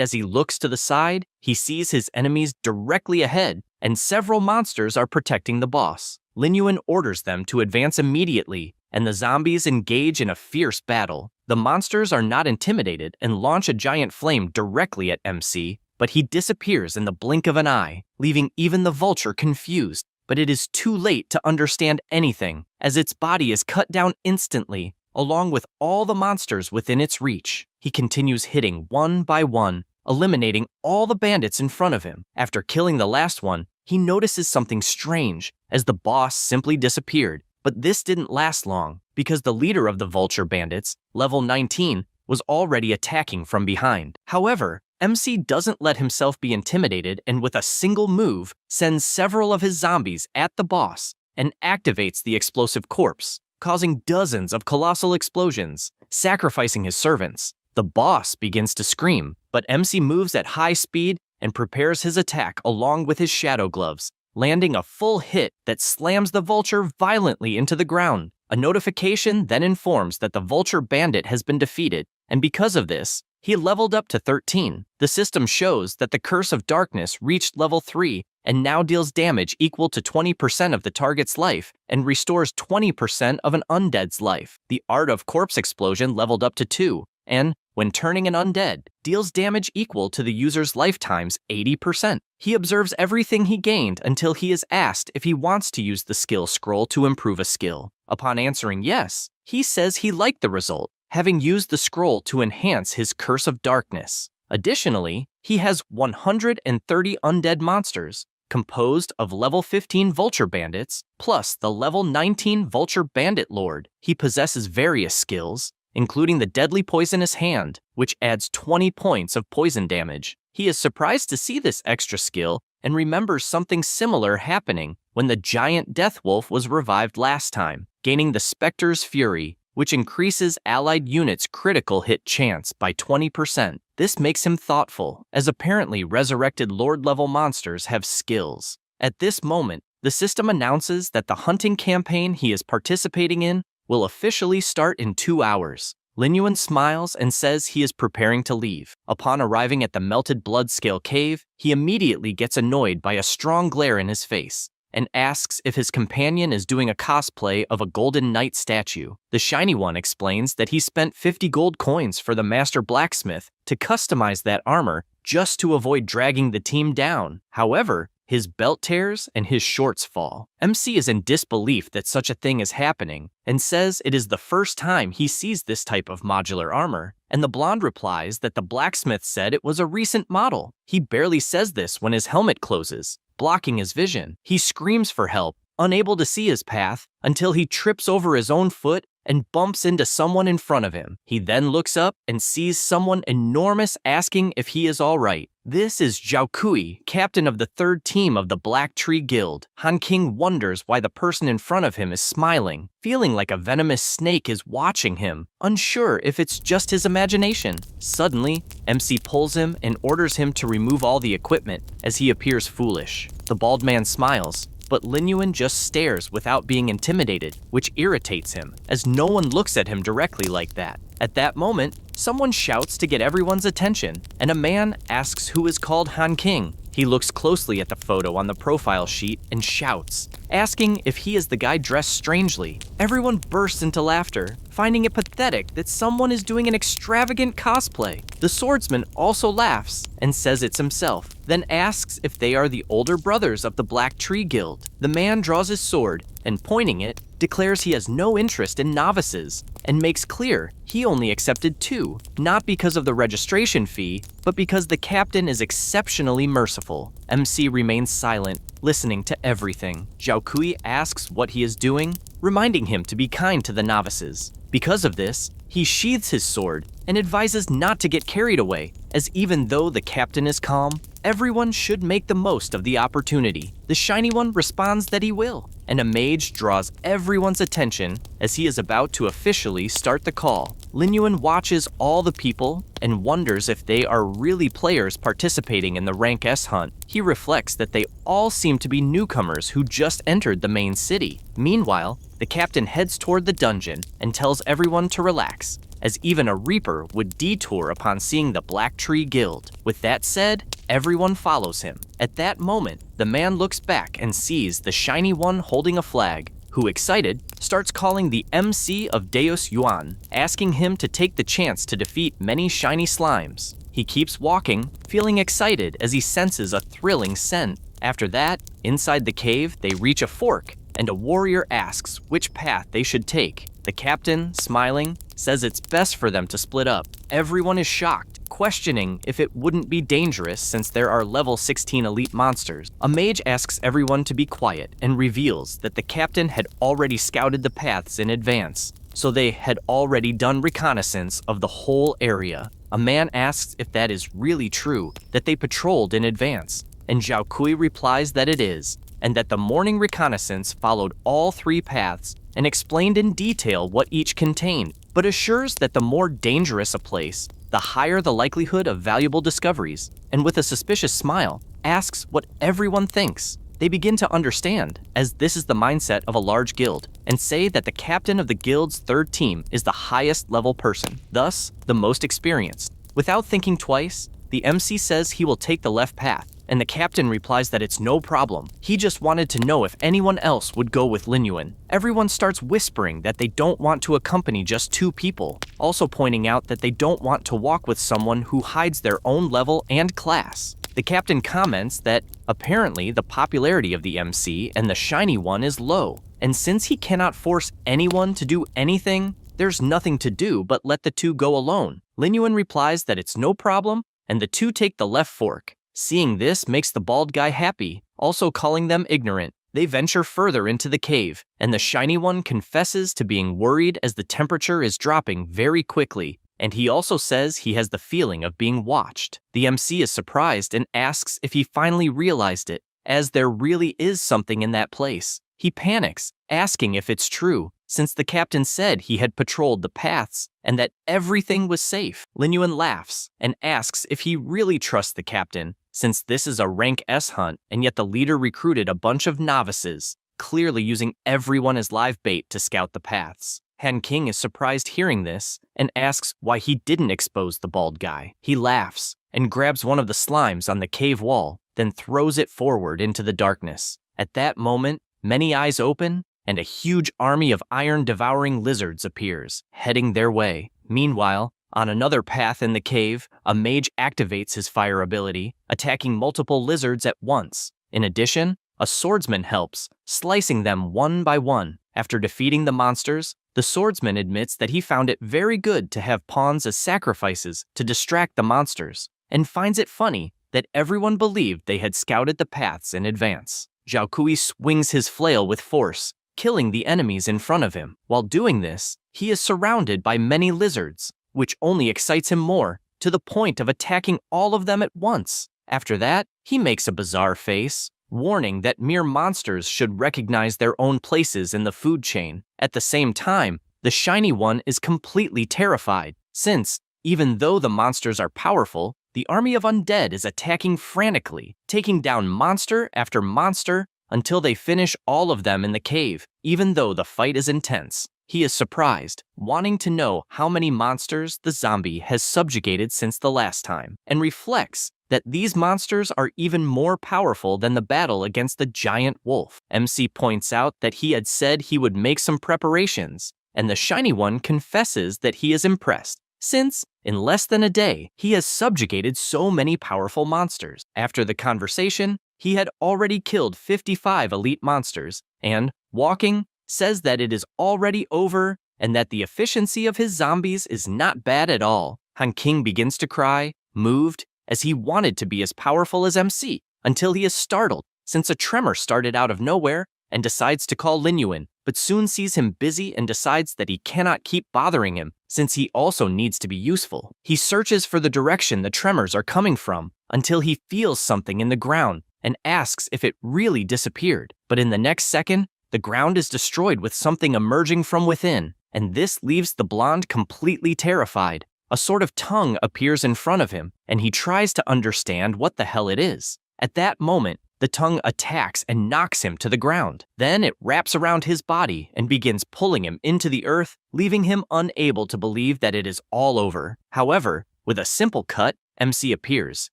as he looks to the side, he sees his enemies directly ahead, and several monsters are protecting the boss. Lin Yuan orders them to advance immediately, and the zombies engage in a fierce battle. The monsters are not intimidated and launch a giant flame directly at MC, but he disappears in the blink of an eye, leaving even the Vulture confused. But it is too late to understand anything, as its body is cut down instantly, along with all the monsters within its reach. He continues hitting one by one, eliminating all the bandits in front of him. After killing the last one, he notices something strange, as the boss simply disappeared. But this didn't last long, because the leader of the Vulture Bandits, level 19, was already attacking from behind. However, MC doesn't let himself be intimidated and with a single move sends several of his zombies at the boss and activates the explosive corpse, causing dozens of colossal explosions, sacrificing his servants. The boss begins to scream, but MC moves at high speed and prepares his attack along with his shadow gloves, landing a full hit that slams the Vulture violently into the ground. A notification then informs that the Vulture Bandit has been defeated, and because of this, he leveled up to 13. The system shows that the Curse of Darkness reached level 3 and now deals damage equal to 20% of the target's life and restores 20% of an undead's life. The Art of Corpse Explosion leveled up to 2, and, when turning an undead, deals damage equal to the user's lifetime's 80%. He observes everything he gained until he is asked if he wants to use the skill scroll to improve a skill. Upon answering yes, he says he liked the result, having used the scroll to enhance his Curse of Darkness. Additionally, he has 130 undead monsters, composed of level 15 Vulture Bandits, plus the level 19 Vulture Bandit Lord. He possesses various skills, including the Deadly Poisonous Hand, which adds 20 points of poison damage, He is surprised to see this extra skill and remembers something similar happening when the giant death wolf was revived last time, gaining the Spectre's Fury, which increases allied units' critical hit chance by 20%. This makes him thoughtful, as apparently resurrected Lord-level monsters have skills. At this moment, the system announces that the hunting campaign he is participating in will officially start in 2 hours. Lin Yuan smiles and says he is preparing to leave. Upon arriving at the melted blood-scale cave, he immediately gets annoyed by a strong glare in his face and asks if his companion is doing a cosplay of a golden knight statue. The shiny one explains that he spent 50 gold coins for the master blacksmith to customize that armor just to avoid dragging the team down. However, his belt tears and his shorts fall. MC is in disbelief that such a thing is happening and says it is the first time he sees this type of modular armor, and the blonde replies that the blacksmith said it was a recent model. He barely says this when his helmet closes, blocking his vision. He screams for help, unable to see his path, until he trips over his own foot and bumps into someone in front of him. He then looks up and sees someone enormous asking if he is all right. This is Zhao Kui, captain of the 3rd team of the Black Tree Guild. Han King wonders why the person in front of him is smiling, feeling like a venomous snake is watching him, unsure if it's just his imagination. Suddenly, MC pulls him and orders him to remove all the equipment as he appears foolish. The bald man smiles, but Lin Yuan just stares without being intimidated, which irritates him, as no one looks at him directly like that. At that moment, someone shouts to get everyone's attention, and a man asks who is called Han King. He looks closely at the photo on the profile sheet and shouts, asking if he is the guy dressed strangely. Everyone bursts into laughter, finding it pathetic that someone is doing an extravagant cosplay. The swordsman also laughs and says it's himself, then asks if they are the older brothers of the Black Tree Guild. The man draws his sword and, pointing it, declares he has no interest in novices and makes clear he only accepted 2, not because of the registration fee, but because the captain is exceptionally merciful. MC remains silent, listening to everything. Zhao Kui asks what he is doing, reminding him to be kind to the novices. Because of this, he sheathes his sword and advises not to get carried away, as even though the captain is calm, everyone should make the most of the opportunity. The shiny one responds that he will, and a mage draws everyone's attention as he is about to officially start the call. Lin Yuan watches all the people and wonders if they are really players participating in the Rank S hunt. He reflects that they all seem to be newcomers who just entered the main city. Meanwhile, the captain heads toward the dungeon and tells everyone to relax, as even a Reaper would detour upon seeing the Black Tree Guild. With that said, everyone follows him. At that moment, the man looks back and sees the shiny one holding a flag, who, excited, starts calling the MC of Deus Yuan, asking him to take the chance to defeat many shiny slimes. He keeps walking, feeling excited as he senses a thrilling scent. After that, inside the cave, they reach a fork, and a warrior asks which path they should take. The captain, smiling, says it's best for them to split up. Everyone is shocked, questioning if it wouldn't be dangerous since there are level 16 elite monsters. A mage asks everyone to be quiet and reveals that the captain had already scouted the paths in advance, so they had already done reconnaissance of the whole area. A man asks if that is really true, that they patrolled in advance, and Zhao Kui replies that it is, and that the morning reconnaissance followed all 3 paths and explained in detail what each contained, but assures that the more dangerous a place, the higher the likelihood of valuable discoveries, and with a suspicious smile, asks what everyone thinks. They begin to understand, as this is the mindset of a large guild, and say that the captain of the guild's 3rd team is the highest level person, thus the most experienced. Without thinking twice, the MC says he will take the left path, and the captain replies that it's no problem. He just wanted to know if anyone else would go with Lin Yuan. Everyone starts whispering that they don't want to accompany just 2 people, also pointing out that they don't want to walk with someone who hides their own level and class. The captain comments that apparently the popularity of the MC and the shiny one is low, and since he cannot force anyone to do anything, there's nothing to do but let the 2 go alone. Lin Yuan replies that it's no problem, and the 2 take the left fork. Seeing this makes the bald guy happy, also calling them ignorant. They venture further into the cave, and the shiny one confesses to being worried as the temperature is dropping very quickly. and he also says he has the feeling of being watched. The MC is surprised and asks if he finally realized it, as there really is something in that place. He panics, asking if it's true, since the captain said he had patrolled the paths and that everything was safe. Lin Yuan laughs and asks if he really trusts the captain, since this is a rank S hunt and yet the leader recruited a bunch of novices, clearly using everyone as live bait to scout the paths. Han King is surprised hearing this and asks why he didn't expose the bald guy. He laughs and grabs one of the slimes on the cave wall, then throws it forward into the darkness. At that moment, many eyes open, and a huge army of iron-devouring lizards appears, heading their way. Meanwhile, on another path in the cave, a mage activates his fire ability, attacking multiple lizards at once. In addition, a swordsman helps, slicing them one by one. After defeating the monsters, the swordsman admits that he found it very good to have pawns as sacrifices to distract the monsters, and finds it funny that everyone believed they had scouted the paths in advance. Zhao Kui swings his flail with force, killing the enemies in front of him. While doing this, he is surrounded by many lizards, which only excites him more, to the point of attacking all of them at once. After that, he makes a bizarre face, warning that mere monsters should recognize their own places in the food chain. At the same time, the shiny one is completely terrified, since, even though the monsters are powerful, the army of undead is attacking frantically, taking down monster after monster until they finish all of them in the cave, even though the fight is intense. He is surprised, wanting to know how many monsters the zombie has subjugated since the last time, and reflects that these monsters are even more powerful than the battle against the giant wolf. MC points out that he had said he would make some preparations, and the shiny one confesses that he is impressed, since, in less than a day, he has subjugated so many powerful monsters. After the conversation, he had already killed 55 elite monsters, and, walking, says that it is already over and that the efficiency of his zombies is not bad at all. Han King begins to cry, moved, as he wanted to be as powerful as MC, until he is startled, since a tremor started out of nowhere, and decides to call Lin Yuan, but soon sees him busy and decides that he cannot keep bothering him, since he also needs to be useful. He searches for the direction the tremors are coming from, until he feels something in the ground, and asks if it really disappeared. But in the next second, the ground is destroyed with something emerging from within, and this leaves the blonde completely terrified. A sort of tongue appears in front of him, and he tries to understand what the hell it is. At that moment, the tongue attacks and knocks him to the ground. Then it wraps around his body and begins pulling him into the earth, leaving him unable to believe that it is all over. However, with a simple cut, MC appears,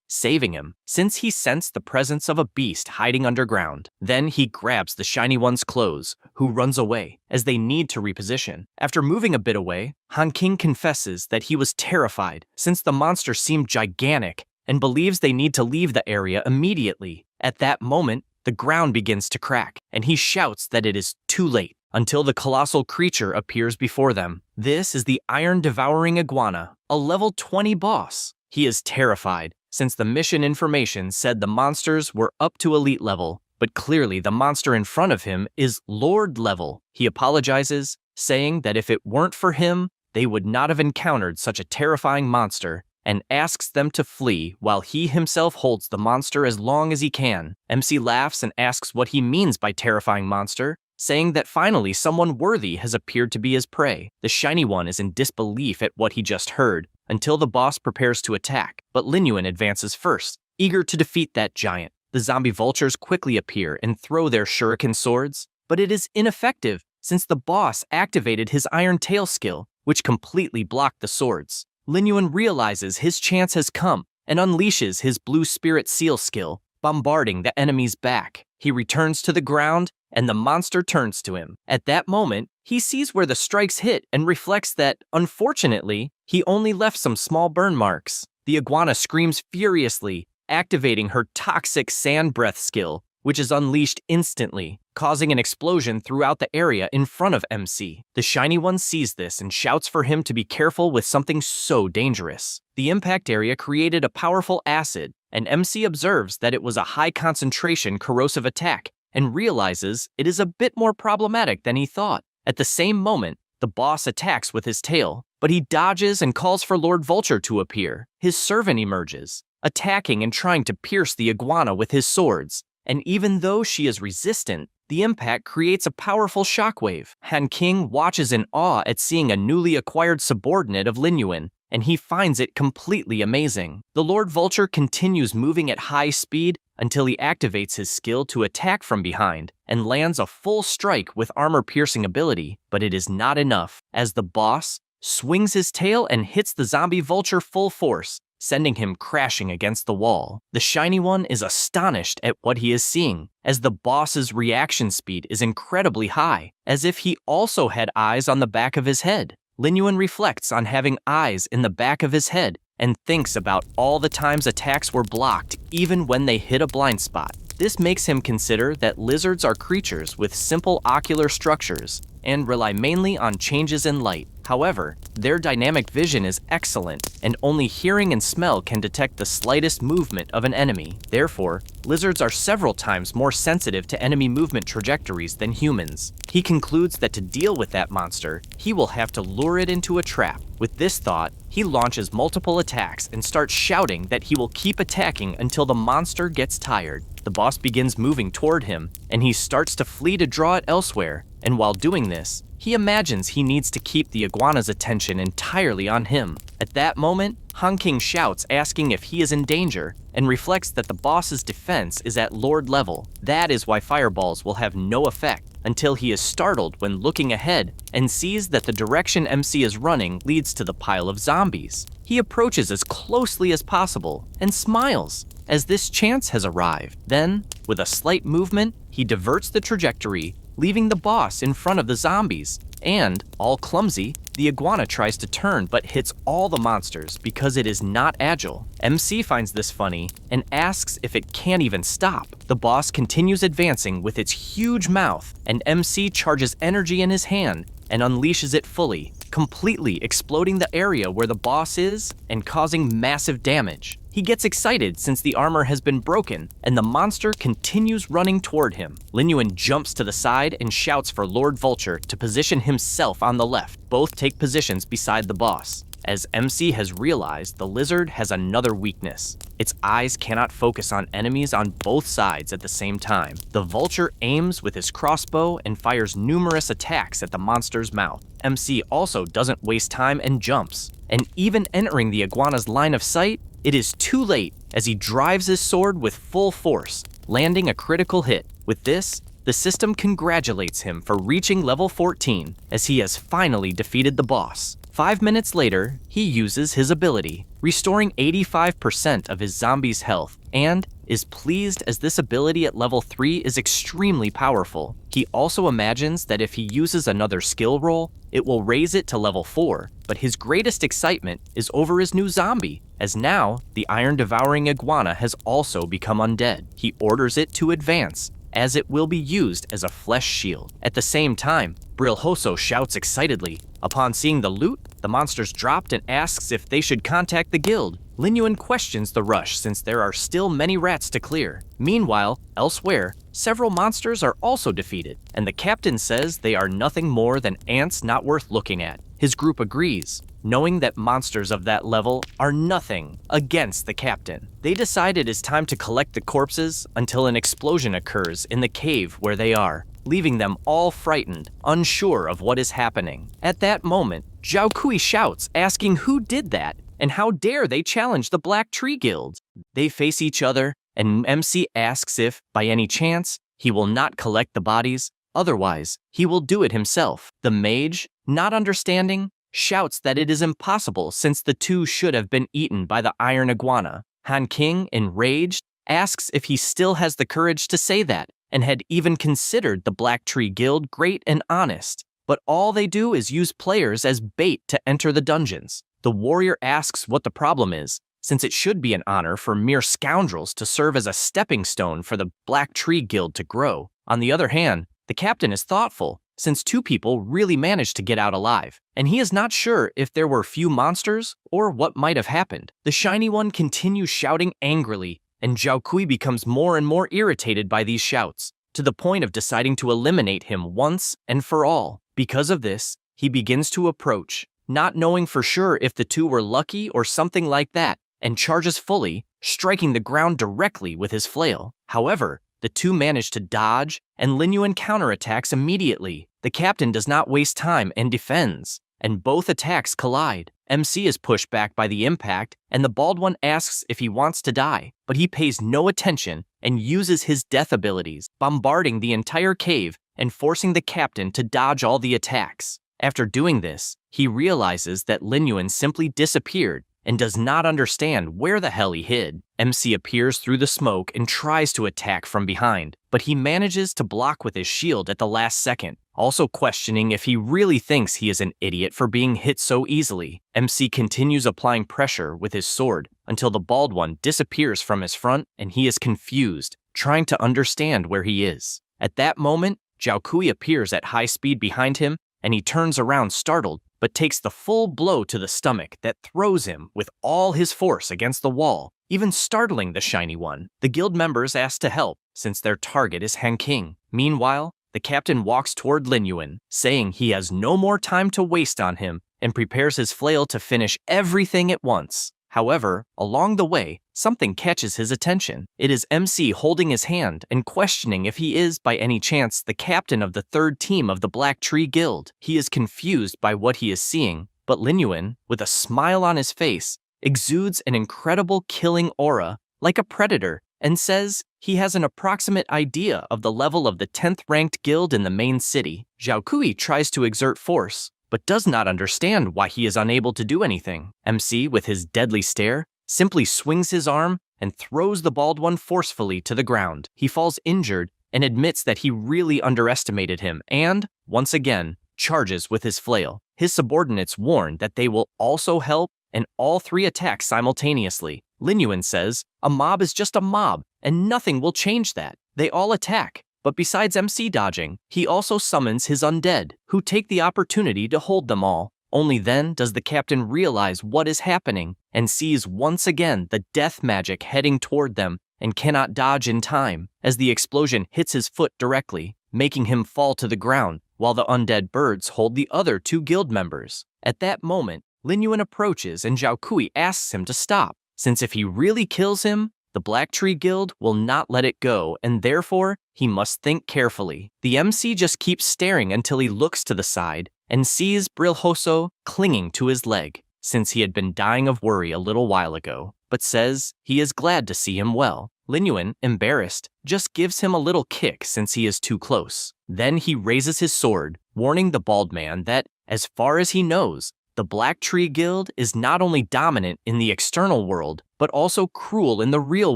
saving him, since he sensed the presence of a beast hiding underground. Then he grabs the shiny one's clothes, who runs away, as they need to reposition. After moving a bit away, Han King confesses that he was terrified, since the monster seemed gigantic, and believes they need to leave the area immediately. At that moment, the ground begins to crack, and he shouts that it is too late, until the colossal creature appears before them. This is the iron-devouring iguana, a level 20 boss. He is terrified, since the mission information said the monsters were up to elite level, but clearly the monster in front of him is Lord level. He apologizes, saying that if it weren't for him, they would not have encountered such a terrifying monster, and asks them to flee while he himself holds the monster as long as he can. MC laughs and asks what he means by terrifying monster, saying that finally someone worthy has appeared to be his prey. The shiny one is in disbelief at what he just heard, until the boss prepares to attack, but Lin Yuan advances first, eager to defeat that giant. The zombie vultures quickly appear and throw their shuriken swords, but it is ineffective since the boss activated his iron tail skill, which completely blocked the swords. Lin Yuan realizes his chance has come and unleashes his blue spirit seal skill, bombarding the enemy's back. He returns to the ground, and the monster turns to him. At that moment, he sees where the strikes hit and reflects that, unfortunately, he only left some small burn marks. The iguana screams furiously, activating her toxic sand breath skill, which is unleashed instantly, causing an explosion throughout the area in front of MC. The shiny one sees this and shouts for him to be careful with something so dangerous. The impact area created a powerful acid, and MC observes that it was a high-concentration corrosive attack, and realizes it is a bit more problematic than he thought. At the same moment, The boss attacks with his tail, but he dodges and calls for Lord Vulture to appear. His servant emerges, attacking and trying to pierce the iguana with his swords. And even though she is resistant, the impact creates a powerful shockwave. Han King watches in awe at seeing a newly acquired subordinate of Lin Yuan, and he finds it completely amazing. The Lord Vulture continues moving at high speed until he activates his skill to attack from behind and lands a full strike with armor-piercing ability, but it is not enough, as the boss swings his tail and hits the zombie vulture full force, sending him crashing against the wall. The Shiny One is astonished at what he is seeing, as the boss's reaction speed is incredibly high, as if he also had eyes on the back of his head. Lin Yuan reflects on having eyes in the back of his head and thinks about all the times attacks were blocked, even when they hit a blind spot. This makes him consider that lizards are creatures with simple ocular structures and rely mainly on changes in light. However, their dynamic vision is excellent, and only hearing and smell can detect the slightest movement of an enemy. Therefore, lizards are several times more sensitive to enemy movement trajectories than humans. He concludes that to deal with that monster, he will have to lure it into a trap. With this thought, he launches multiple attacks and starts shouting that he will keep attacking until the monster gets tired. The boss begins moving toward him, and he starts to flee to draw it elsewhere, and while doing this, he imagines he needs to keep the iguana's attention entirely on him. At that moment, Han King shouts, asking if he is in danger, and reflects that the boss's defense is at Lord level. That is why fireballs will have no effect, until he is startled when looking ahead and sees that the direction MC is running leads to the pile of zombies. He approaches as closely as possible and smiles, as this chance has arrived. Then, with a slight movement, he diverts the trajectory, leaving the boss in front of the zombies. And, all clumsy, the iguana tries to turn but hits all the monsters because it is not agile. MC finds this funny and asks if it can't even stop. The boss continues advancing with its huge mouth, and MC charges energy in his hand and unleashes it fully, completely exploding the area where the boss is and causing massive damage. He gets excited since the armor has been broken, and the monster continues running toward him. Lin Yuan jumps to the side and shouts for Lord Vulture to position himself on the left. Both take positions beside the boss, as MC has realized the lizard has another weakness. Its eyes cannot focus on enemies on both sides at the same time. The vulture aims with his crossbow and fires numerous attacks at the monster's mouth. MC also doesn't waste time and jumps, and even entering the iguana's line of sight, it is too late as he drives his sword with full force, landing a critical hit. With this, the system congratulates him for reaching level 14, as he has finally defeated the boss. 5 minutes later, he uses his ability, restoring 85% of his zombie's health, and is pleased as this ability at level 3 is extremely powerful. He also imagines that if he uses another skill roll, it will raise it to level 4, but his greatest excitement is over his new zombie, as now the iron-devouring iguana has also become undead. He orders it to advance, as it will be used as a flesh shield. At the same time, Brilhoso shouts excitedly. Upon seeing the loot, the monsters dropped and asks if they should contact the guild. Lin Yuan questions the rush since there are still many rats to clear. Meanwhile, elsewhere, several monsters are also defeated, and the captain says they are nothing more than ants not worth looking at. His group agrees, knowing that monsters of that level are nothing against the captain. They decide it is time to collect the corpses until an explosion occurs in the cave where they are, leaving them all frightened, unsure of what is happening. At that moment, Zhao Kui shouts, asking who did that, and how dare they challenge the Black Tree Guild. They face each other, and MC asks if, by any chance, he will not collect the bodies, otherwise, he will do it himself. The mage, not understanding, shouts that it is impossible since the two should have been eaten by the iron iguana. Han King, enraged, asks if he still has the courage to say that, and had even considered the Black Tree Guild great and honest, but all they do is use players as bait to enter the dungeons. The warrior asks what the problem is, since it should be an honor for mere scoundrels to serve as a stepping stone for the Black Tree Guild to grow. On the other hand, the captain is thoughtful, since 2 people really managed to get out alive, and he is not sure if there were few monsters or what might have happened. The Shiny One continues shouting angrily, and Zhao Kui becomes more and more irritated by these shouts, to the point of deciding to eliminate him once and for all. Because of this, he begins to approach, not knowing for sure if the two were lucky or something like that, and charges fully, striking the ground directly with his flail. However, the two manage to dodge, and Lin Yuan counterattacks immediately. The captain does not waste time and defends, and both attacks collide. MC is pushed back by the impact, and the bald one asks if he wants to die, but he pays no attention and uses his death abilities, bombarding the entire cave and forcing the captain to dodge all the attacks. After doing this, he realizes that Lin Yuan simply disappeared and does not understand where the hell he hid. MC appears through the smoke and tries to attack from behind, but he manages to block with his shield at the last second, also questioning if he really thinks he is an idiot for being hit so easily. MC continues applying pressure with his sword until the bald one disappears from his front and he is confused, trying to understand where he is. At that moment, Zhao Kui appears at high speed behind him, and he turns around startled, but takes the full blow to the stomach that throws him with all his force against the wall, even startling the shiny one. The guild members ask to help, since their target is Han King. Meanwhile, the captain walks toward Lin Yuan, saying he has no more time to waste on him, and prepares his flail to finish everything at once. However, along the way, something catches his attention. It is MC holding his hand and questioning if he is, by any chance, the captain of the third team of the Black Tree Guild. He is confused by what he is seeing, but Lin Yuan, with a smile on his face, exudes an incredible killing aura, like a predator, and says he has an approximate idea of the level of the 10th ranked guild in the main city. Zhao Kui tries to exert force, but does not understand why he is unable to do anything. MC, with his deadly stare, simply swings his arm and throws the bald one forcefully to the ground. He falls injured and admits that he really underestimated him and, once again, charges with his flail. His subordinates warn that they will also help, and all three attack simultaneously. Lin Yuan says, a mob is just a mob, and nothing will change that. They all attack. But besides MC dodging, he also summons his undead, who take the opportunity to hold them all. Only then does the captain realize what is happening and sees once again the death magic heading toward them and cannot dodge in time, as the explosion hits his foot directly, making him fall to the ground, while the undead birds hold the other two guild members. At that moment, Lin Yuan approaches and Zhao Kui asks him to stop, since if he really kills him, the Black Tree Guild will not let it go, and therefore, he must think carefully. The MC just keeps staring until he looks to the side and sees Brilhoso clinging to his leg, since he had been dying of worry a little while ago, but says he is glad to see him well. Lin Yuan, embarrassed, just gives him a little kick since he is too close. Then he raises his sword, warning the bald man that, as far as he knows, the Black Tree Guild is not only dominant in the external world, but also cruel in the real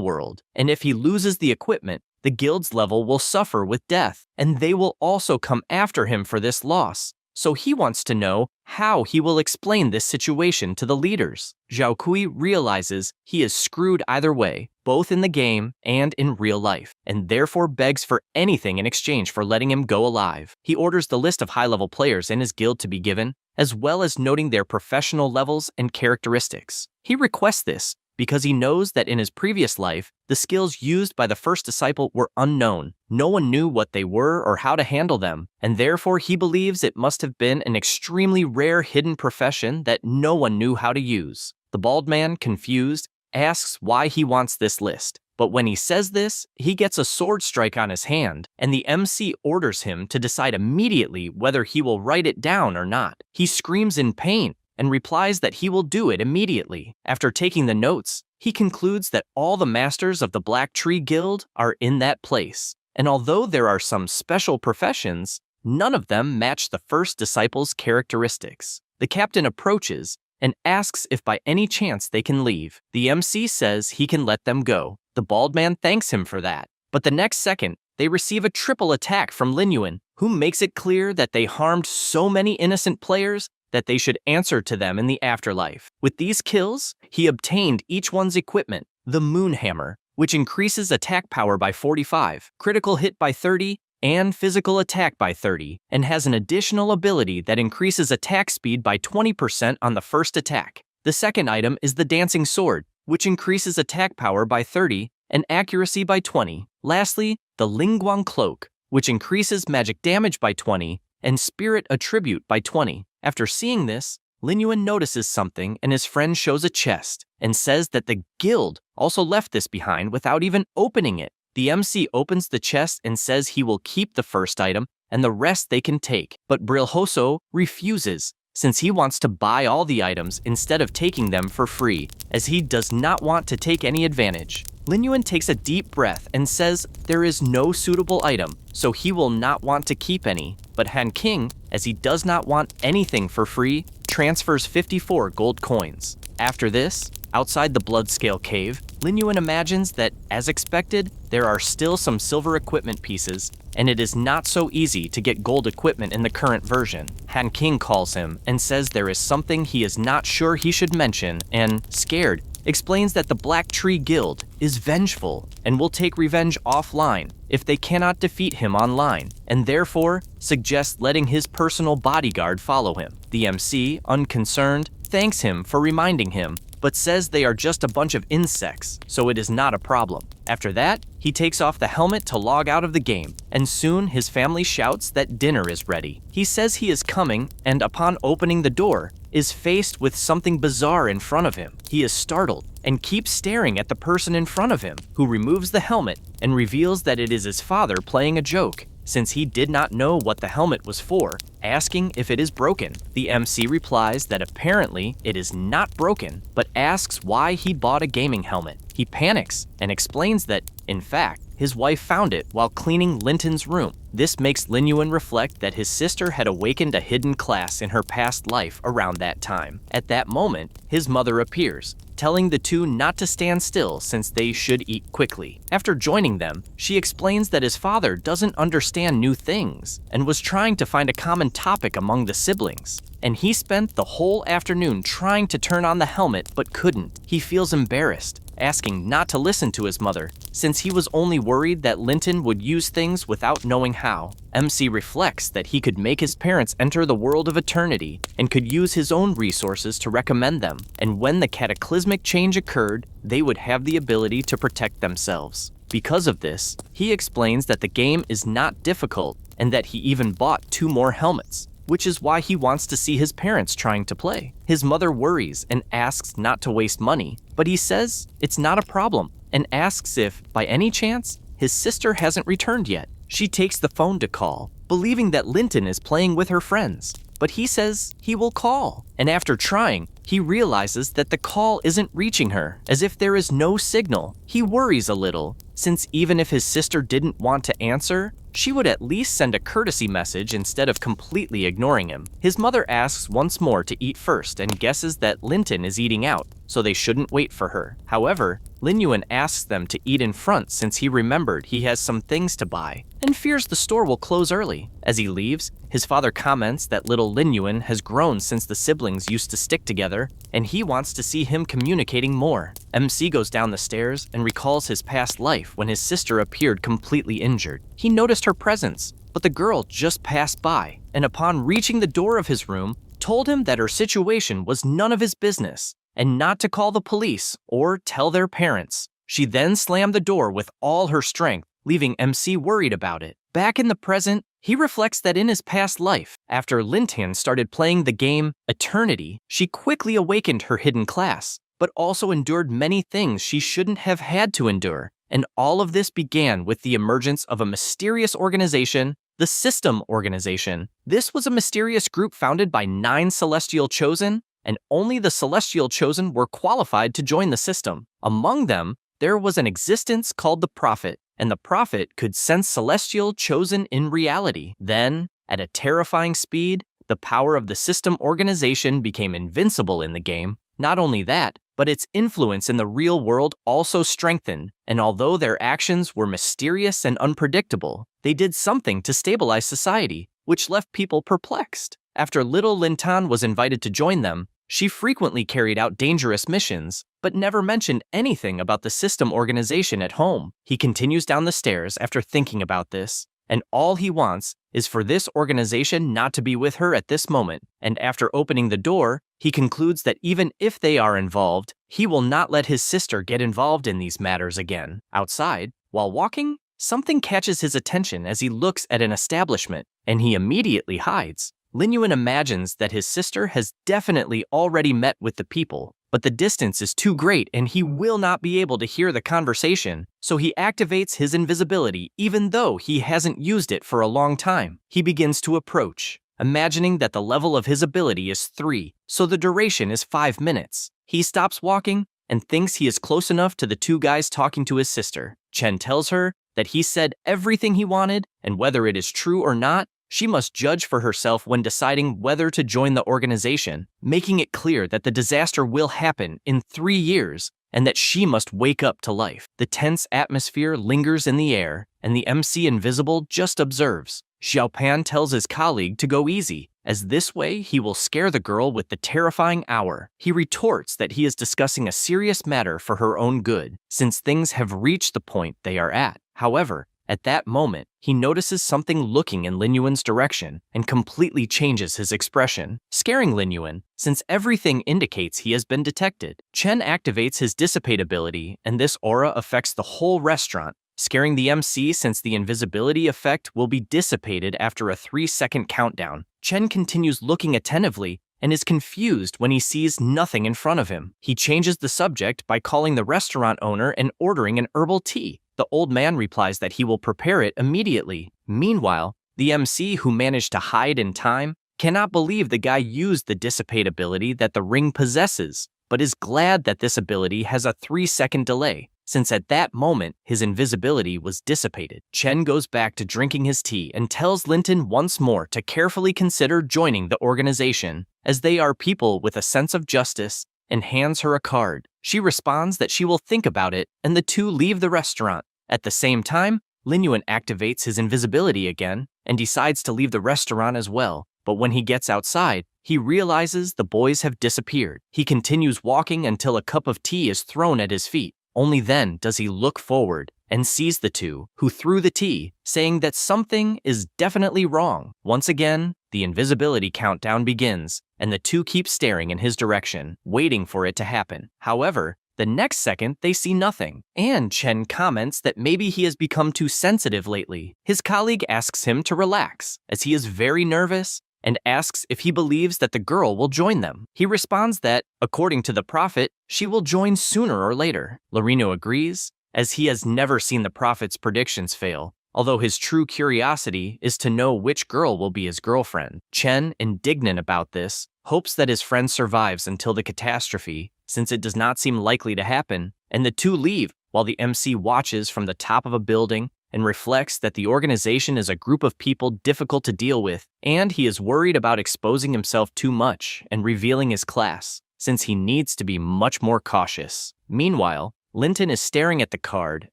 world, and if he loses the equipment, the guild's level will suffer with death, and they will also come after him for this loss. So he wants to know how he will explain this situation to the leaders. Zhao Kui realizes he is screwed either way, both in the game and in real life, and therefore begs for anything in exchange for letting him go alive. He orders the list of high-level players in his guild to be given, as well as noting their professional levels and characteristics. He requests this because he knows that in his previous life, the skills used by the first disciple were unknown. No one knew what they were or how to handle them, and therefore he believes it must have been an extremely rare hidden profession that no one knew how to use. The bald man, confused, asks why he wants this list. But when he says this, he gets a sword strike on his hand, and the MC orders him to decide immediately whether he will write it down or not. He screams in pain and replies that he will do it immediately. After taking the notes, he concludes that all the masters of the Black Tree Guild are in that place, and although there are some special professions, none of them match the first disciple's characteristics. The captain approaches and asks if by any chance they can leave. The MC says he can let them go. The bald man thanks him for that, but the next second, they receive a triple attack from Lin Yuan, who makes it clear that they harmed so many innocent players that they should answer to them in the afterlife. With these kills, he obtained each one's equipment, the Moon Hammer, which increases attack power by 45, critical hit by 30, and physical attack by 30, and has an additional ability that increases attack speed by 20% on the first attack. The second item is the Dancing Sword, which increases attack power by 30 and accuracy by 20. Lastly, the Lingguang Cloak, which increases magic damage by 20 and spirit attribute by 20. After seeing this, Lin Yuan notices something and his friend shows a chest and says that the guild also left this behind without even opening it. The MC opens the chest and says he will keep the first item and the rest they can take, but Brilhoso refuses since he wants to buy all the items instead of taking them for free, as he does not want to take any advantage. Lin Yuan takes a deep breath and says there is no suitable item, so he will not want to keep any, but Han King, as he does not want anything for free, transfers 54 gold coins. After this, outside the Bloodscale Cave, Lin Yuan imagines that, as expected, there are still some silver equipment pieces, and it is not so easy to get gold equipment in the current version. Han King calls him and says there is something he is not sure he should mention and, scared, explains that the Black Tree Guild is vengeful and will take revenge offline if they cannot defeat him online, and therefore suggests letting his personal bodyguard follow him. The MC, unconcerned, thanks him for reminding him, but says they are just a bunch of insects, so it is not a problem. After that, he takes off the helmet to log out of the game, and soon his family shouts that dinner is ready. He says he is coming, and upon opening the door, is faced with something bizarre in front of him. He is startled and keeps staring at the person in front of him, who removes the helmet and reveals that it is his father playing a joke, since he did not know what the helmet was for, asking if it is broken. The MC replies that apparently it is not broken, but asks why he bought a gaming helmet. He panics and explains that, in fact, his wife found it while cleaning Linton's room. This makes Lin Yuan reflect that his sister had awakened a hidden class in her past life around that time. At that moment, his mother appears, telling the two not to stand still since they should eat quickly. After joining them, she explains that his father doesn't understand new things and was trying to find a common topic among the siblings. And he spent the whole afternoon trying to turn on the helmet but couldn't. He feels embarrassed, asking not to listen to his mother, since he was only worried that Linton would use things without knowing how. MC reflects that he could make his parents enter the world of eternity and could use his own resources to recommend them, and when the cataclysmic change occurred, they would have the ability to protect themselves. Because of this, he explains that the game is not difficult and that he even bought 2 more helmets, which is why he wants to see his parents trying to play. His mother worries and asks not to waste money, but he says it's not a problem and asks if, by any chance, his sister hasn't returned yet. She takes the phone to call, believing that Linton is playing with her friends, but he says he will call. And after trying, he realizes that the call isn't reaching her, as if there is no signal. He worries a little, since even if his sister didn't want to answer, she would at least send a courtesy message instead of completely ignoring him. His mother asks once more to eat first and guesses that Linton is eating out, so they shouldn't wait for her. However, Lin Yuan asks them to eat in front since he remembered he has some things to buy, and fears the store will close early. As he leaves, his father comments that little Lin Yuan has grown since the siblings used to stick together, and he wants to see him communicating more. MC goes down the stairs and recalls his past life when his sister appeared completely injured. He noticed her presence, but the girl just passed by, and upon reaching the door of his room, told him that her situation was none of his business, and not to call the police or tell their parents. She then slammed the door with all her strength, leaving MC worried about it. Back in the present, he reflects that in his past life, after Linton started playing the game Eternity, she quickly awakened her hidden class, but also endured many things she shouldn't have had to endure. And all of this began with the emergence of a mysterious organization, the System Organization. This was a mysterious group founded by 9 Celestial Chosen, and only the Celestial Chosen were qualified to join the system. Among them, there was an existence called the Prophet, and the Prophet could sense Celestial Chosen in reality. Then, at a terrifying speed, the power of the System Organization became invincible in the game. Not only that, but its influence in the real world also strengthened, and although their actions were mysterious and unpredictable, they did something to stabilize society, which left people perplexed. After little Linton was invited to join them, she frequently carried out dangerous missions, but never mentioned anything about the System Organization at home. He continues down the stairs after thinking about this, and all he wants is for this organization not to be with her at this moment, and after opening the door, he concludes that even if they are involved, he will not let his sister get involved in these matters again. Outside, while walking, something catches his attention as he looks at an establishment, and he immediately hides. Linyuan imagines that his sister has definitely already met with the people, but the distance is too great and he will not be able to hear the conversation, so he activates his invisibility even though he hasn't used it for a long time. He begins to approach, imagining that the level of his ability is 3, so the duration is 5 minutes. He stops walking and thinks he is close enough to the two guys talking to his sister. Chen tells her that he said everything he wanted, and whether it is true or not, she must judge for herself when deciding whether to join the organization, making it clear that the disaster will happen in 3 years and that she must wake up to life. The tense atmosphere lingers in the air, and the MC Invisible just observes. Xiaopan tells his colleague to go easy, as this way he will scare the girl with the terrifying hour. He retorts that he is discussing a serious matter for her own good, since things have reached the point they are at. However, at that moment, he notices something looking in Linyuan's direction and completely changes his expression, scaring Linyuan, since everything indicates he has been detected. Chen activates his dissipate ability, and this aura affects the whole restaurant, scaring the MC since the invisibility effect will be dissipated after a 3-second countdown. Chen continues looking attentively and is confused when he sees nothing in front of him. He changes the subject by calling the restaurant owner and ordering an herbal tea. The old man replies that he will prepare it immediately. Meanwhile, the MC, who managed to hide in time, cannot believe the guy used the dissipate ability that the ring possesses, but is glad that this ability has a 3-second delay, since at that moment his invisibility was dissipated. Chen goes back to drinking his tea and tells Linton once more to carefully consider joining the organization, as they are people with a sense of justice, and hands her a card. She responds that she will think about it, and the two leave the restaurant. At the same time, Linyuan activates his invisibility again and decides to leave the restaurant as well, but when he gets outside, he realizes the boys have disappeared. He continues walking until a cup of tea is thrown at his feet. Only then does he look forward and sees the two who threw the tea, saying that something is definitely wrong. Once again, the invisibility countdown begins, and the two keep staring in his direction, waiting for it to happen. However, the next second they see nothing, and Chen comments that maybe he has become too sensitive lately. His colleague asks him to relax, as he is very nervous, and asks if he believes that the girl will join them. He responds that, according to the prophet, she will join sooner or later. Lorino agrees, as he has never seen the prophet's predictions fail, although his true curiosity is to know which girl will be his girlfriend. Chen, indignant about this, hopes that his friend survives until the catastrophe, since it does not seem likely to happen, and the two leave while the MC watches from the top of a building and reflects that the organization is a group of people difficult to deal with, and he is worried about exposing himself too much and revealing his class, since he needs to be much more cautious. Meanwhile, Linton is staring at the card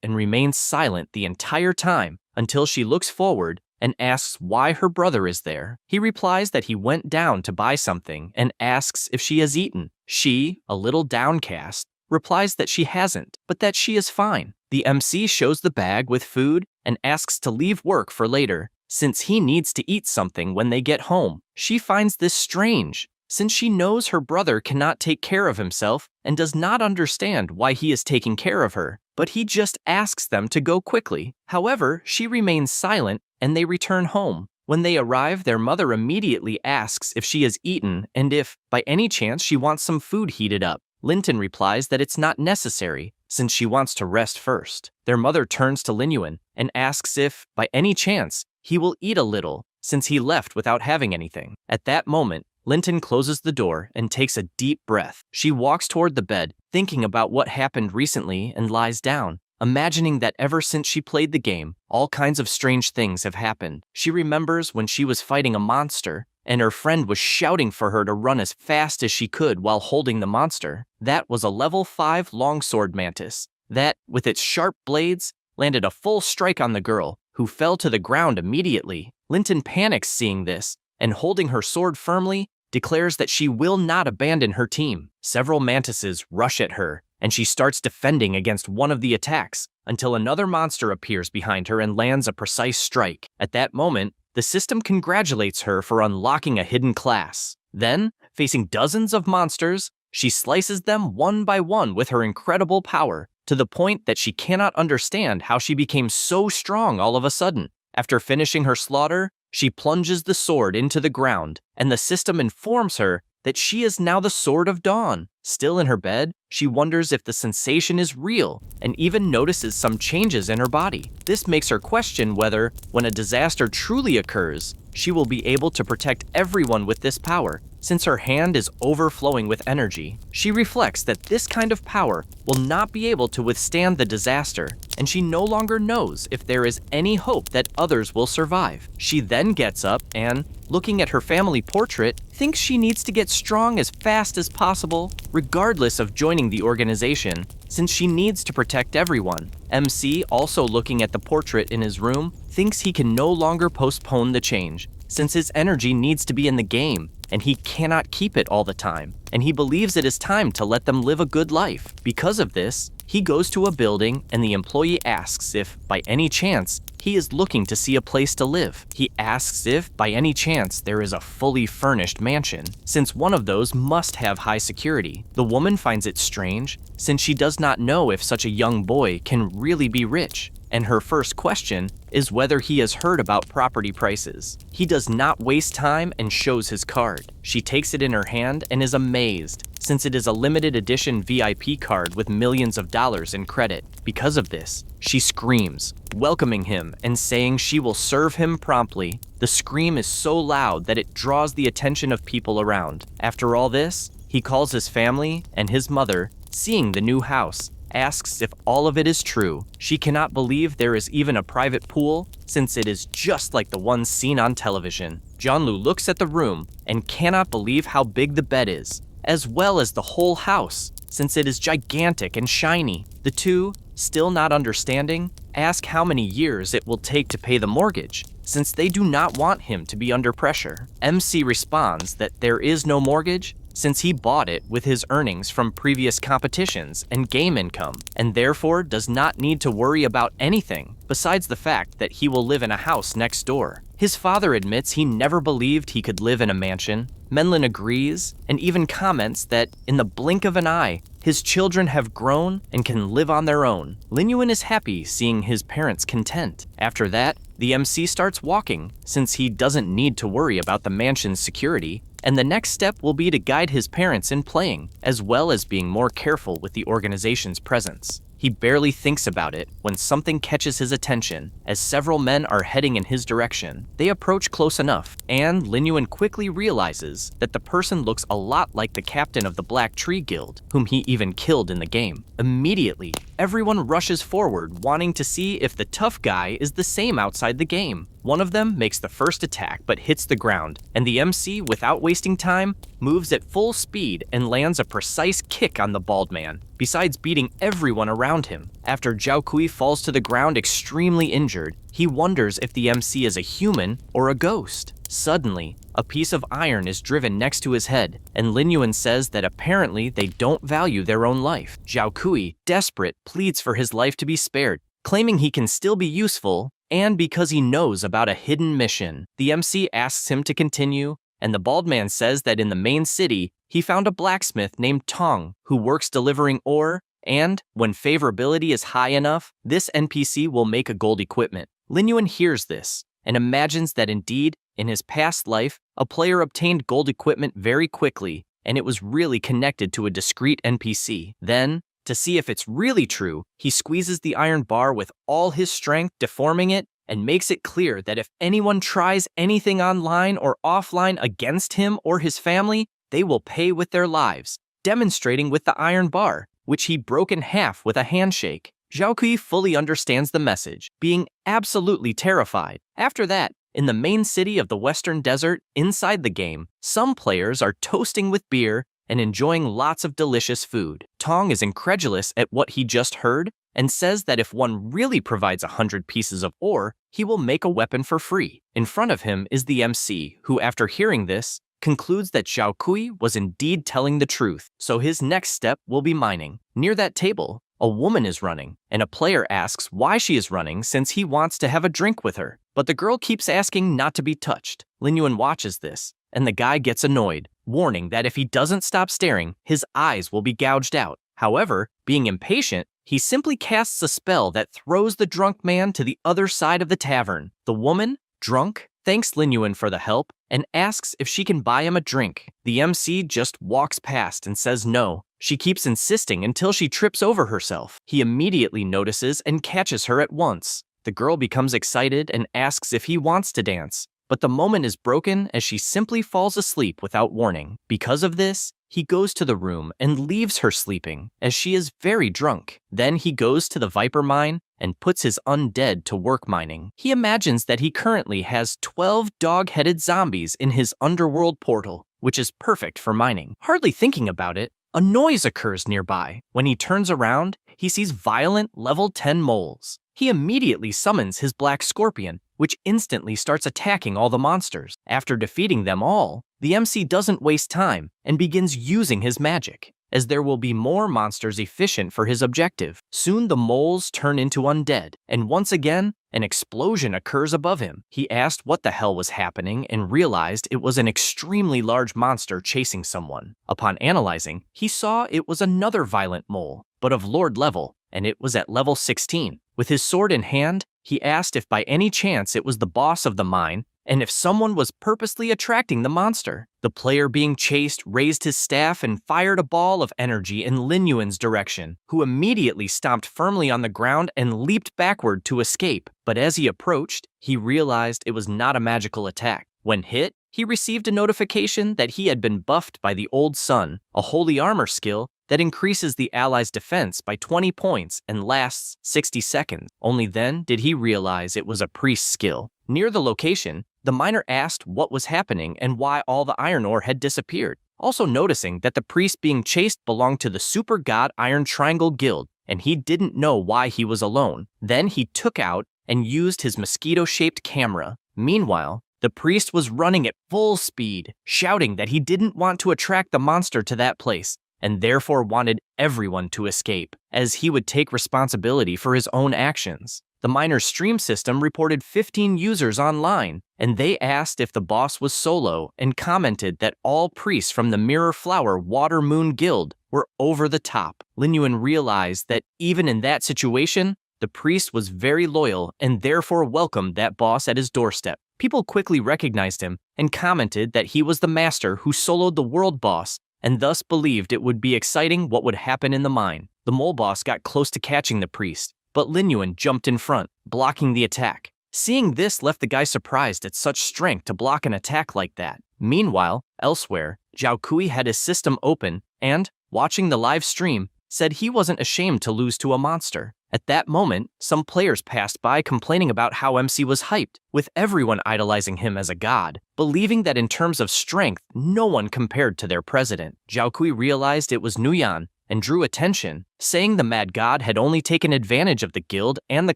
and remains silent the entire time until she looks forward and asks why her brother is there. He replies that he went down to buy something and asks if she has eaten. She, a little downcast, replies that she hasn't, but that she is fine. The MC shows the bag with food and asks to leave work for later, since he needs to eat something when they get home. She finds this strange, since she knows her brother cannot take care of himself and does not understand why he is taking care of her, but he just asks them to go quickly. However, she remains silent and they return home. When they arrive, their mother immediately asks if she has eaten and if, by any chance, she wants some food heated up. Linton replies that it's not necessary, since she wants to rest first. Their mother turns to Linyuan and asks if, by any chance, he will eat a little, since he left without having anything. At that moment, Linton closes the door and takes a deep breath. She walks toward the bed, thinking about what happened recently, and lies down, imagining that ever since she played the game, all kinds of strange things have happened. She remembers when she was fighting a monster, and her friend was shouting for her to run as fast as she could while holding the monster. That was a level 5 longsword mantis that, with its sharp blades, landed a full strike on the girl, who fell to the ground immediately. Linton panics seeing this, and holding her sword firmly, declares that she will not abandon her team. Several mantises rush at her, and she starts defending against one of the attacks, until another monster appears behind her and lands a precise strike. At that moment, the system congratulates her for unlocking a hidden class. Then, facing dozens of monsters, she slices them one by one with her incredible power, to the point that she cannot understand how she became so strong all of a sudden. After finishing her slaughter, she plunges the sword into the ground, and the system informs her that she is now the Sword of Dawn. Still in her bed, she wonders if the sensation is real and even notices some changes in her body. This makes her question whether, when a disaster truly occurs, she will be able to protect everyone with this power, since her hand is overflowing with energy. She reflects that this kind of power will not be able to withstand the disaster, and she no longer knows if there is any hope that others will survive. She then gets up and, looking at her family portrait, thinks she needs to get strong as fast as possible, regardless of joining the organization, since she needs to protect everyone. MC, also looking at the portrait in his room, thinks he can no longer postpone the change, since his energy needs to be in the game, and he cannot keep it all the time, and he believes it is time to let them live a good life. Because of this, he goes to a building and the employee asks if, by any chance, he is looking to see a place to live. He asks if, by any chance, there is a fully furnished mansion, since one of those must have high security. The woman finds it strange, since she does not know if such a young boy can really be rich, and her first question is whether he has heard about property prices. He does not waste time and shows his card. She takes it in her hand and is amazed, since it is a limited edition VIP card with millions of dollars in credit. Because of this, she screams, welcoming him and saying she will serve him promptly. The scream is so loud that it draws the attention of people around. After all this, he calls his family, and his mother, seeing the new house, asks if all of it is true. She cannot believe there is even a private pool, since it is just like the one seen on television. Jianlu looks at the room and cannot believe how big the bed is, as well as the whole house, since it is gigantic and shiny. The two, still not understanding, ask how many years it will take to pay the mortgage, since they do not want him to be under pressure. MC responds that there is no mortgage, since he bought it with his earnings from previous competitions and game income, and therefore does not need to worry about anything besides the fact that he will live in a house next door. His father admits he never believed he could live in a mansion. Menlin agrees and even comments that, in the blink of an eye, his children have grown and can live on their own. Lin Yuan is happy seeing his parents content. After that, the MC starts walking, since he doesn't need to worry about the mansion's security, and the next step will be to guide his parents in playing, as well as being more careful with the organization's presence. He barely thinks about it when something catches his attention, as several men are heading in his direction. They approach close enough, and Lin Yuan quickly realizes that the person looks a lot like the captain of the Black Tree Guild, whom he even killed in the game. Immediately, everyone rushes forward, wanting to see if the tough guy is the same outside the game. One of them makes the first attack but hits the ground, and the MC, without wasting time, moves at full speed and lands a precise kick on the bald man, besides beating everyone around him. After Zhao Kui falls to the ground extremely injured, he wonders if the MC is a human or a ghost. Suddenly, a piece of iron is driven next to his head, and Lin Yuan says that apparently they don't value their own life. Zhao Kui, desperate, pleads for his life to be spared, claiming he can still be useful, and because he knows about a hidden mission. The MC asks him to continue, and the bald man says that in the main city, he found a blacksmith named Tong who works delivering ore, and, when favorability is high enough, this NPC will make a gold equipment. Lin Yuan hears this, and imagines that indeed, in his past life, a player obtained gold equipment very quickly, and it was really connected to a discrete NPC. Then, to see if it's really true, he squeezes the iron bar with all his strength, deforming it, and makes it clear that if anyone tries anything online or offline against him or his family, they will pay with their lives, demonstrating with the iron bar, which he broke in half with a handshake. Zhao Kui fully understands the message, being absolutely terrified. After that, in the main city of the Western Desert, inside the game, some players are toasting with beer and enjoying lots of delicious food. Tong is incredulous at what he just heard and says that if one really provides 100 pieces of ore, he will make a weapon for free. In front of him is the MC, who, after hearing this, concludes that Zhao Kui was indeed telling the truth, so his next step will be mining. Near that table, a woman is running, and a player asks why she is running since he wants to have a drink with her. But the girl keeps asking not to be touched. Lin Yuan watches this, and the guy gets annoyed, warning that if he doesn't stop staring, his eyes will be gouged out. However, being impatient, He simply casts a spell that throws the drunk man to the other side of the tavern. The woman, drunk, thanks Lin Yuan for the help and asks if she can buy him a drink. The MC just walks past and says no. She keeps insisting until she trips over herself. He immediately notices and catches her at once. The girl becomes excited and asks if he wants to dance, but the moment is broken as she simply falls asleep without warning. Because of this, he goes to the room and leaves her sleeping, as she is very drunk. Then he goes to the Viper mine and puts his undead to work mining. He imagines that he currently has 12 dog-headed zombies in his underworld portal, which is perfect for mining. Hardly thinking about it, a noise occurs nearby. When he turns around, he sees violent level 10 moles. He immediately summons his black scorpion, which instantly starts attacking all the monsters. After defeating them all, the MC doesn't waste time and begins using his magic, as there will be more monsters efficient for his objective. Soon the moles turn into undead, and once again, an explosion occurs above him. He asked what the hell was happening and realized it was an extremely large monster chasing someone. Upon analyzing, he saw it was another violent mole, but of Lord level, and it was at level 16. With his sword in hand, he asked if by any chance it was the boss of the mine and if someone was purposely attracting the monster. The player being chased raised his staff and fired a ball of energy in Lin Yuan's direction, who immediately stomped firmly on the ground and leaped backward to escape. But as he approached, he realized it was not a magical attack. When hit, he received a notification that he had been buffed by the Old Sun, a holy armor skill that increases the allies' defense by 20 points and lasts 60 seconds. Only then did he realize it was a priest's skill. Near the location, the miner asked what was happening and why all the iron ore had disappeared, also noticing that the priest being chased belonged to the Super God Iron Triangle Guild, and he didn't know why he was alone. Then he took out and used his mosquito-shaped camera. Meanwhile, the priest was running at full speed, shouting that he didn't want to attract the monster to that place, and therefore wanted everyone to escape, as he would take responsibility for his own actions. The miner's stream system reported 15 users online, and they asked if the boss was solo and commented that all priests from the Mirror Flower Water Moon Guild were over the top. Lin Yuan realized that even in that situation, the priest was very loyal and therefore welcomed that boss at his doorstep. People quickly recognized him and commented that he was the master who soloed the world boss and thus believed it would be exciting what would happen in the mine. The mole boss got close to catching the priest, but Lin Yuan jumped in front, blocking the attack. Seeing this left the guy surprised at such strength to block an attack like that. Meanwhile, elsewhere, Zhao Kui had his system open and, watching the live stream, said he wasn't ashamed to lose to a monster. At that moment, some players passed by complaining about how MC was hyped, with everyone idolizing him as a god, believing that in terms of strength, no one compared to their president. Zhao Kui realized it was Nuyan and drew attention, saying the mad god had only taken advantage of the guild and the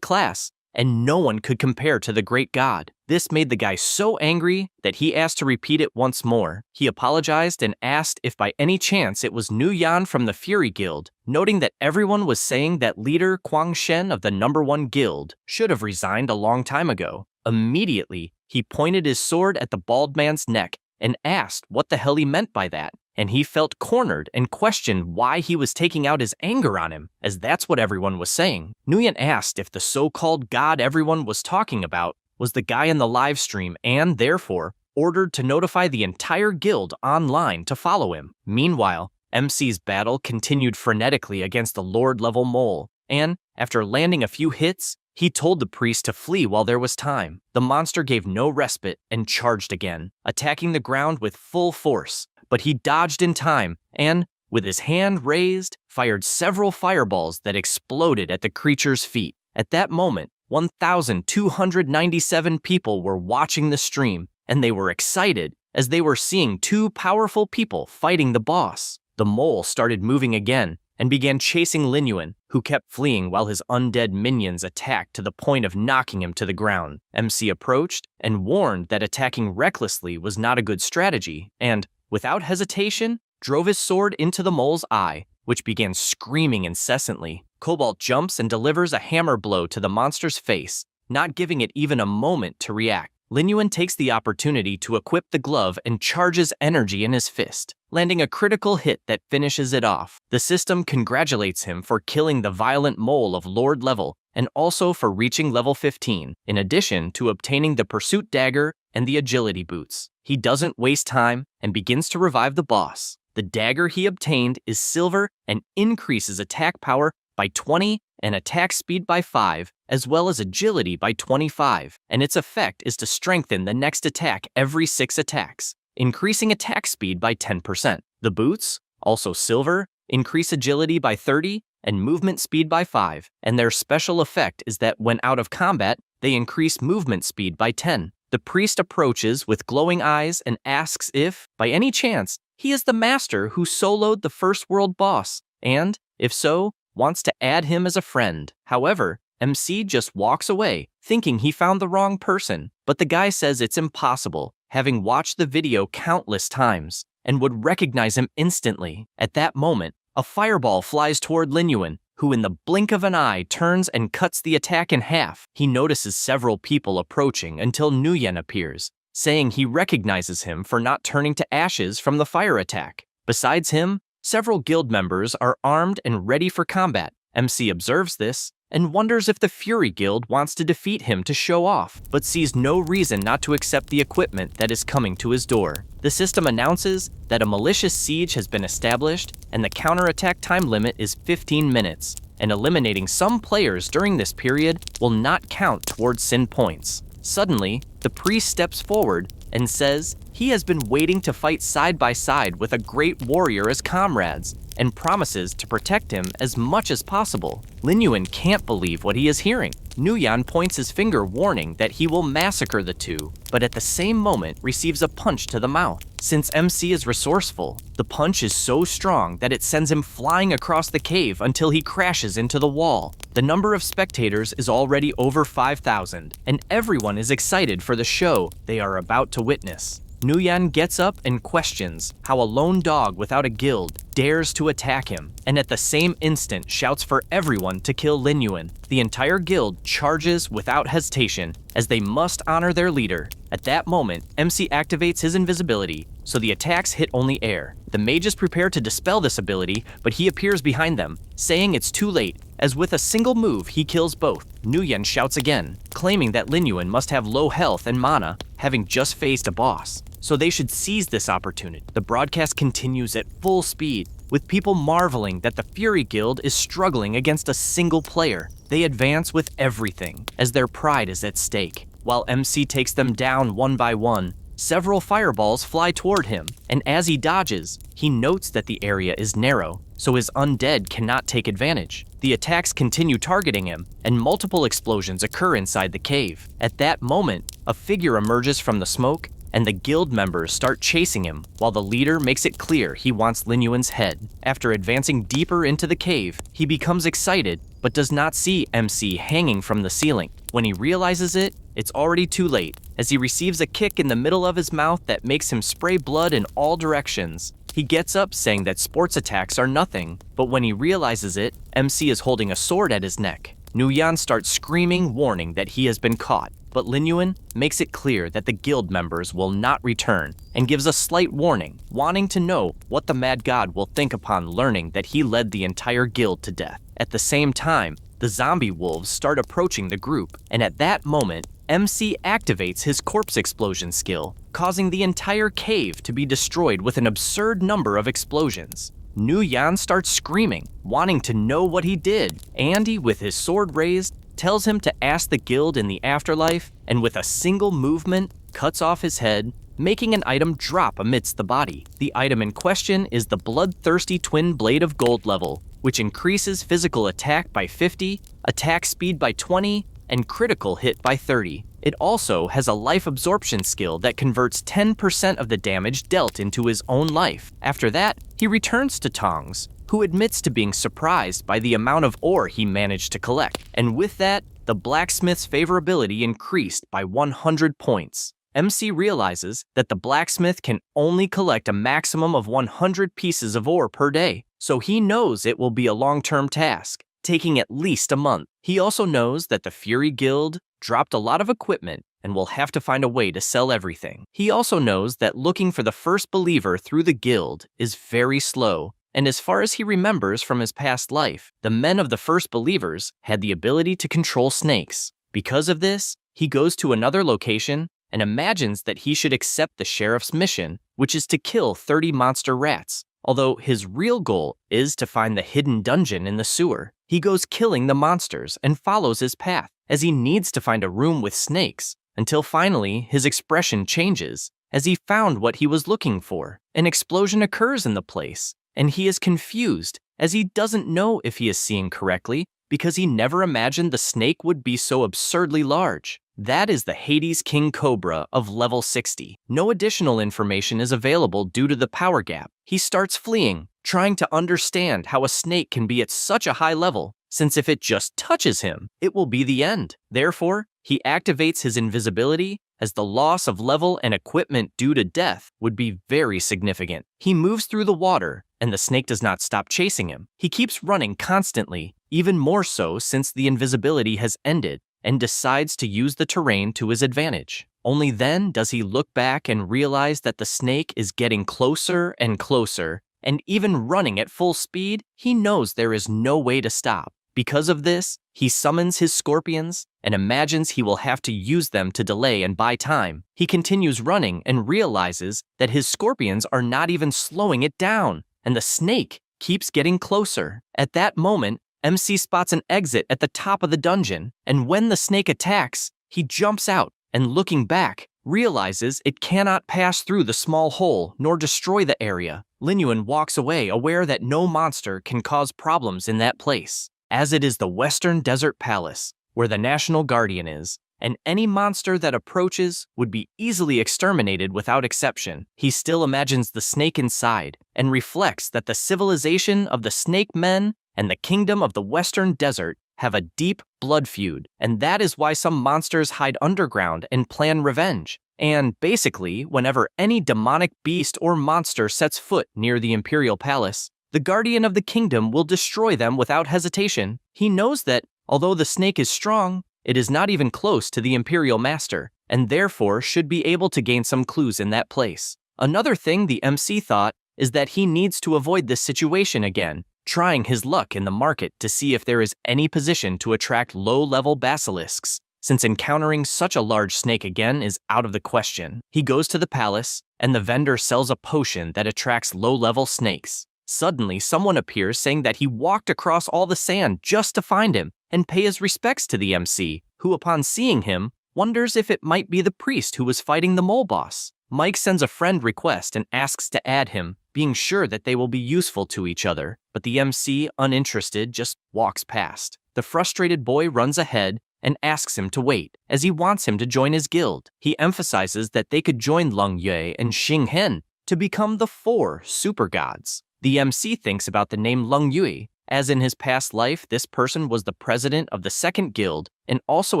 class, and no one could compare to the great god. This made the guy so angry that he asked to repeat it once more. He apologized and asked if by any chance it was Nu Yan from the Fury Guild, noting that everyone was saying that leader Quang Shen of the #1 guild should have resigned a long time ago. Immediately, he pointed his sword at the bald man's neck and asked what the hell he meant by that, and he felt cornered and questioned why he was taking out his anger on him, as that's what everyone was saying. Nguyen asked if the so-called god everyone was talking about was the guy in the live stream and, therefore, ordered to notify the entire guild online to follow him. Meanwhile, MC's battle continued frenetically against the Lord-level mole, and, after landing a few hits, he told the priest to flee while there was time. The monster gave no respite and charged again, attacking the ground with full force, but he dodged in time and, with his hand raised, fired several fireballs that exploded at the creature's feet. At that moment, 1,297 people were watching the stream, and they were excited as they were seeing two powerful people fighting the boss. The mole started moving again and began chasing Lin Yuan, who kept fleeing while his undead minions attacked to the point of knocking him to the ground. MC approached and warned that attacking recklessly was not a good strategy, and, without hesitation, drove his sword into the mole's eye, which began screaming incessantly. Cobalt jumps and delivers a hammer blow to the monster's face, not giving it even a moment to react. Lin Yuan takes the opportunity to equip the glove and charges energy in his fist, landing a critical hit that finishes it off. The system congratulates him for killing the violent mole of Lord level and also for reaching level 15, in addition to obtaining the pursuit dagger and the agility boots. He doesn't waste time and begins to revive the boss. The dagger he obtained is silver and increases attack power by 20 and attack speed by 5, as well as agility by 25, and its effect is to strengthen the next attack every 6 attacks, increasing attack speed by 10%. The boots, also silver, increase agility by 30 and movement speed by 5, and their special effect is that when out of combat, they increase movement speed by 10. The priest approaches with glowing eyes and asks if, by any chance, he is the master who soloed the first world boss, and, if so, wants to add him as a friend. However, MC just walks away, thinking he found the wrong person, but the guy says it's impossible, having watched the video countless times, and would recognize him instantly. At that moment, a fireball flies toward Lin Yuan, who in the blink of an eye turns and cuts the attack in half. He notices several people approaching until Nguyen appears, saying he recognizes him for not turning to ashes from the fire attack. Besides him, several guild members are armed and ready for combat. MC observes this and wonders if the Fury Guild wants to defeat him to show off, but sees no reason not to accept the equipment that is coming to his door. The system announces that a malicious siege has been established and the counterattack time limit is 15 minutes, and eliminating some players during this period will not count towards sin points. Suddenly, the priest steps forward and says he has been waiting to fight side by side with a great warrior as comrades, and promises to protect him as much as possible. Lin Yuan can't believe what he is hearing. Nguyen points his finger warning that he will massacre the two, but at the same moment receives a punch to the mouth. Since MC is resourceful, the punch is so strong that it sends him flying across the cave until he crashes into the wall. The number of spectators is already over 5,000, and everyone is excited for the show they are about to witness. Nguyen gets up and questions how a lone dog without a guild dares to attack him, and at the same instant shouts for everyone to kill Lin Yuan. The entire guild charges without hesitation, as they must honor their leader. At that moment, MC activates his invisibility, so the attacks hit only air. The mages prepare to dispel this ability, but he appears behind them, saying it's too late, as with a single move he kills both. Nguyen shouts again, claiming that Lin Yuan must have low health and mana, having just faced a boss, so they should seize this opportunity. The broadcast continues at full speed, with people marveling that the Fury Guild is struggling against a single player. They advance with everything, as their pride is at stake. While MC takes them down one by one, several fireballs fly toward him, and as he dodges, he notes that the area is narrow, so his undead cannot take advantage. The attacks continue targeting him, and multiple explosions occur inside the cave. At that moment, a figure emerges from the smoke, and the guild members start chasing him, while the leader makes it clear he wants Lin Yuan's head. After advancing deeper into the cave, he becomes excited, but does not see MC hanging from the ceiling. When he realizes it, it's already too late, as he receives a kick in the middle of his mouth that makes him spray blood in all directions. He gets up saying that sports attacks are nothing, but when he realizes it, MC is holding a sword at his neck. Nguyen starts screaming, warning that he has been caught, but Lin Yuan makes it clear that the guild members will not return and gives a slight warning, wanting to know what the Mad God will think upon learning that he led the entire guild to death. At the same time, the zombie wolves start approaching the group, and at that moment, MC activates his corpse explosion skill, causing the entire cave to be destroyed with an absurd number of explosions. Nguyen starts screaming, wanting to know what he did. Andy, with his sword raised, tells him to ask the guild in the afterlife, and with a single movement, cuts off his head, making an item drop amidst the body. The item in question is the Bloodthirsty Twin Blade of Gold level, which increases physical attack by 50, attack speed by 20, and critical hit by 30. It also has a life absorption skill that converts 10% of the damage dealt into his own life. After that, he returns to Tongs, who admits to being surprised by the amount of ore he managed to collect. And with that, the blacksmith's favorability increased by 100 points. MC realizes that the blacksmith can only collect a maximum of 100 pieces of ore per day, so he knows it will be a long-term task, taking at least a month. He also knows that the Fury Guild dropped a lot of equipment and will have to find a way to sell everything. He also knows that looking for the first believer through the guild is very slow, and as far as he remembers from his past life, the men of the first believers had the ability to control snakes. Because of this, he goes to another location and imagines that he should accept the sheriff's mission, which is to kill 30 monster rats. Although his real goal is to find the hidden dungeon in the sewer, he goes killing the monsters and follows his path, as he needs to find a room with snakes, until finally his expression changes, as he found what he was looking for. An explosion occurs in the place, and he is confused, as he doesn't know if he is seeing correctly, because he never imagined the snake would be so absurdly large. That is the Hades King Cobra of level 60. No additional information is available due to the power gap. He starts fleeing, trying to understand how a snake can be at such a high level, since if it just touches him, it will be the end. Therefore, he activates his invisibility, as the loss of level and equipment due to death would be very significant. He moves through the water, and the snake does not stop chasing him. He keeps running constantly, even more so since the invisibility has ended, and decides to use the terrain to his advantage. Only then does he look back and realize that the snake is getting closer and closer, and even running at full speed, he knows there is no way to stop. Because of this, he summons his scorpions and imagines he will have to use them to delay and buy time. He continues running and realizes that his scorpions are not even slowing it down, and the snake keeps getting closer. At that moment, MC spots an exit at the top of the dungeon, and when the snake attacks, he jumps out and, looking back, realizes it cannot pass through the small hole nor destroy the area. Lin Yuan walks away, aware that no monster can cause problems in that place, as it is the Western Desert Palace, where the National Guardian is, and any monster that approaches would be easily exterminated without exception. He still imagines the snake inside, and reflects that the civilization of the Snake Men and the kingdom of the Western Desert have a deep blood feud, and that is why some monsters hide underground and plan revenge. And basically, whenever any demonic beast or monster sets foot near the Imperial Palace, the Guardian of the Kingdom will destroy them without hesitation. He knows that, although the snake is strong, it is not even close to the Imperial Master, and therefore should be able to gain some clues in that place. Another thing the MC thought is that he needs to avoid this situation again, trying his luck in the market to see if there is any position to attract low-level basilisks, since encountering such a large snake again is out of the question. He goes to the palace, and the vendor sells a potion that attracts low-level snakes. Suddenly, someone appears saying that he walked across all the sand just to find him and pay his respects to the MC, who upon seeing him, wonders if it might be the priest who was fighting the mole boss. Mike sends a friend request and asks to add him, being sure that they will be useful to each other, but the MC, uninterested, just walks past. The frustrated boy runs ahead and asks him to wait, as he wants him to join his guild. He emphasizes that they could join Lung Yue and Xing Hen to become the 4 super gods. The MC thinks about the name Lung Yue, as in his past life this person was the president of the 2nd guild and also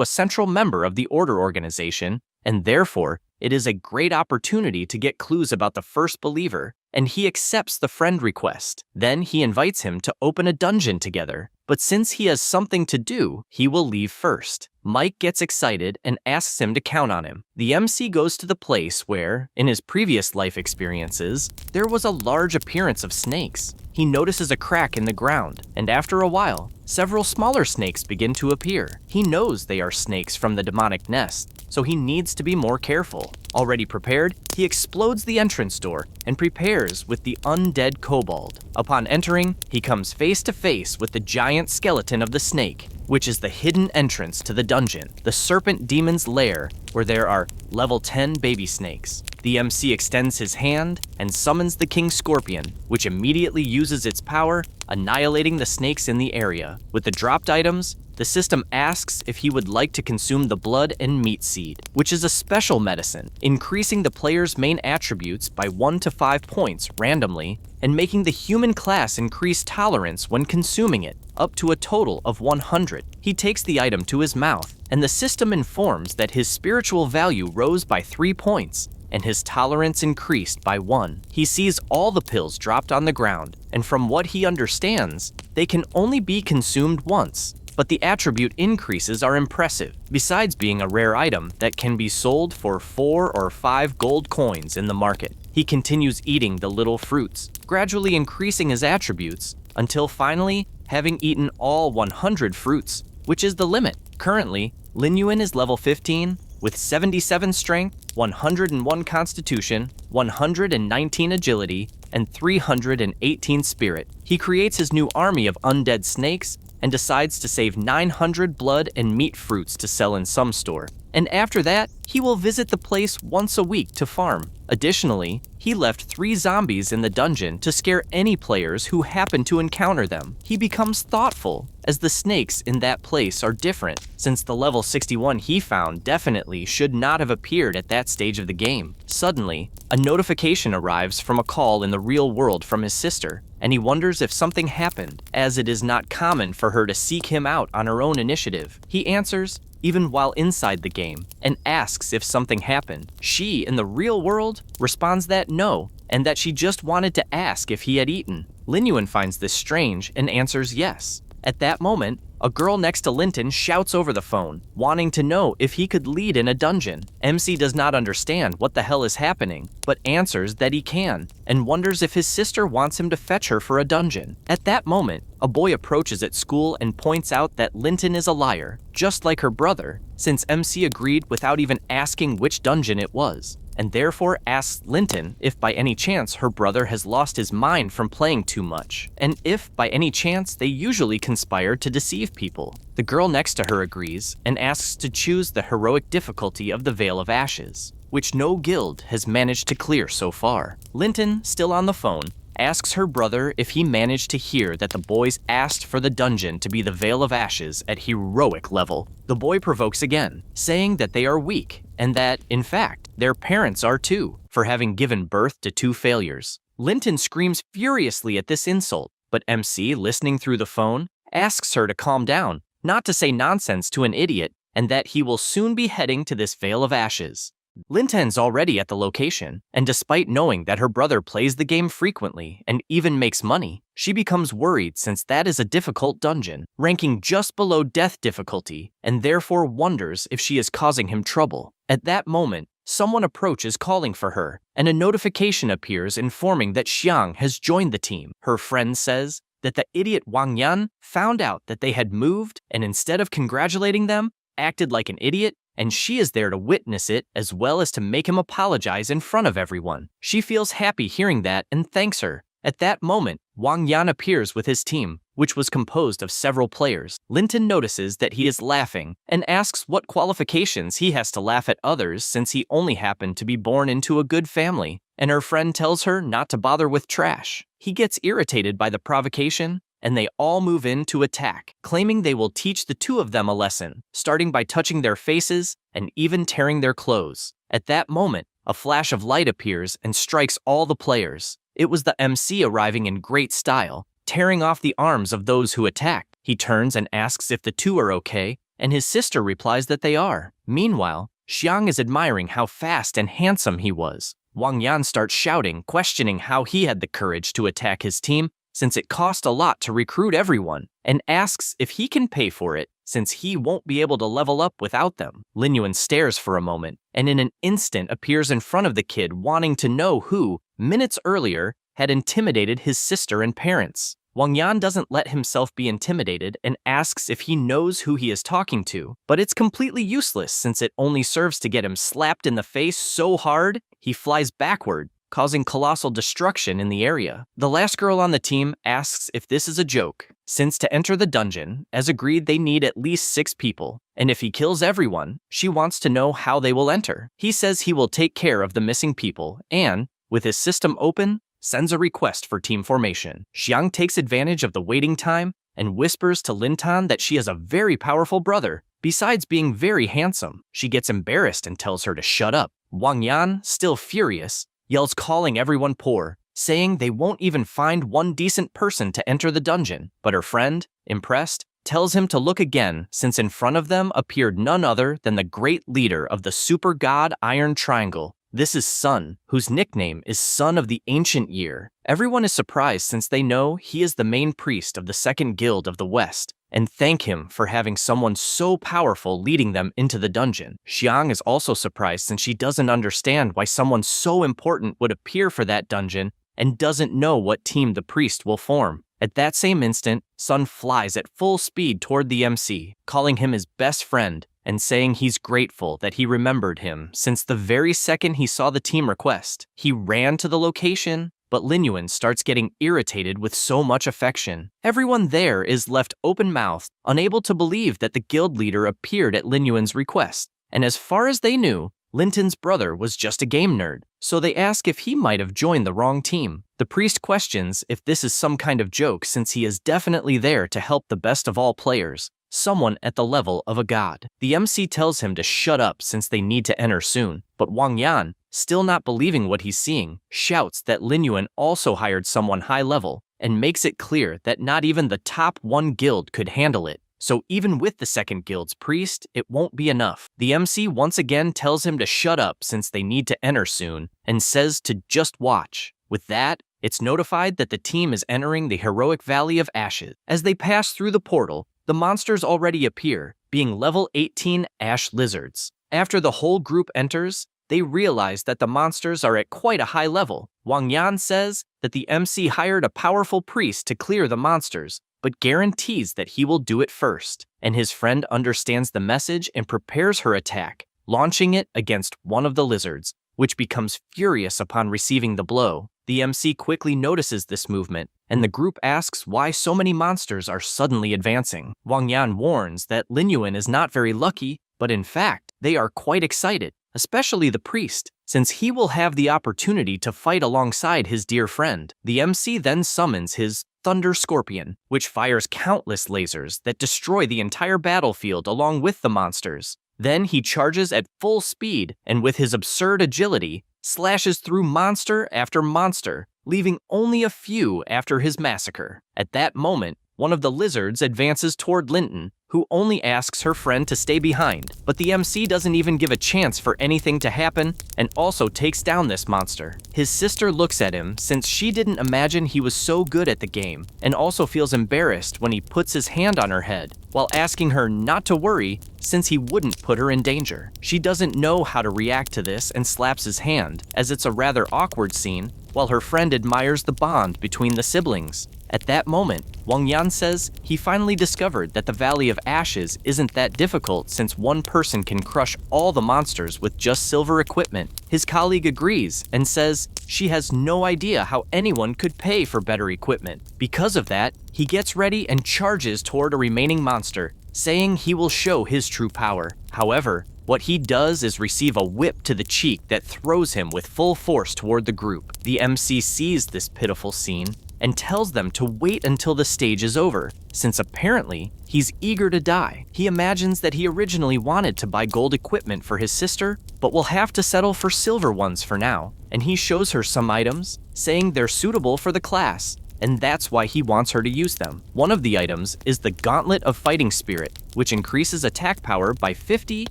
a central member of the Order organization, and therefore it is a great opportunity to get clues about the first believer, and he accepts the friend request. Then he invites him to open a dungeon together, but since he has something to do, he will leave first. Mike gets excited and asks him to count on him. The MC goes to the place where, in his previous life experiences, there was a large appearance of snakes. He notices a crack in the ground, and after a while, several smaller snakes begin to appear. He knows they are snakes from the demonic nest, so he needs to be more careful. Already prepared, he explodes the entrance door and prepares with the undead kobold. Upon entering, he comes face to face with the giant skeleton of the snake, which is the hidden entrance to the dungeon, the serpent demon's lair, where there are level 10 baby snakes. The MC extends his hand and summons the King Scorpion, which immediately uses its power, annihilating the snakes in the area. With the dropped items, the system asks if he would like to consume the blood and meat seed, which is a special medicine, increasing the player's main attributes by 1 to 5 points randomly, and making the human class increase tolerance when consuming it, up to a total of 100. He takes the item to his mouth, and the system informs that his spiritual value rose by 3 points, and his tolerance increased by 1. He sees all the pills dropped on the ground, and from what he understands, they can only be consumed once. but the attribute increases are impressive, besides being a rare item that can be sold for 4 or 5 gold coins in the market. He continues eating the little fruits, gradually increasing his attributes, until finally having eaten all 100 fruits, which is the limit. Currently, Lin Yuan is level 15, with 77 strength, 101 constitution, 119 agility, and 318 spirit. He creates his new army of undead snakes and decides to save 900 blood and meat fruits to sell in some store. And after that, he will visit the place once a week to farm. Additionally, he left 3 zombies in the dungeon to scare any players who happen to encounter them. He becomes thoughtful, as the snakes in that place are different, since the level 61 he found definitely should not have appeared at that stage of the game. Suddenly, a notification arrives from a call in the real world from his sister, and he wonders if something happened, as it is not common for her to seek him out on her own initiative. He answers, even while inside the game, and asks if something happened. She, in the real world, responds that no, and that she just wanted to ask if he had eaten. Lin Yuan finds this strange and answers yes. At that moment, a girl next to Linton shouts over the phone, wanting to know if he could lead in a dungeon. MC does not understand what the hell is happening, but answers that he can, and wonders if his sister wants him to fetch her for a dungeon. At that moment, a boy approaches at school and points out that Linton is a liar, just like her brother, since MC agreed without even asking which dungeon it was, and therefore asks Linton if by any chance her brother has lost his mind from playing too much, and if by any chance they usually conspire to deceive people. The girl next to her agrees and asks to choose the heroic difficulty of the Veil of Ashes, which no guild has managed to clear so far. Linton, still on the phone, asks her brother if he managed to hear that the boys asked for the dungeon to be the Veil of Ashes at heroic level. The boy provokes again, saying that they are weak, and that, in fact, their parents are too, for having given birth to 2 failures. Linton screams furiously at this insult, but MC, listening through the phone, asks her to calm down, not to say nonsense to an idiot, and that he will soon be heading to this Veil of Ashes. Linton's already at the location, and despite knowing that her brother plays the game frequently and even makes money, she becomes worried since that is a difficult dungeon, ranking just below death difficulty, and therefore wonders if she is causing him trouble. At that moment, someone approaches calling for her, and a notification appears informing that Xiang has joined the team. Her friend says that the idiot Wang Yan found out that they had moved and instead of congratulating them, acted like an idiot, and she is there to witness it as well as to make him apologize in front of everyone. She feels happy hearing that and thanks her. At that moment, Wang Yan appears with his team, which was composed of several players. Linton notices that he is laughing and asks what qualifications he has to laugh at others since he only happened to be born into a good family, and her friend tells her not to bother with trash. He gets irritated by the provocation, and they all move in to attack, claiming they will teach the 2 of them a lesson, starting by touching their faces and even tearing their clothes. At that moment, a flash of light appears and strikes all the players. It was the MC arriving in great style, tearing off the arms of those who attacked. He turns and asks if the 2 are okay, and his sister replies that they are. Meanwhile, Xiang is admiring how fast and handsome he was. Wang Yan starts shouting, questioning how he had the courage to attack his team, since it cost a lot to recruit everyone, and asks if he can pay for it, since he won't be able to level up without them. Lin Yuan stares for a moment, and in an instant appears in front of the kid wanting to know who, minutes earlier, had intimidated his sister and parents. Wang Yan doesn't let himself be intimidated and asks if he knows who he is talking to, but it's completely useless since it only serves to get him slapped in the face so hard, he flies backward, causing colossal destruction in the area. The last girl on the team asks if this is a joke, since to enter the dungeon, as agreed they need at least 6 people, and if he kills everyone, she wants to know how they will enter. He says he will take care of the missing people and, with his system open, sends a request for team formation. Xiang takes advantage of the waiting time and whispers to Linton that she has a very powerful brother. Besides being very handsome, she gets embarrassed and tells her to shut up. Wang Yan, still furious, yells calling everyone poor, saying they won't even find one decent person to enter the dungeon, but her friend, impressed, tells him to look again since in front of them appeared none other than the great leader of the super god Iron Triangle, This is Sun, whose nickname is Son of the Ancient Year. Everyone is surprised since they know he is the main priest of the Second Guild of the West, and thank him for having someone so powerful leading them into the dungeon. Xiang is also surprised since she doesn't understand why someone so important would appear for that dungeon and doesn't know what team the priest will form. At that same instant, Sun flies at full speed toward the MC, calling him his best friend and saying he's grateful that he remembered him since the very second he saw the team request. He ran to the location, but Lin Yuan starts getting irritated with so much affection. Everyone there is left open-mouthed, unable to believe that the guild leader appeared at Lin Yuan's request. And as far as they knew, Linton's brother was just a game nerd, so they ask if he might have joined the wrong team. The priest questions if this is some kind of joke since he is definitely there to help the best of all players, someone at the level of a god. The MC tells him to shut up since they need to enter soon, but Wang Yan, still not believing what he's seeing, shouts that Lin Yuan also hired someone high level and makes it clear that not even the top 1 guild could handle it. So even with the second guild's priest, it won't be enough. The MC once again tells him to shut up since they need to enter soon and says to just watch. With that, it's notified that the team is entering the heroic Valley of Ashes. As they pass through the portal, the monsters already appear, being level 18 ash lizards. After the whole group enters, they realize that the monsters are at quite a high level. Wang Yan says that the MC hired a powerful priest to clear the monsters, but guarantees that he will do it first, and his friend understands the message and prepares her attack, launching it against one of the lizards, which becomes furious upon receiving the blow. The MC quickly notices this movement, and the group asks why so many monsters are suddenly advancing. Wang Yan warns that Lin Yuan is not very lucky, but in fact, they are quite excited, especially the priest, since he will have the opportunity to fight alongside his dear friend. The MC then summons his Thunder Scorpion, which fires countless lasers that destroy the entire battlefield along with the monsters. Then he charges at full speed and with his absurd agility, slashes through monster after monster, leaving only a few after his massacre. At that moment, one of the lizards advances toward Linton, who only asks her friend to stay behind, but the MC doesn't even give a chance for anything to happen and also takes down this monster. His sister looks at him since she didn't imagine he was so good at the game and also feels embarrassed when he puts his hand on her head while asking her not to worry since he wouldn't put her in danger. She doesn't know how to react to this and slaps his hand, as it's a rather awkward scene, while her friend admires the bond between the siblings. At that moment, Wang Yan says he finally discovered that the Valley of Ashes isn't that difficult since one person can crush all the monsters with just silver equipment. His colleague agrees and says she has no idea how anyone could pay for better equipment. Because of that, he gets ready and charges toward a remaining monster, saying he will show his true power. However, what he does is receive a whip to the cheek that throws him with full force toward the group. The MC sees this pitiful scene and tells them to wait until the stage is over, since apparently he's eager to die. He imagines that he originally wanted to buy gold equipment for his sister, but will have to settle for silver ones for now, and he shows her some items, saying they're suitable for the class, and that's why he wants her to use them. One of the items is the Gauntlet of Fighting Spirit, which increases attack power by 50,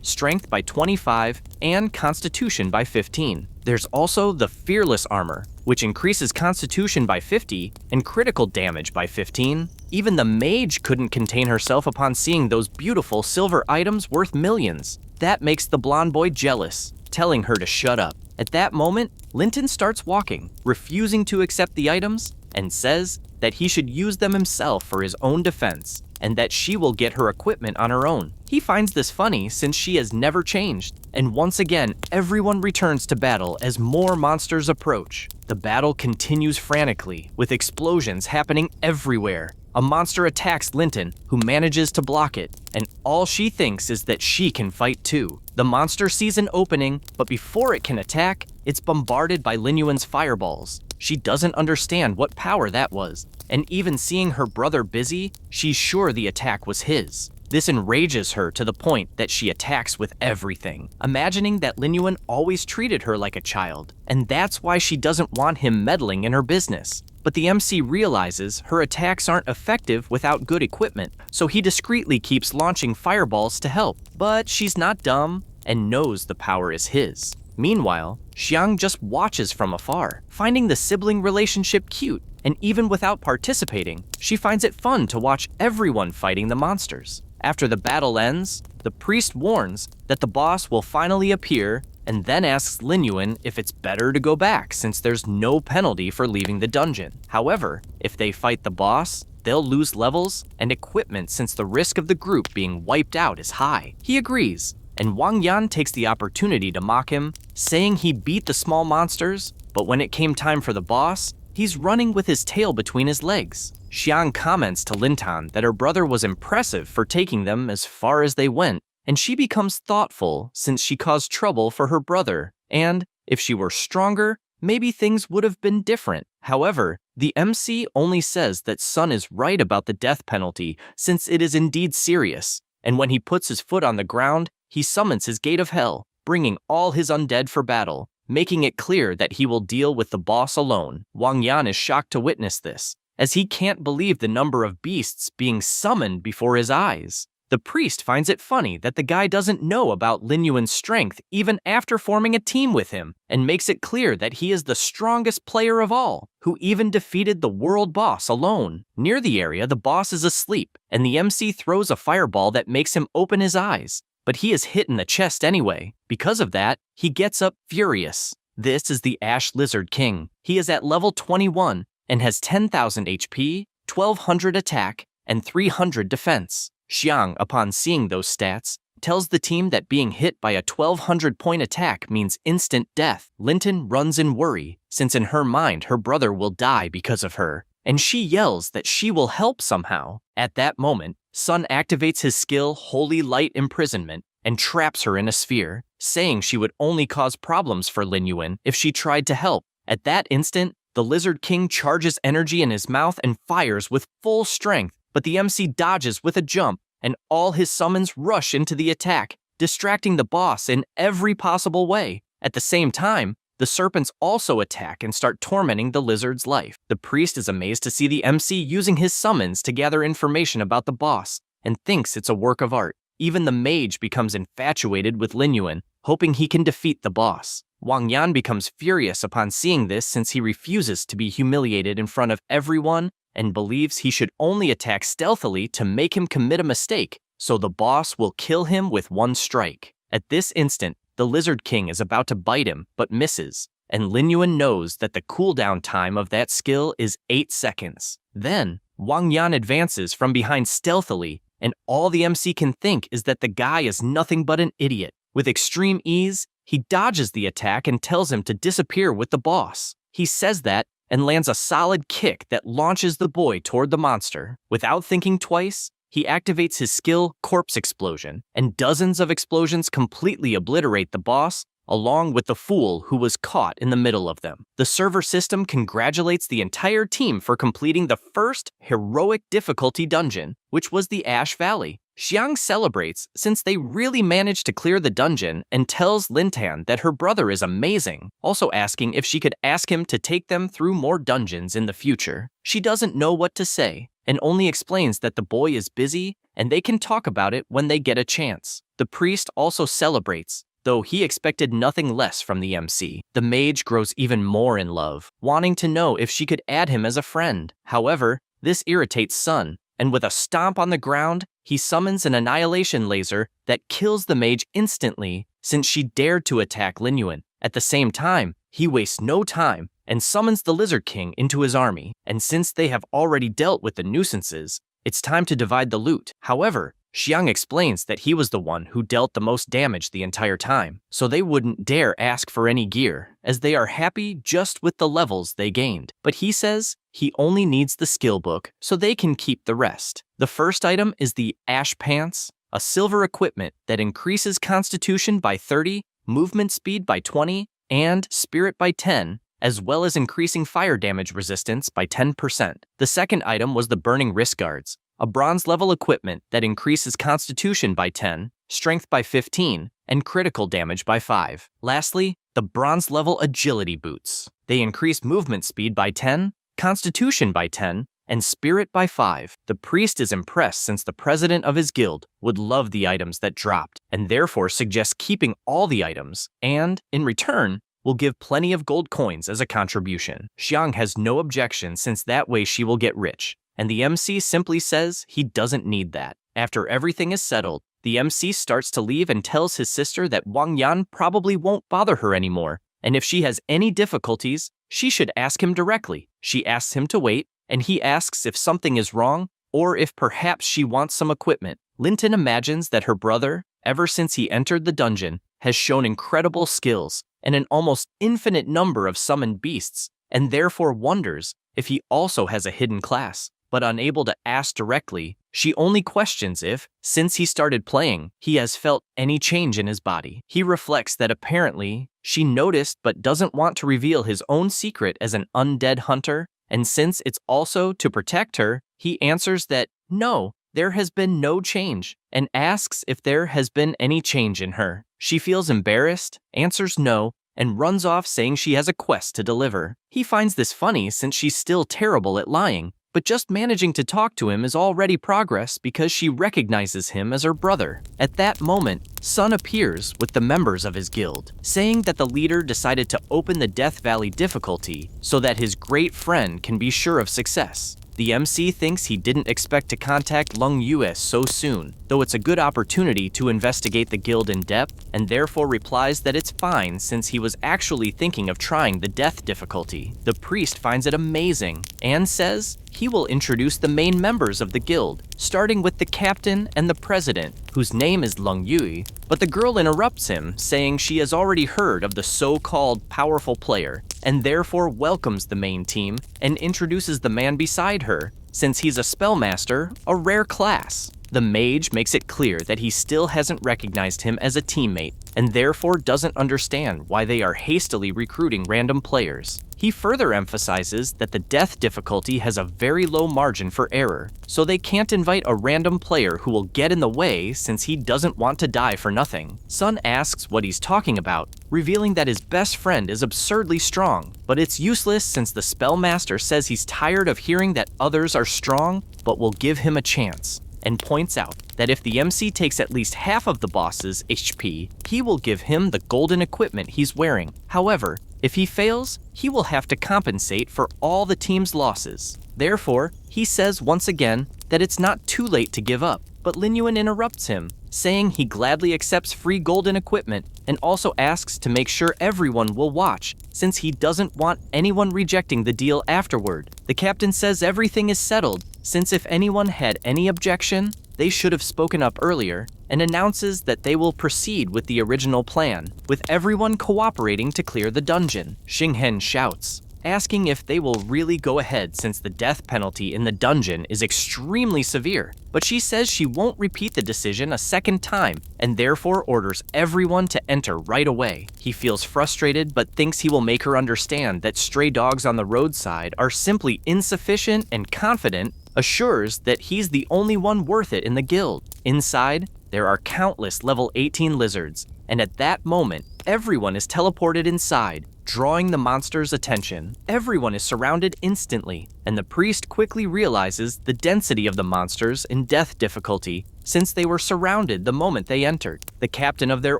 strength by 25, and constitution by 15. There's also the Fearless Armor, which increases constitution by 50 and critical damage by 15. Even the mage couldn't contain herself upon seeing those beautiful silver items worth millions. That makes the blonde boy jealous, telling her to shut up. At that moment, Linton starts walking, refusing to accept the items, and says that he should use them himself for his own defense, and that she will get her equipment on her own. He finds this funny since she has never changed, and once again, everyone returns to battle as more monsters approach. The battle continues frantically, with explosions happening everywhere. A monster attacks Linton, who manages to block it, and all she thinks is that she can fight too. The monster sees an opening, but before it can attack, it's bombarded by Lin Yuan's fireballs. She doesn't understand what power that was, and even seeing her brother busy, she's sure the attack was his. This enrages her to the point that she attacks with everything, imagining that Lin Yuan always treated her like a child, and that's why she doesn't want him meddling in her business. But the MC realizes her attacks aren't effective without good equipment, so he discreetly keeps launching fireballs to help. But she's not dumb and knows the power is his. Meanwhile, Xiang just watches from afar, finding the sibling relationship cute, and even without participating, she finds it fun to watch everyone fighting the monsters. After the battle ends, the priest warns that the boss will finally appear and then asks Lin Yuan if it's better to go back since there's no penalty for leaving the dungeon. However, if they fight the boss, they'll lose levels and equipment since the risk of the group being wiped out is high. He agrees, and Wang Yan takes the opportunity to mock him, saying he beat the small monsters, but when it came time for the boss, he's running with his tail between his legs. Xiang comments to Lin Tan that her brother was impressive for taking them as far as they went, and she becomes thoughtful since she caused trouble for her brother, and if she were stronger, maybe things would have been different. However, the MC only says that Sun is right about the death penalty since it is indeed serious, and when he puts his foot on the ground, he summons his gate of hell, bringing all his undead for battle, making it clear that he will deal with the boss alone. Wang Yan is shocked to witness this, as he can't believe the number of beasts being summoned before his eyes. The priest finds it funny that the guy doesn't know about Lin Yuan's strength even after forming a team with him, and makes it clear that he is the strongest player of all, who even defeated the world boss alone. Near the area, the boss is asleep, and the MC throws a fireball that makes him open his eyes, but he is hit in the chest anyway. Because of that, he gets up furious. This is the Ash Lizard King. He is at level 21 and has 10,000 HP, 1200 attack, and 300 defense. Xiang, upon seeing those stats, tells the team that being hit by a 1200-point attack means instant death. Linton runs in worry, since in her mind her brother will die because of her, and she yells that she will help somehow. At that moment, Sun activates his skill Holy Light Imprisonment and traps her in a sphere, saying she would only cause problems for Lin Yuan if she tried to help. At that instant, the Lizard King charges energy in his mouth and fires with full strength, but the MC dodges with a jump, and all his summons rush into the attack, distracting the boss in every possible way. At the same time, the serpents also attack and start tormenting the lizard's life. The priest is amazed to see the MC using his summons to gather information about the boss, and thinks it's a work of art. Even the mage becomes infatuated with Lin Yuan, hoping he can defeat the boss. Wang Yan becomes furious upon seeing this since he refuses to be humiliated in front of everyone and believes he should only attack stealthily to make him commit a mistake, so the boss will kill him with one strike. At this instant, the Lizard King is about to bite him, but misses, and Lin Yuan knows that the cooldown time of that skill is 8 seconds. Then, Wang Yan advances from behind stealthily, and all the MC can think is that the guy is nothing but an idiot. With extreme ease, he dodges the attack and tells him to disappear with the boss. He says that and lands a solid kick that launches the boy toward the monster. Without thinking twice, he activates his skill Corpse Explosion, and dozens of explosions completely obliterate the boss, along with the fool who was caught in the middle of them. The server system congratulates the entire team for completing the first heroic difficulty dungeon, which was the Ash Valley. Xiang celebrates since they really managed to clear the dungeon and tells Lin Tan that her brother is amazing, also asking if she could ask him to take them through more dungeons in the future. She doesn't know what to say, and only explains that the boy is busy and they can talk about it when they get a chance. The priest also celebrates, though he expected nothing less from the MC. The mage grows even more in love, wanting to know if she could add him as a friend. However, this irritates Sun, and with a stomp on the ground, he summons an annihilation laser that kills the mage instantly since she dared to attack Lin Yuan. At the same time, he wastes no time and summons the Lizard King into his army, and since they have already dealt with the nuisances, it's time to divide the loot. However, Xiang explains that he was the one who dealt the most damage the entire time, so they wouldn't dare ask for any gear, as they are happy just with the levels they gained. But he says he only needs the skill book, so they can keep the rest. The first item is the Ash Pants, a silver equipment that increases Constitution by 30, movement speed by 20, and Spirit by 10, as well as increasing fire damage resistance by 10%. The second item was the Burning Wrist Guards, a bronze-level equipment that increases Constitution by 10, Strength by 15, and critical damage by 5. Lastly, the bronze-level Agility Boots. They increase movement speed by 10, Constitution by 10, and spirit by 5. The priest is impressed since the president of his guild would love the items that dropped, and therefore suggests keeping all the items, and, in return, will give plenty of gold coins as a contribution. Xiang has no objection since that way she will get rich, and the MC simply says he doesn't need that. After everything is settled, the MC starts to leave and tells his sister that Wang Yan probably won't bother her anymore, and if she has any difficulties, she should ask him directly. She asks him to wait, and he asks if something is wrong, or if perhaps she wants some equipment. Linton imagines that her brother, ever since he entered the dungeon, has shown incredible skills and an almost infinite number of summoned beasts, and therefore wonders if he also has a hidden class. But unable to ask directly, she only questions if, since he started playing, he has felt any change in his body. He reflects that apparently she noticed but doesn't want to reveal his own secret as an undead hunter, and since it's also to protect her, he answers that no, there has been no change, and asks if there has been any change in her. She feels embarrassed, answers no, and runs off saying she has a quest to deliver. He finds this funny since she's still terrible at lying, but just managing to talk to him is already progress because she recognizes him as her brother. At that moment, Sun appears with the members of his guild, saying that the leader decided to open the Death Valley difficulty so that his great friend can be sure of success. The MC thinks he didn't expect to contact Lung Yue so soon, though it's a good opportunity to investigate the guild in depth, and therefore replies that it's fine since he was actually thinking of trying the death difficulty. The priest finds it amazing and says he will introduce the main members of the guild, starting with the captain and the president, whose name is Lung Yue, but the girl interrupts him, saying she has already heard of the so-called powerful player, and therefore welcomes the main team and introduces the man beside her, since he's a spellmaster, a rare class. The mage makes it clear that he still hasn't recognized him as a teammate, and therefore doesn't understand why they are hastily recruiting random players. He further emphasizes that the death difficulty has a very low margin for error, so they can't invite a random player who will get in the way since he doesn't want to die for nothing. Sun asks what he's talking about, revealing that his best friend is absurdly strong, but it's useless since the spellmaster says he's tired of hearing that others are strong but will give him a chance, and points out that if the MC takes at least half of the boss's HP, he will give him the golden equipment he's wearing. However, if he fails, he will have to compensate for all the team's losses. Therefore, he says once again that it's not too late to give up, but Lin Yuan interrupts him, saying he gladly accepts free golden equipment and also asks to make sure everyone will watch, since he doesn't want anyone rejecting the deal afterward. The captain says everything is settled, since if anyone had any objection, they should have spoken up earlier, and announces that they will proceed with the original plan, with everyone cooperating to clear the dungeon. Xinghen shouts, asking if they will really go ahead since the death penalty in the dungeon is extremely severe, but she says she won't repeat the decision a second time, and therefore orders everyone to enter right away. He feels frustrated but thinks he will make her understand that stray dogs on the roadside are simply insufficient, and confident assures that he's the only one worth it in the guild. Inside, there are countless level 18 lizards, and at that moment, everyone is teleported inside, drawing the monster's attention. Everyone is surrounded instantly, and the priest quickly realizes the density of the monsters in death difficulty, since they were surrounded the moment they entered. The captain of their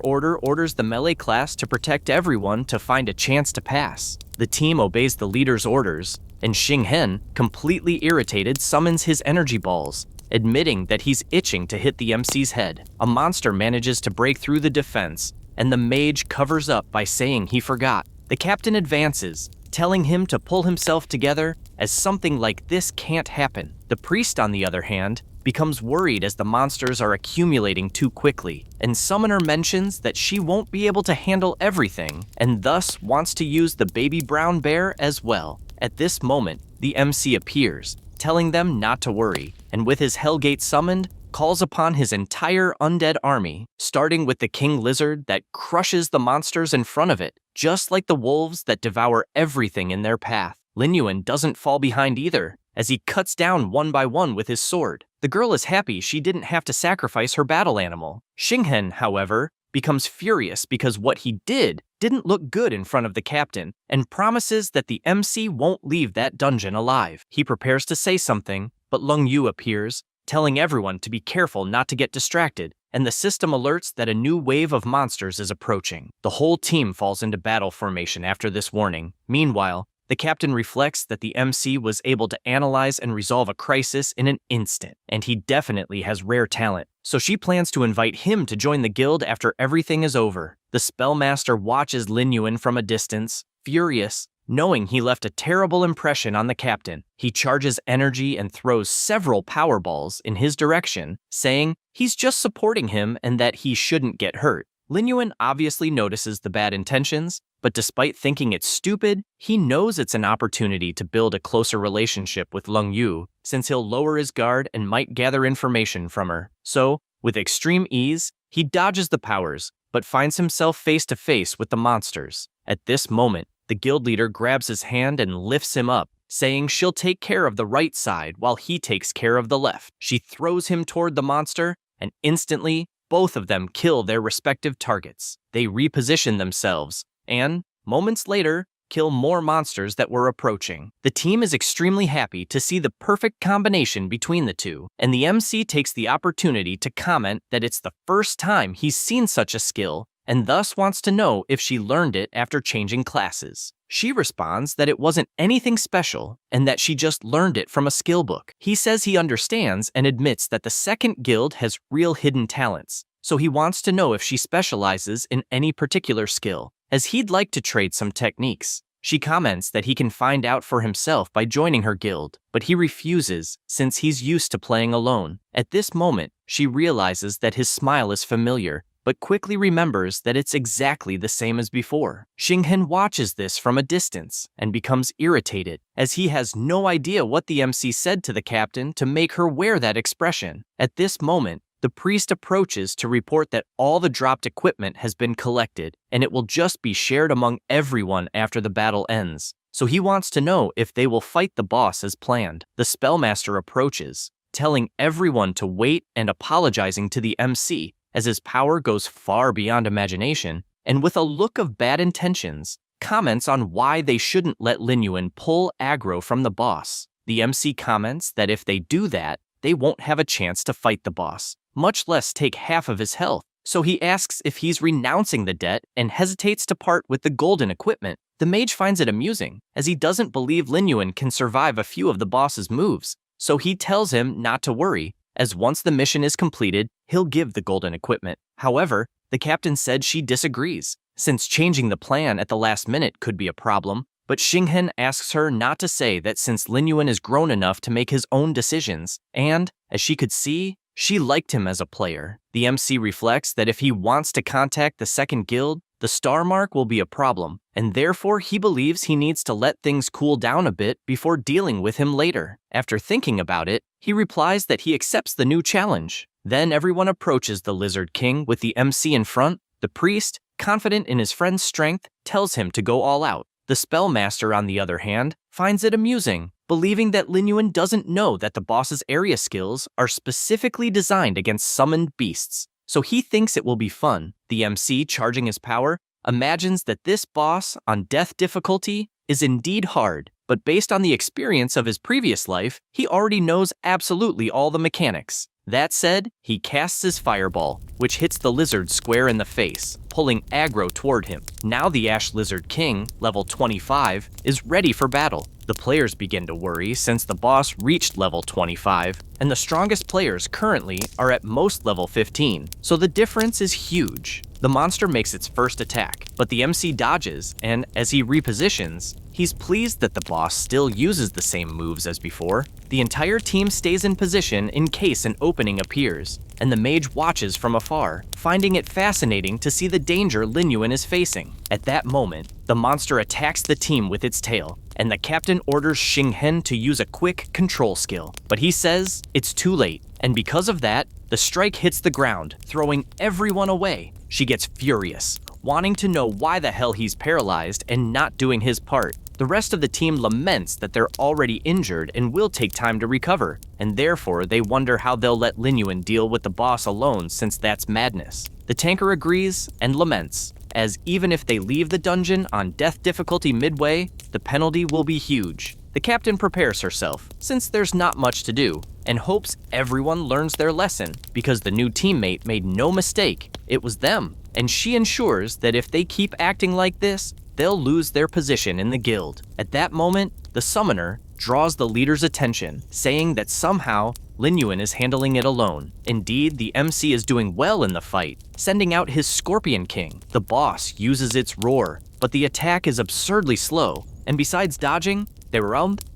order orders the melee class to protect everyone to find a chance to pass. The team obeys the leader's orders, and Xinghen, completely irritated, summons his energy balls, admitting that he's itching to hit the MC's head. A monster manages to break through the defense, and the mage covers up by saying he forgot. The captain advances, telling him to pull himself together, as something like this can't happen. The priest, on the other hand, becomes worried as the monsters are accumulating too quickly, and Summoner mentions that she won't be able to handle everything, and thus wants to use the baby brown bear as well. At this moment, the MC appears, telling them not to worry, and with his Hellgate summoned, calls upon his entire undead army, starting with the king lizard that crushes the monsters in front of it, just like the wolves that devour everything in their path. Lin Yuan doesn't fall behind either, as he cuts down one by one with his sword. The girl is happy she didn't have to sacrifice her battle animal. Xinghen, however, becomes furious because what he didn't look good in front of the captain, and promises that the MC won't leave that dungeon alive. He prepares to say something, but Lung Yu appears, telling everyone to be careful not to get distracted, and the system alerts that a new wave of monsters is approaching. The whole team falls into battle formation after this warning. Meanwhile, the captain reflects that the MC was able to analyze and resolve a crisis in an instant, and he definitely has rare talent, so she plans to invite him to join the guild after everything is over. The spellmaster watches Lin Yuan from a distance, furious, knowing he left a terrible impression on the captain. He charges energy and throws several power balls in his direction, saying he's just supporting him and that he shouldn't get hurt. Lin Yuan obviously notices the bad intentions, but despite thinking it's stupid, he knows it's an opportunity to build a closer relationship with Lung Yu, since he'll lower his guard and might gather information from her. So, with extreme ease, he dodges the powers, but finds himself face to face with the monsters. At this moment, the guild leader grabs his hand and lifts him up, saying she'll take care of the right side while he takes care of the left. She throws him toward the monster, and instantly, both of them kill their respective targets. They reposition themselves, and, moments later, kill more monsters that were approaching. The team is extremely happy to see the perfect combination between the two, and the MC takes the opportunity to comment that it's the first time he's seen such a skill, and thus wants to know if she learned it after changing classes. She responds that it wasn't anything special, and that she just learned it from a skill book. He says he understands and admits that the second guild has real hidden talents, so he wants to know if she specializes in any particular skill, as he'd like to trade some techniques. She comments that he can find out for himself by joining her guild, but he refuses since he's used to playing alone. At this moment, she realizes that his smile is familiar, but quickly remembers that it's exactly the same as before. Xinghen watches this from a distance and becomes irritated, as he has no idea what the MC said to the captain to make her wear that expression. At this moment, the priest approaches to report that all the dropped equipment has been collected, and it will just be shared among everyone after the battle ends. So he wants to know if they will fight the boss as planned. The spellmaster approaches, telling everyone to wait and apologizing to the MC, as his power goes far beyond imagination, and with a look of bad intentions, comments on why they shouldn't let Lin Yuan pull aggro from the boss. The MC comments that if they do that, they won't have a chance to fight the boss, much less take half of his health. So he asks if he's renouncing the debt and hesitates to part with the golden equipment. The mage finds it amusing, as he doesn't believe Lin Yuan can survive a few of the boss's moves, so he tells him not to worry, as once the mission is completed, he'll give the golden equipment. However, the captain said she disagrees, since changing the plan at the last minute could be a problem, but Xinghen asks her not to say that since Lin Yuan is grown enough to make his own decisions, and, as she could see, she liked him as a player. The MC reflects that if he wants to contact the second guild, the star mark will be a problem, and therefore he believes he needs to let things cool down a bit before dealing with him later. After thinking about it, he replies that he accepts the new challenge. Then everyone approaches the Lizard King with the MC in front. The priest, confident in his friend's strength, tells him to go all out. The spellmaster, on the other hand, finds it amusing, believing that Lin Yuan doesn't know that the boss's area skills are specifically designed against summoned beasts, so he thinks it will be fun. The MC, charging his power, imagines that this boss on death difficulty is indeed hard, but based on the experience of his previous life, he already knows absolutely all the mechanics. That said, he casts his fireball, which hits the lizard square in the face, pulling aggro toward him. Now the Ash Lizard King, level 25, is ready for battle. The players begin to worry since the boss reached level 25, and the strongest players currently are at most level 15, so the difference is huge. The monster makes its first attack, but the MC dodges, and as he repositions, he's pleased that the boss still uses the same moves as before. The entire team stays in position in case an opening appears, and the mage watches from afar, finding it fascinating to see the danger Lin Yuan is facing. At that moment, the monster attacks the team with its tail, and the captain orders Xinghen to use a quick control skill, but he says it's too late, and because of that, the strike hits the ground, throwing everyone away. She gets furious, wanting to know why the hell he's paralyzed and not doing his part. The rest of the team laments that they're already injured and will take time to recover, and therefore they wonder how they'll let Lin Yuan deal with the boss alone since that's madness. The The tanker agrees and laments, as even if they leave the dungeon on death difficulty midway, the penalty will be huge. The captain prepares herself, since there's not much to do, and hopes everyone learns their lesson because the new teammate made no mistake, it was them. And she ensures that if they keep acting like this, they'll lose their position in the guild. At that moment, the summoner draws the leader's attention, saying that somehow Lin Yuan is handling it alone. Indeed, the MC is doing well in the fight, sending out his Scorpion King. The boss uses its roar, but the attack is absurdly slow, and besides dodging,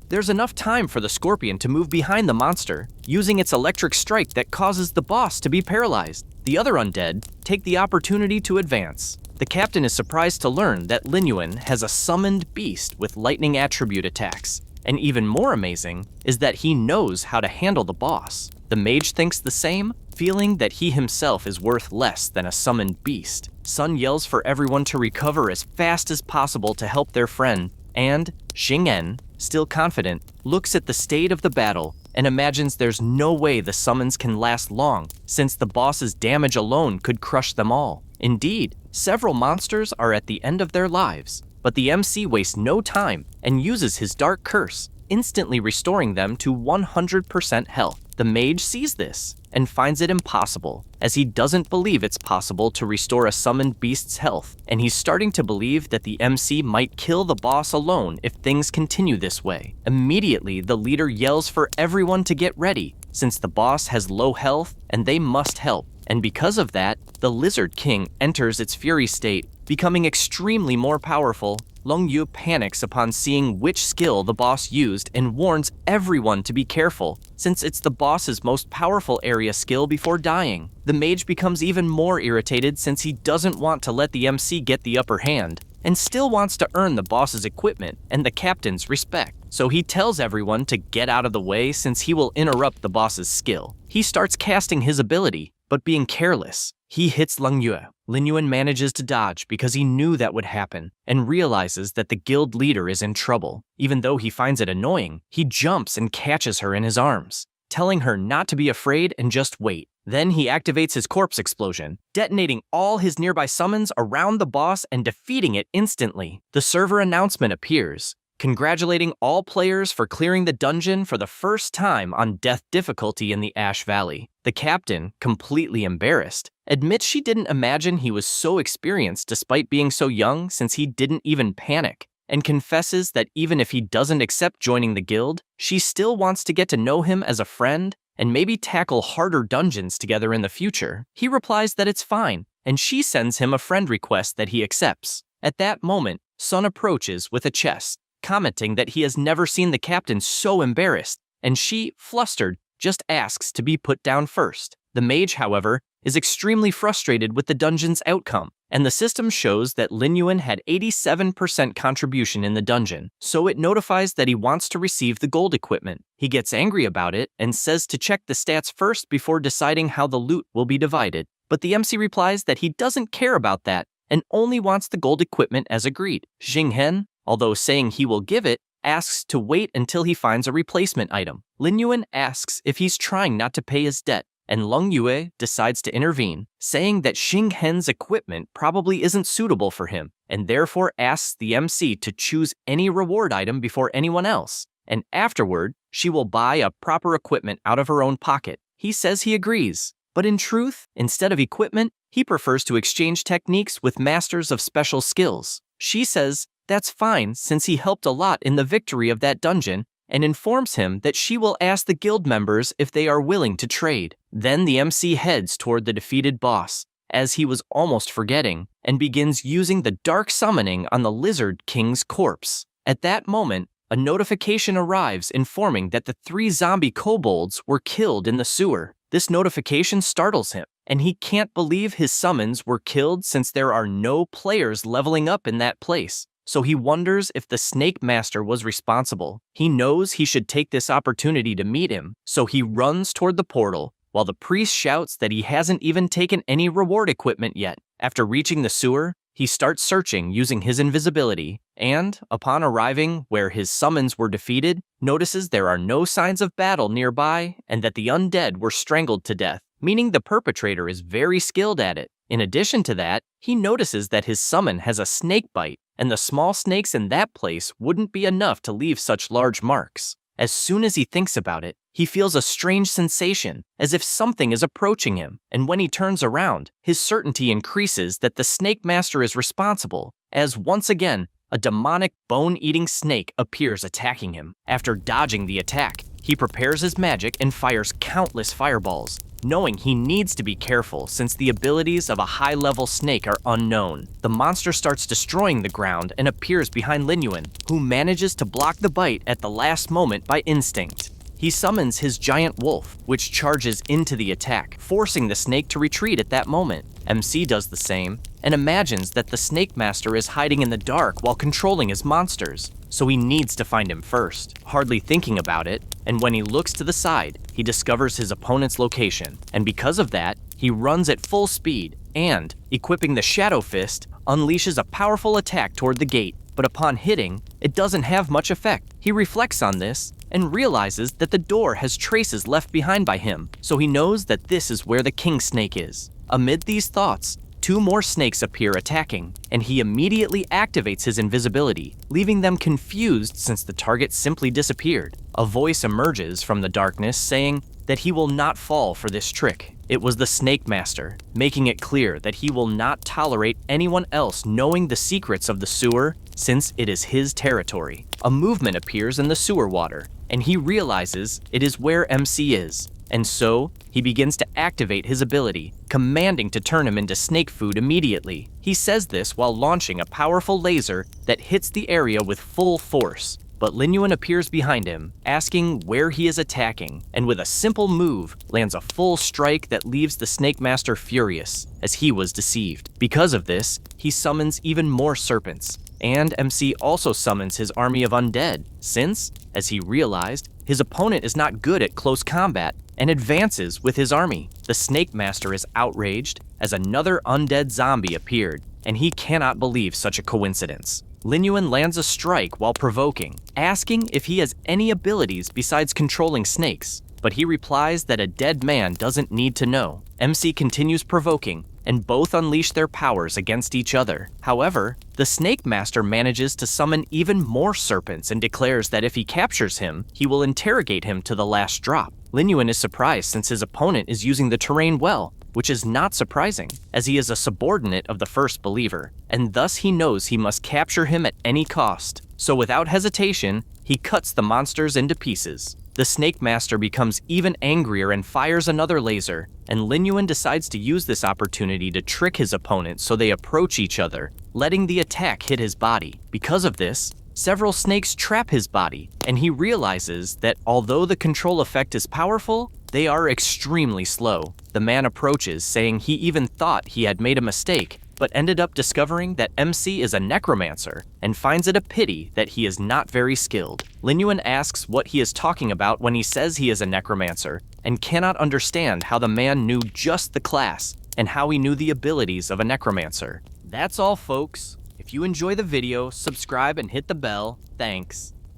there's enough time for the Scorpion to move behind the monster, using its electric strike that causes the boss to be paralyzed. The other undead take the opportunity to advance. The captain is surprised to learn that Lin Yuan has a summoned beast with lightning attribute attacks. And even more amazing is that he knows how to handle the boss. The mage thinks the same, feeling that he himself is worth less than a summoned beast. Sun yells for everyone to recover as fast as possible to help their friend, and Xing'en, still confident, looks at the state of the battle and imagines there's no way the summons can last long, since the boss's damage alone could crush them all. Indeed, several monsters are at the end of their lives, but the MC wastes no time and uses his dark curse, instantly restoring them to 100% health. The mage sees this and finds it impossible, as he doesn't believe it's possible to restore a summoned beast's health, and he's starting to believe that the MC might kill the boss alone if things continue this way. Immediately, the leader yells for everyone to get ready, since the boss has low health and they must help. And because of that, the Lizard King enters its fury state, becoming extremely more powerful. Long Yu panics upon seeing which skill the boss used and warns everyone to be careful, since it's the boss's most powerful area skill before dying. The mage becomes even more irritated since he doesn't want to let the MC get the upper hand, and still wants to earn the boss's equipment and the captain's respect. So he tells everyone to get out of the way since he will interrupt the boss's skill. He starts casting his ability, but being careless, he hits Lin Yuan. Lin Yuan manages to dodge because he knew that would happen, and realizes that the guild leader is in trouble. Even though he finds it annoying, he jumps and catches her in his arms, telling her not to be afraid and just wait. Then he activates his corpse explosion, detonating all his nearby summons around the boss and defeating it instantly. The server announcement appears, congratulating all players for clearing the dungeon for the first time on death difficulty in the Ash Valley. The captain, completely embarrassed, admits she didn't imagine he was so experienced despite being so young, since he didn't even panic, and confesses that even if he doesn't accept joining the guild, she still wants to get to know him as a friend and maybe tackle harder dungeons together in the future. He replies that it's fine, and she sends him a friend request that he accepts. At that moment, Sun approaches with a chest, commenting that he has never seen the captain so embarrassed, and she, flustered, just asks to be put down first. The mage, however, is extremely frustrated with the dungeon's outcome, and the system shows that Lin Yuan had 87% contribution in the dungeon, so it notifies that he wants to receive the gold equipment. He gets angry about it and says to check the stats first before deciding how the loot will be divided, but the MC replies that he doesn't care about that and only wants the gold equipment as agreed. Xing'en, although saying he will give it, asks to wait until he finds a replacement item. Lin Yuan asks if he's trying not to pay his debt, and Long Yue decides to intervene, saying that Xing'en's equipment probably isn't suitable for him, and therefore asks the MC to choose any reward item before anyone else, and afterward, she will buy a proper equipment out of her own pocket. He says he agrees, but in truth, instead of equipment, he prefers to exchange techniques with masters of special skills. She says that's fine since he helped a lot in the victory of that dungeon, and informs him that she will ask the guild members if they are willing to trade. Then the MC heads toward the defeated boss, as he was almost forgetting, and begins using the dark summoning on the Lizard King's corpse. At that moment, a notification arrives informing that the 3 zombie kobolds were killed in the sewer. This notification startles him, and he can't believe his summons were killed since there are no players leveling up in that place. So he wonders if the Snake Master was responsible. He knows he should take this opportunity to meet him, so he runs toward the portal, while the priest shouts that he hasn't even taken any reward equipment yet. After reaching the sewer, he starts searching using his invisibility, and, upon arriving where his summons were defeated, notices there are no signs of battle nearby and that the undead were strangled to death, meaning the perpetrator is very skilled at it. In addition to that, he notices that his summon has a snake bite, and the small snakes in that place wouldn't be enough to leave such large marks. As soon as he thinks about it, he feels a strange sensation, as if something is approaching him, and when he turns around, his certainty increases that the Snake Master is responsible, as once again, a demonic bone-eating snake appears attacking him. After dodging the attack, he prepares his magic and fires countless fireballs, knowing he needs to be careful since the abilities of a high-level snake are unknown. The monster starts destroying the ground and appears behind Lin Yuan, who manages to block the bite at the last moment by instinct. He summons his giant wolf, which charges into the attack, forcing the snake to retreat at that moment. MC does the same, and imagines that the Snake Master is hiding in the dark while controlling his monsters, so he needs to find him first. Hardly thinking about it, and when he looks to the side, he discovers his opponent's location, and because of that, he runs at full speed and, equipping the Shadow Fist, unleashes a powerful attack toward the gate, but upon hitting, it doesn't have much effect. He reflects on this and realizes that the door has traces left behind by him, so he knows that this is where the King Snake is. Amid these thoughts, 2 more snakes appear attacking, and he immediately activates his invisibility, leaving them confused since the target simply disappeared. A voice emerges from the darkness saying that he will not fall for this trick. It was the Snake Master, making it clear that he will not tolerate anyone else knowing the secrets of the sewer since it is his territory. A movement appears in the sewer water, and he realizes it is where MC is. And so, he begins to activate his ability, commanding to turn him into snake food immediately. He says this while launching a powerful laser that hits the area with full force. But Lin Yuan appears behind him, asking where he is attacking, and with a simple move, lands a full strike that leaves the Snake Master furious, as he was deceived. Because of this, he summons even more serpents, and MC also summons his army of undead, since, as he realized, his opponent is not good at close combat, and advances with his army. The Snake Master is outraged as another undead zombie appeared, and he cannot believe such a coincidence. Lin Yuan lands a strike while provoking, asking if he has any abilities besides controlling snakes, but he replies that a dead man doesn't need to know. MC continues provoking, and both unleash their powers against each other. However, the Snake Master manages to summon even more serpents and declares that if he captures him, he will interrogate him to the last drop. Lin Yuan is surprised since his opponent is using the terrain well, which is not surprising, as he is a subordinate of the First Believer, and thus he knows he must capture him at any cost. So without hesitation, he cuts the monsters into pieces. The Snake Master becomes even angrier and fires another laser, and Lin Yuan decides to use this opportunity to trick his opponent so they approach each other, letting the attack hit his body. Because of this, several snakes trap his body, and he realizes that although the control effect is powerful, they are extremely slow. The man approaches, saying he even thought he had made a mistake, but ended up discovering that MC is a necromancer, and finds it a pity that he is not very skilled. Lin Yuan asks what he is talking about when he says he is a necromancer, and cannot understand how the man knew just the class, and how he knew the abilities of a necromancer. That's all, folks. If you enjoy the video, subscribe and hit the bell. Thanks.